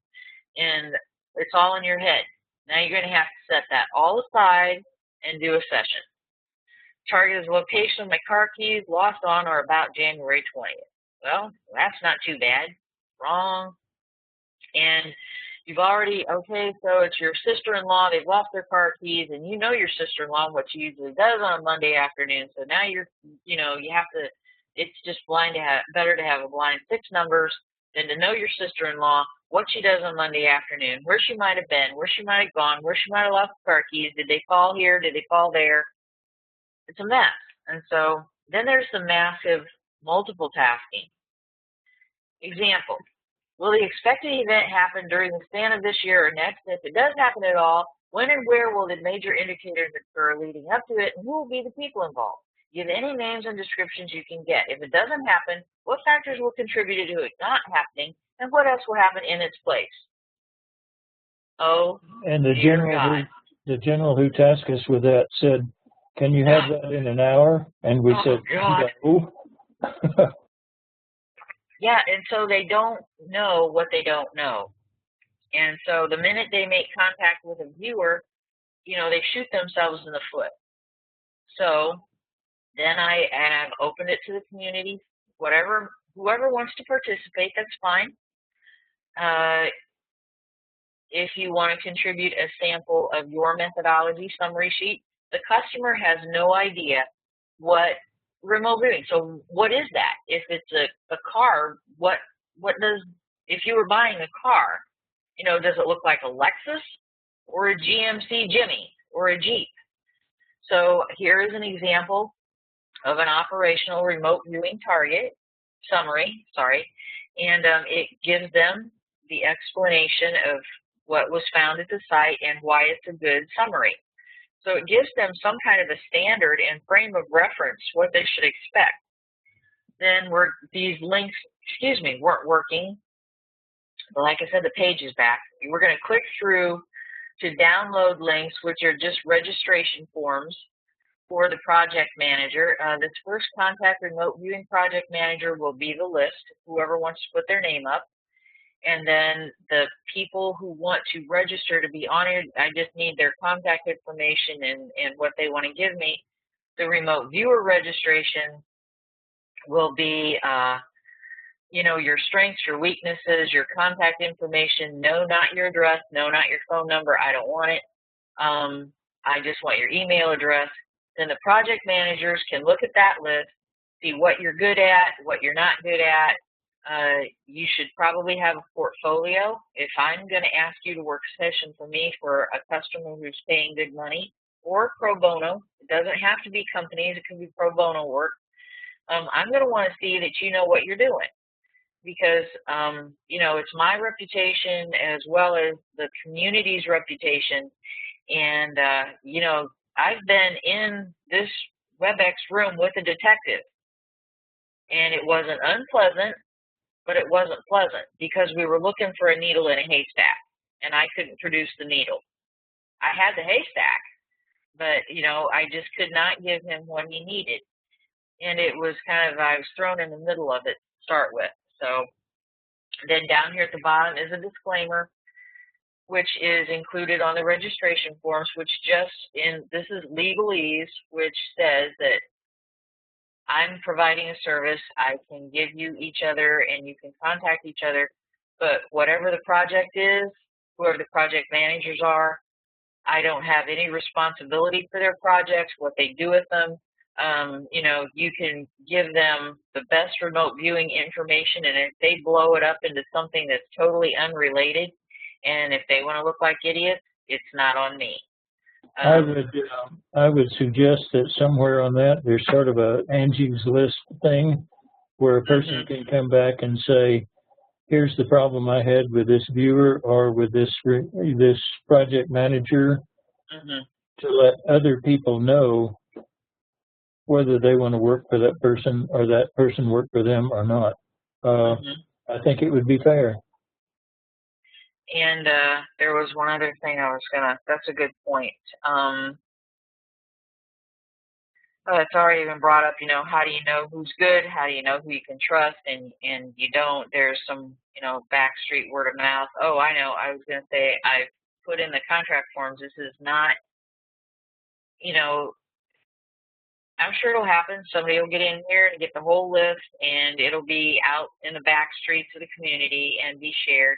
And it's all in your head. Now you're going to have to set that all aside and do a session. Target is the location of my car keys lost on or about January 20th. Well, that's not too bad. Wrong. And you've already, okay, so it's your sister-in-law, they've lost their car keys, and you know your sister-in-law, what she usually does on a Monday afternoon, so now you have to, it's just better to have a blind 6 numbers than to know your sister-in-law, what she does on Monday afternoon, where she might have been, where she might have gone, where she might have lost the car keys, did they fall here, did they fall there? It's a mess. And so then there's the massive multiple tasking. Example, will the expected event happen during the span of this year or next? If it does happen at all, when and where will the major indicators occur leading up to it, and who will be the people involved? Give any names and descriptions you can get. If it doesn't happen, what factors will contribute to it not happening, and what else will happen in its place? Oh, and the general who tasked us with that said, "Can you have that in an hour?" And we said, "No." Yeah, and so they don't know what they don't know. And so the minute they make contact with a viewer, they shoot themselves in the foot. So then I've opened it to the community. Whoever wants to participate, that's fine. If you want to contribute a sample of your methodology summary sheet, the customer has no idea what remote viewing. So what is that? If it's a car, if you were buying a car, does it look like a Lexus or a GMC Jimmy or a Jeep? So here is an example of an operational remote viewing target summary, and it gives them the explanation of what was found at the site and why it's a good summary. So it gives them some kind of a standard and frame of reference, what they should expect. Then these links, weren't working. But like I said, the page is back. We're going to click through to download links, which are just registration forms for the project manager. This first contact remote viewing project manager will be the list, whoever wants to put their name up. And then the people who want to register to be honored, I just need their contact information and what they want to give me. The remote viewer registration will be, your strengths, your weaknesses, your contact information. No, not your address. No, not your phone number. I don't want it. I just want your email address. Then the project managers can look at that list, see what you're good at, what you're not good at. You should probably have a portfolio. If I'm going to ask you to work a session for me for a customer who's paying good money or pro bono, it doesn't have to be companies, it can be pro bono work. I'm going to want to see that you know what you're doing because, it's my reputation as well as the community's reputation. And, I've been in this WebEx room with a detective and it wasn't unpleasant, but it wasn't pleasant because we were looking for a needle in a haystack and I couldn't produce the needle. I had the haystack, but, I just could not give him what he needed. And it was I was thrown in the middle of it to start with. So then down here at the bottom is a disclaimer, which is included on the registration forms, this is legalese, which says that I'm providing a service. I can give you each other and you can contact each other, but whatever the project is, whoever the project managers are, I don't have any responsibility for their projects, what they do with them. You can give them the best remote viewing information, and if they blow it up into something that's totally unrelated, and if they want to look like idiots, it's not on me. I would suggest that somewhere on that there's sort of a Angie's List thing where a person can come back and say, here's the problem I had with this viewer or with this project manager, to let other people know whether they want to work for that person or that person work for them or not. I think it would be fair. And there was one other thing that's a good point. It's already been brought up, how do you know who's good? How do you know who you can trust and you don't? There's some, backstreet word of mouth. Oh, I know. I was going to say I put in the contract forms. This is not, I'm sure it'll happen. Somebody will get in here and get the whole list, and it'll be out in the back streets of the community and be shared.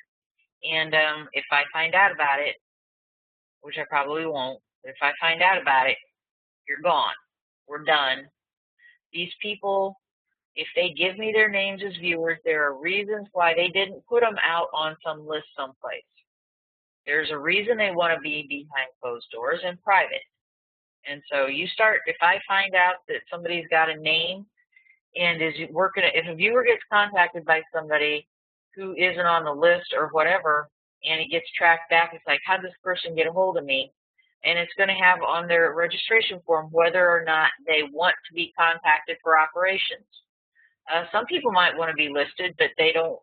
And if I find out about it, which I probably won't, but if I find out about it, you're gone. We're done. These people, if they give me their names as viewers, there are reasons why they didn't put them out on some list someplace. There's a reason they want to be behind closed doors and private. And so you start, if I find out that somebody's got a name and is working, if a viewer gets contacted by somebody who isn't on the list or whatever, and it gets tracked back, it's like, how did this person get a hold of me? And it's going to have on their registration form whether or not they want to be contacted for operations. Some people might want to be listed, but they don't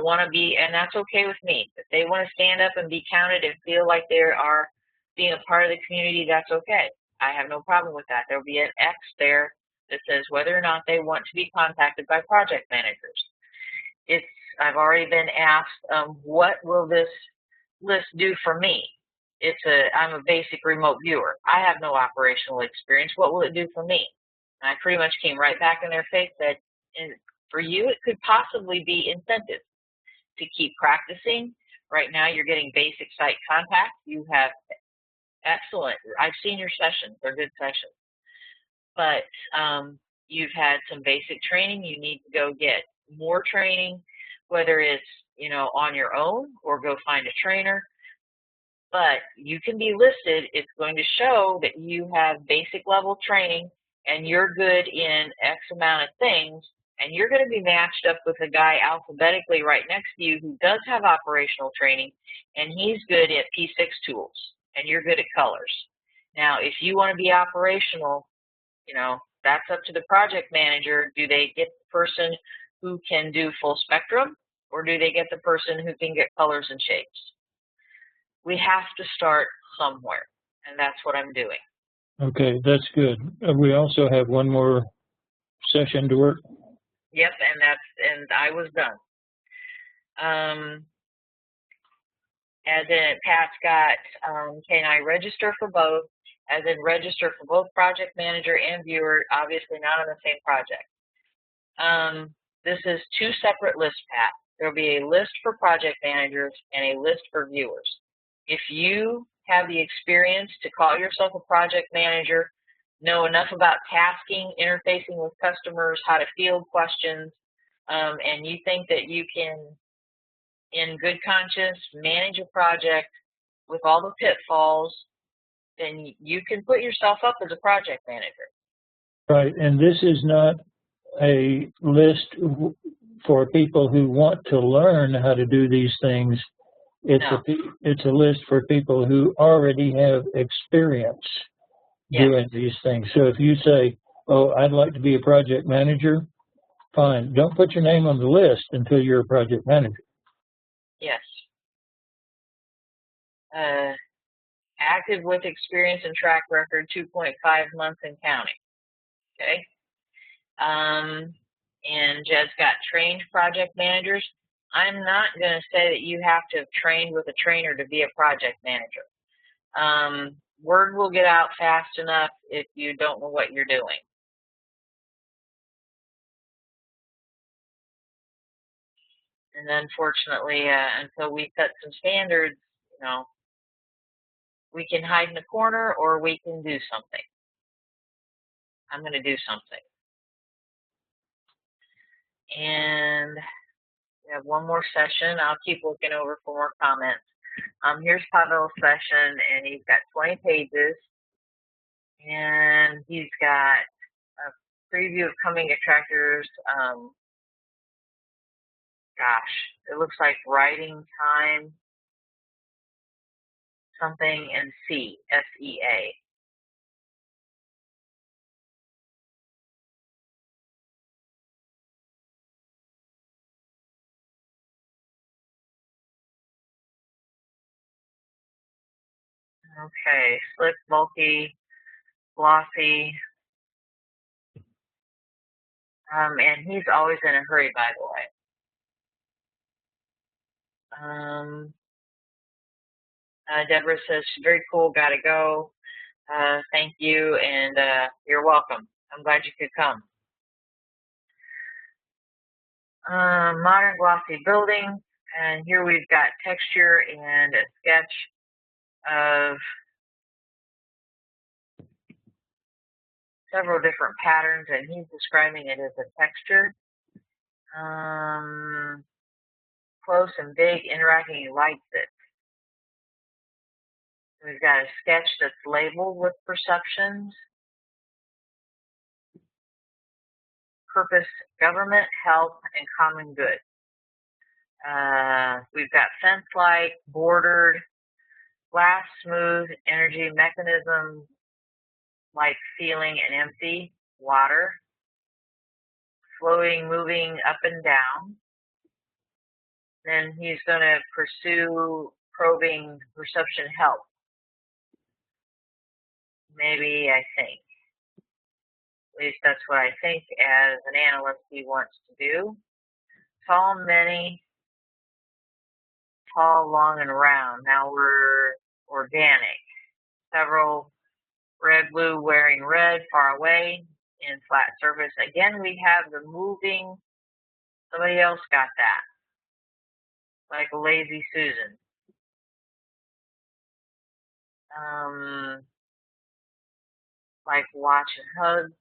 want to be, and that's okay with me. If they want to stand up and be counted and feel like they are being a part of the community, that's okay. I have no problem with that. There'll be an X there that says whether or not they want to be contacted by project managers. I've already been asked, what will this list do for me? I'm a basic remote viewer. I have no operational experience. What will it do for me? And I pretty much came right back in their face that for you, it could possibly be incentive to keep practicing. Right now, you're getting basic site contact. You have excellent. I've seen your sessions. They're good sessions. But you've had some basic training. You need to go get more training, whether it's, on your own or go find a trainer. But you can be listed. It's going to show that you have basic level training and you're good in X amount of things, and you're going to be matched up with a guy alphabetically right next to you who does have operational training, and he's good at P6 tools, and you're good at colors. Now, if you want to be operational, that's up to the project manager. Do they get the person who can do full spectrum, or do they get the person who can get colors and shapes? We have to start somewhere, and that's what I'm doing. Okay, that's good. We also have one more session to work. Yep, and I was done. As in, Pat's got, can I register for both? As in, register for both project manager and viewer, obviously not on the same project. This is two separate lists, Pat. There'll be a list for project managers and a list for viewers. If you have the experience to call yourself a project manager, know enough about tasking, interfacing with customers, how to field questions, and you think that you can, in good conscience, manage a project with all the pitfalls, then you can put yourself up as a project manager. Right, and this is not a list for people who want to learn how to do these things. It's a list for people who already have experience doing these things. So if you say, oh, I'd like to be a project manager, fine. Don't put your name on the list until you're a project manager. Yes. Active with experience and track record, 2.5 months and counting. Okay. And Jed's got trained project managers. I'm not going to say that you have to have trained with a trainer to be a project manager. Word will get out fast enough if you don't know what you're doing. And unfortunately, until we set some standards, we can hide in the corner or we can do something. I'm going to do something. And we have one more session. I'll keep looking over for more comments. Here's Pavel's session, and he's got 20 pages. And he's got a preview of coming attractors. Gosh, it looks like writing time, something, and C, S-E-A. Okay, slick, bulky, glossy. And he's always in a hurry, by the way. Deborah says, very cool, gotta go. Thank you, and you're welcome. I'm glad you could come. Modern glossy building, and here we've got texture and a sketch of several different patterns, and he's describing it as a texture. Close and big, interacting, he likes it. We've got a sketch that's labeled with perceptions. Purpose, government, health, and common good. We've got fence-like, bordered, glass, smooth, energy, mechanism, like feeling and empty, water, floating, moving up and down. Then he's going to pursue probing perception help. Maybe, I think. At least that's what I think as an analyst he wants to do. Tall, many, tall, long, and round. Now we're organic. Several red, blue, wearing red, far away, in flat surface. Again, we have the moving. Somebody else got that. Like a lazy Susan. Like watch and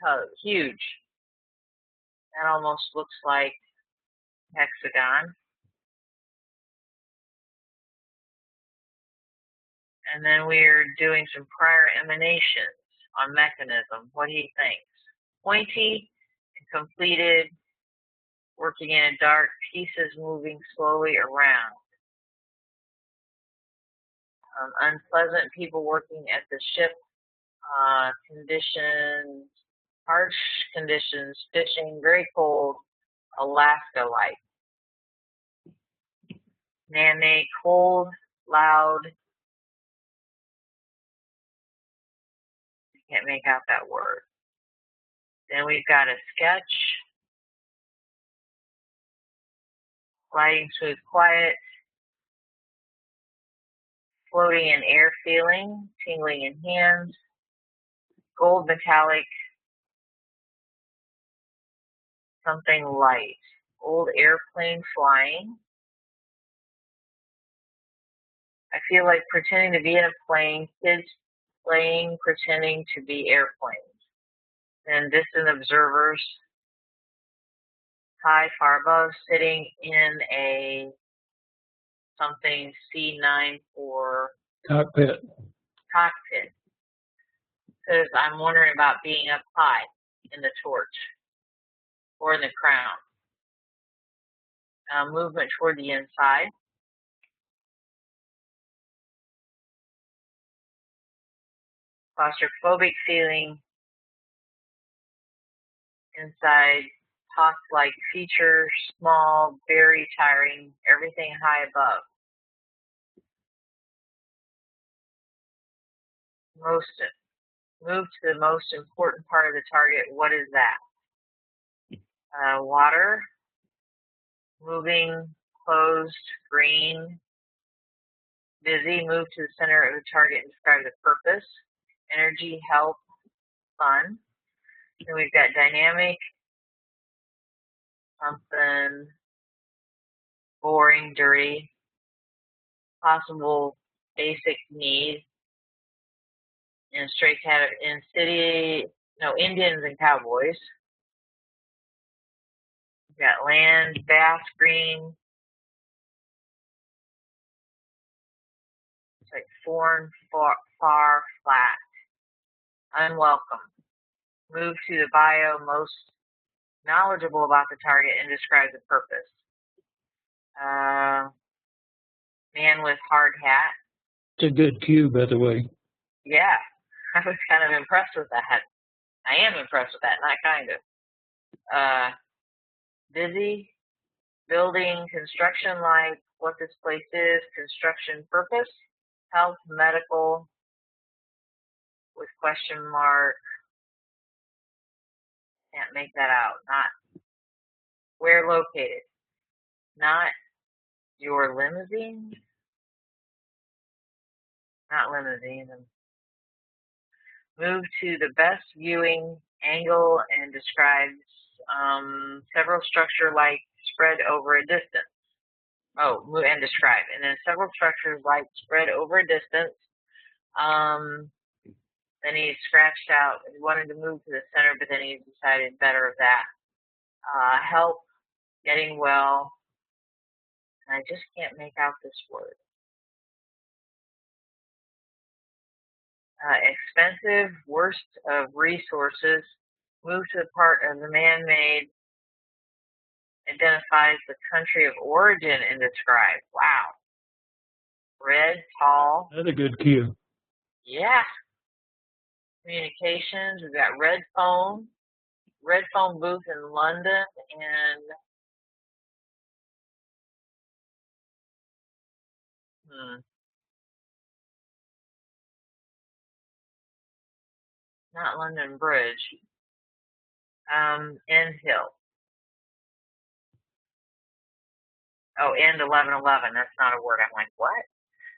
hug, huge. That almost looks like hexagon. And then we're doing some prior emanations on mechanism, what he thinks. Pointy and completed, working in a dark, pieces moving slowly around. Unpleasant people working at the ship, conditions, harsh conditions, fishing, very cold, Alaska-like. Man-made, cold, loud. Can't make out that word. Then we've got a sketch. Gliding, smooth, quiet. Floating in air feeling, tingling in hands. Gold metallic, something light. Old airplane flying. I feel like pretending to be in a plane, kids playing, pretending to be airplanes. And distant observers, high, far above, sitting in a something C9 for cockpit. Cockpit. Because I'm wondering about being up high in the torch or in the crown. Movement toward the inside. Claustrophobic feeling inside. Hawk-like features, small, very tiring, everything high above. Move to the most important part of the target. What is that? Water, moving, closed, green, busy. Move to the center of the target and describe the purpose. Energy, help, fun. Then we've got dynamic, something boring, dirty, possible basic need. And straight cat in Indians and cowboys. We've got land, vast, green. It's like foreign, far, flat. Unwelcome. Move to the bio, most knowledgeable about the target and describe the purpose. Man with hard hat. It's a good cue, by the way. Yeah, I was kind of impressed with that. I am impressed with that, not kind of. Busy, building, construction, like what this place is, construction purpose, health, medical, with question mark. Can't make that out. Not where located. Not your limousine. Not limousine. Move to the best viewing angle and describes several structure-like spread over a distance. Oh, move and describe. And then several structures like spread over a distance. Then he scratched out, he wanted to move to the center, but then he decided better of that. Help, getting well. And I just can't make out this word. Expensive, worst of resources. Move to the part of the man-made, identifies the country of origin and describe. Wow. Red, tall. Another good cue. Yeah. Communications, we've got red phone booth in London, and not London Bridge. End Hill. Oh, end 1111. That's not a word. I'm like, what?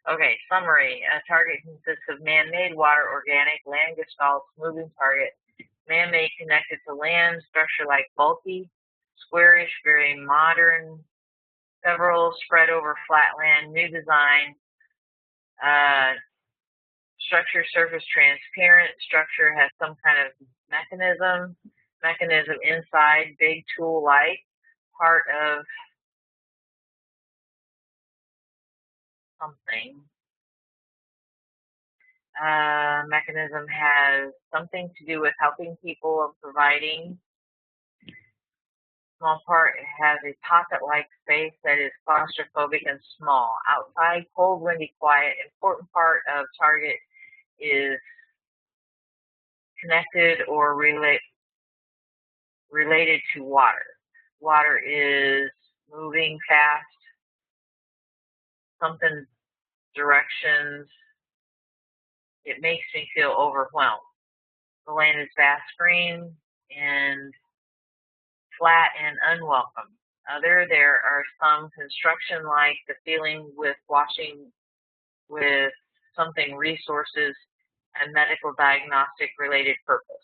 Okay, summary. A target consists of man-made, water, organic, land gestalts, moving target, man-made connected to land, structure like bulky, squarish, very modern, several spread over flat land, new design, structure surface transparent, structure has some kind of mechanism inside, big tool-like, part of something. Mechanism has something to do with helping people or providing. Small part, it has a pocket-like space that is claustrophobic and small. Outside, cold, windy, quiet. Important part of target is connected or related to water. Water is moving fast, something directions. It makes me feel overwhelmed. The land is vast, green, and flat and unwelcome. There are some construction like the feeling with washing with something resources and medical diagnostic related purpose.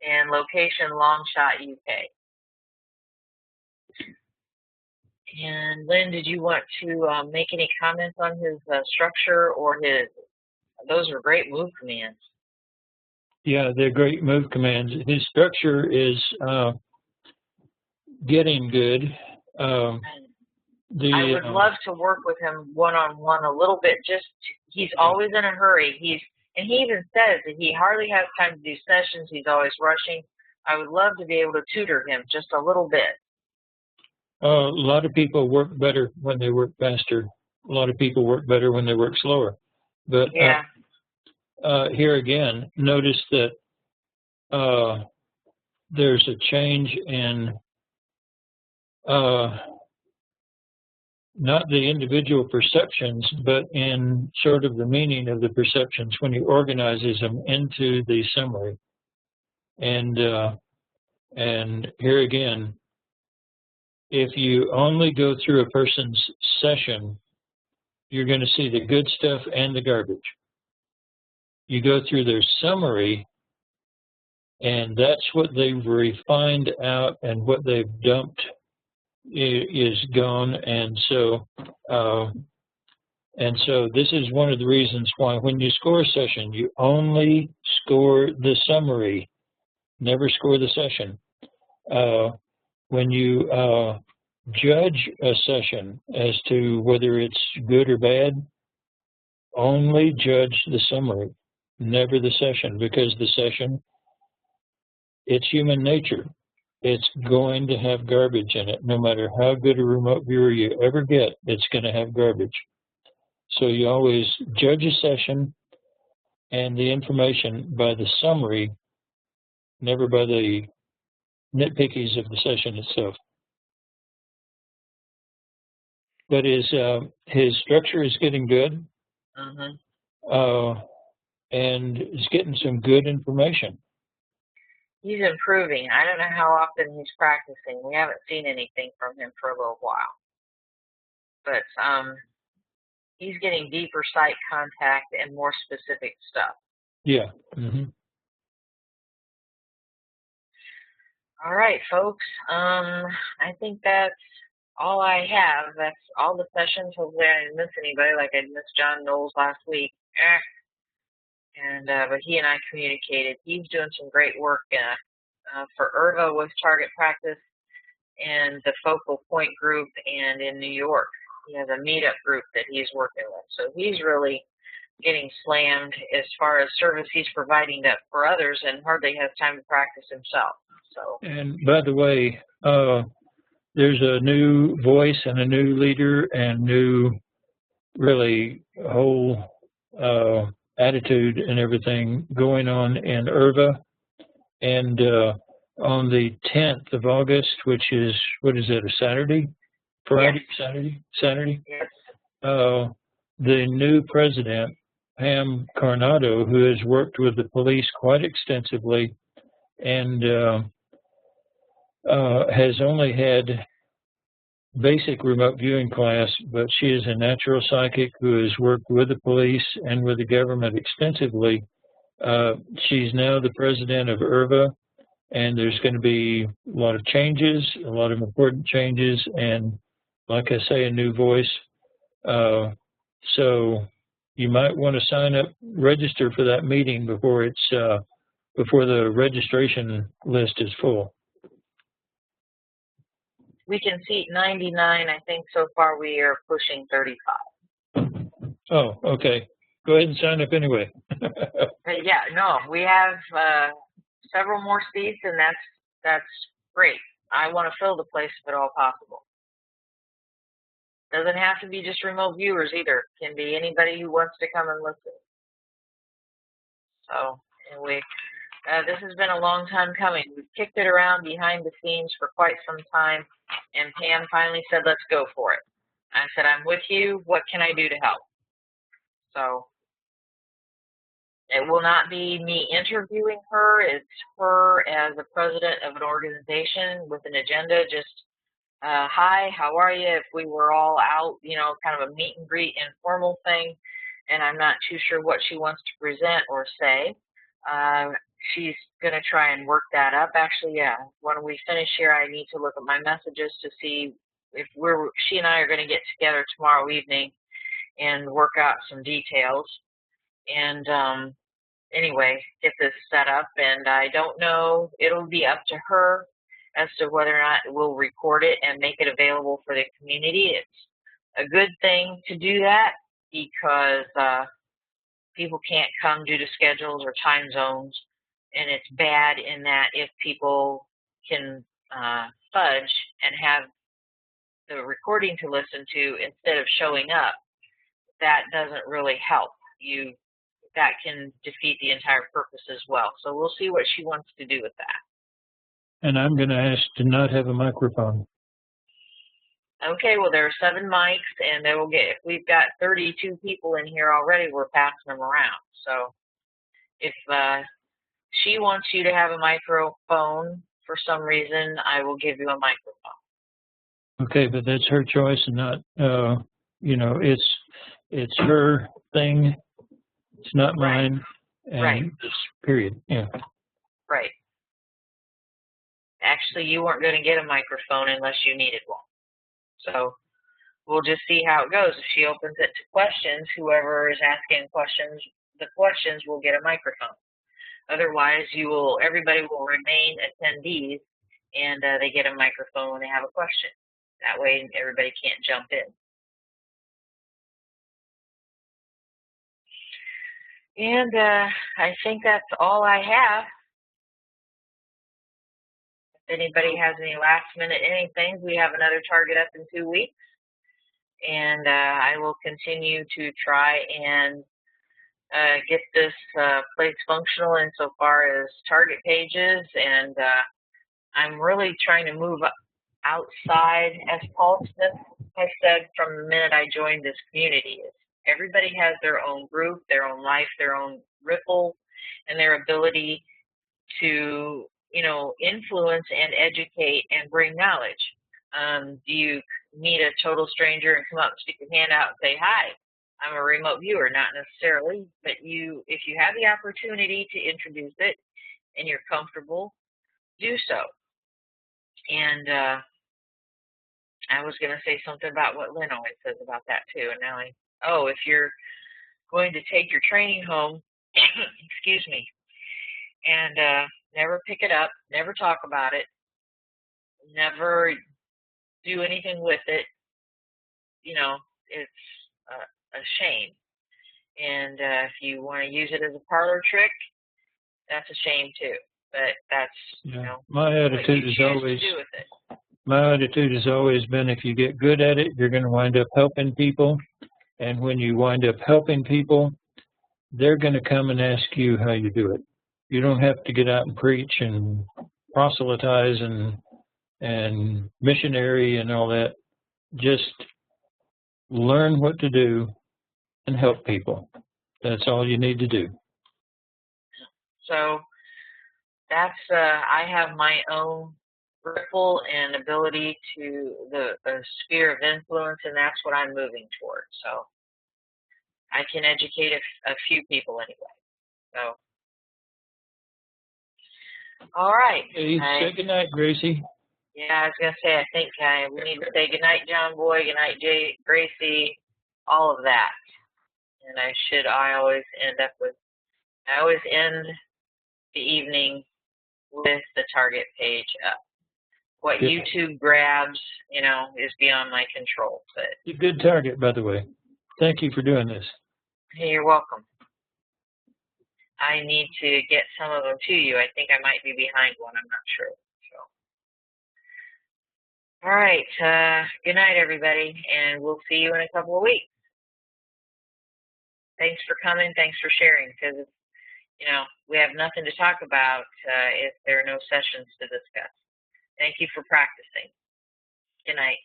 And location, Longshot, UK. And Lynn, did you want to make any comments on his structure or his? Those are great move commands. Yeah, they're great move commands. His structure is getting good. I would love to work with him one-on-one a little bit. He's always in a hurry. He even says that he hardly has time to do sessions. He's always rushing. I would love to be able to tutor him just a little bit. A lot of people work better when they work faster. A lot of people work better when they work slower. But yeah. Here again, notice that there's a change in not the individual perceptions, but in sort of the meaning of the perceptions when he organizes them into the summary. And here again, if you only go through a person's session, you're going to see the good stuff and the garbage. You go through their summary, and that's what they've refined out, and what they've dumped is gone. And so this is one of the reasons why when you score a session, you only score the summary, never score the session. When you judge a session as to whether it's good or bad, only judge the summary, never the session, because the session, it's human nature. It's going to have garbage in it. No matter how good a remote viewer you ever get, it's going to have garbage. So you always judge a session and the information by the summary, never by the nitpickies of the session itself. But his structure is getting good, and is getting some good information. He's improving. I don't know how often he's practicing. We haven't seen anything from him for a little while. But he's getting deeper sight contact and more specific stuff. Yeah. Mm-hmm. All right, folks. I think that's all I have. That's all the sessions. Hopefully I didn't miss anybody, like I missed John Knowles last week. But he and I communicated. He's doing some great work for IRVA with target practice and the focal point group, and in New York. He has a meetup group that he's working with. So he's really getting slammed as far as service he's providing that for others, and hardly has time to practice himself. So. And by the way, there's a new voice and a new leader and new, really, whole attitude and everything going on in IRVA. And on the 10th of August, which is, what is it, a Saturday? Friday? Yes. Saturday? Yes. The new president, Pam Coronado, who has worked with the police quite extensively and has only had basic remote viewing class, but she is a natural psychic who has worked with the police and with the government extensively. She's now the president of IRVA, and there's going to be a lot of changes, a lot of important changes, and like I say, a new voice. So you might want to sign up, register for that meeting before it's before the registration list is full. We can seat 99. I think so far we are pushing 35. Oh, okay. Go ahead and sign up anyway. Yeah, no, we have several more seats, and that's great. I want to fill the place if at all possible. Doesn't have to be just remote viewers either. Can be anybody who wants to come and listen. So anyway, this has been a long time coming. We've kicked it around behind the scenes for quite some time, and Pam finally said, let's go for it. I said, I'm with you. What can I do to help? So it will not be me interviewing her. It's her as a president of an organization with an agenda. Just, hi, how are you? If we were all out, you know, kind of a meet and greet informal thing, and I'm not too sure what she wants to present or say. She's going to try and work that up. Actually, yeah, when we finish here, I need to look at my messages to see if she and I are going to get together tomorrow evening and work out some details. And anyway, get this set up. And I don't know, it'll be up to her as to whether or not we'll record it and make it available for the community. It's a good thing to do that because people can't come due to schedules or time zones. And it's bad in that if people can fudge and have the recording to listen to instead of showing up, that doesn't really help. That can defeat the entire purpose as well. So we'll see what she wants to do with that. And I'm going to ask to not have a microphone. Okay, well, there are 7 mics, and they will if we've got 32 people in here already, we're passing them around. So if she wants you to have a microphone for some reason, I will give you a microphone. Okay, but that's her choice and not, you know, it's her thing. It's not mine. And right. Period. Yeah. Right. Actually, you weren't going to get a microphone unless you needed one. So we'll just see how it goes. If she opens it to questions, whoever is asking questions, the questions will get a microphone. Otherwise, everybody will remain attendees, and they get a microphone when they have a question. That way, everybody can't jump in. And I think that's all I have. If anybody has any last-minute anything, we have another target up in 2 weeks. And I will continue to try and get this place functional insofar as target pages. And I'm really trying to move outside, as Paul Smith has said from the minute I joined this community. Everybody has their own group, their own life, their own ripple, and their ability to, you know, influence and educate and bring knowledge. Do you meet a total stranger and come up and stick your hand out and say hi? I'm a remote viewer, not necessarily, but if you have the opportunity to introduce it and you're comfortable, do so. And I was going to say something about what Lynn always says about that too. And now if you're going to take your training home, excuse me, and never pick it up, never talk about it, never do anything with it, it's a shame. And if you want to use it as a parlor trick, that's a shame too. But that's, my attitude is always, my attitude has always been, if you get good at it, you're going to wind up helping people. And when you wind up helping people, they're going to come and ask you how you do it. You don't have to get out and preach and proselytize and missionary and all that. Just learn what to do and help people. That's all you need to do. So that's, I have my own ripple and ability to the sphere of influence, and that's what I'm moving towards. So I can educate a few people anyway. So, all right. Hey, say good night, Gracie. Yeah, I was going to say, I think we need to say good night, John Boy, good night, Gracie, all of that. And I always end the evening with the target page up. What YouTube grabs, is beyond my control. But a good target, by the way. Thank you for doing this. Hey, you're welcome. I need to get some of them to you. I think I might be behind one. I'm not sure. So, all right. Good night, everybody, and we'll see you in a couple of weeks. Thanks for coming. Thanks for sharing, because we have nothing to talk about if there are no sessions to discuss. Thank you for practicing. Good night.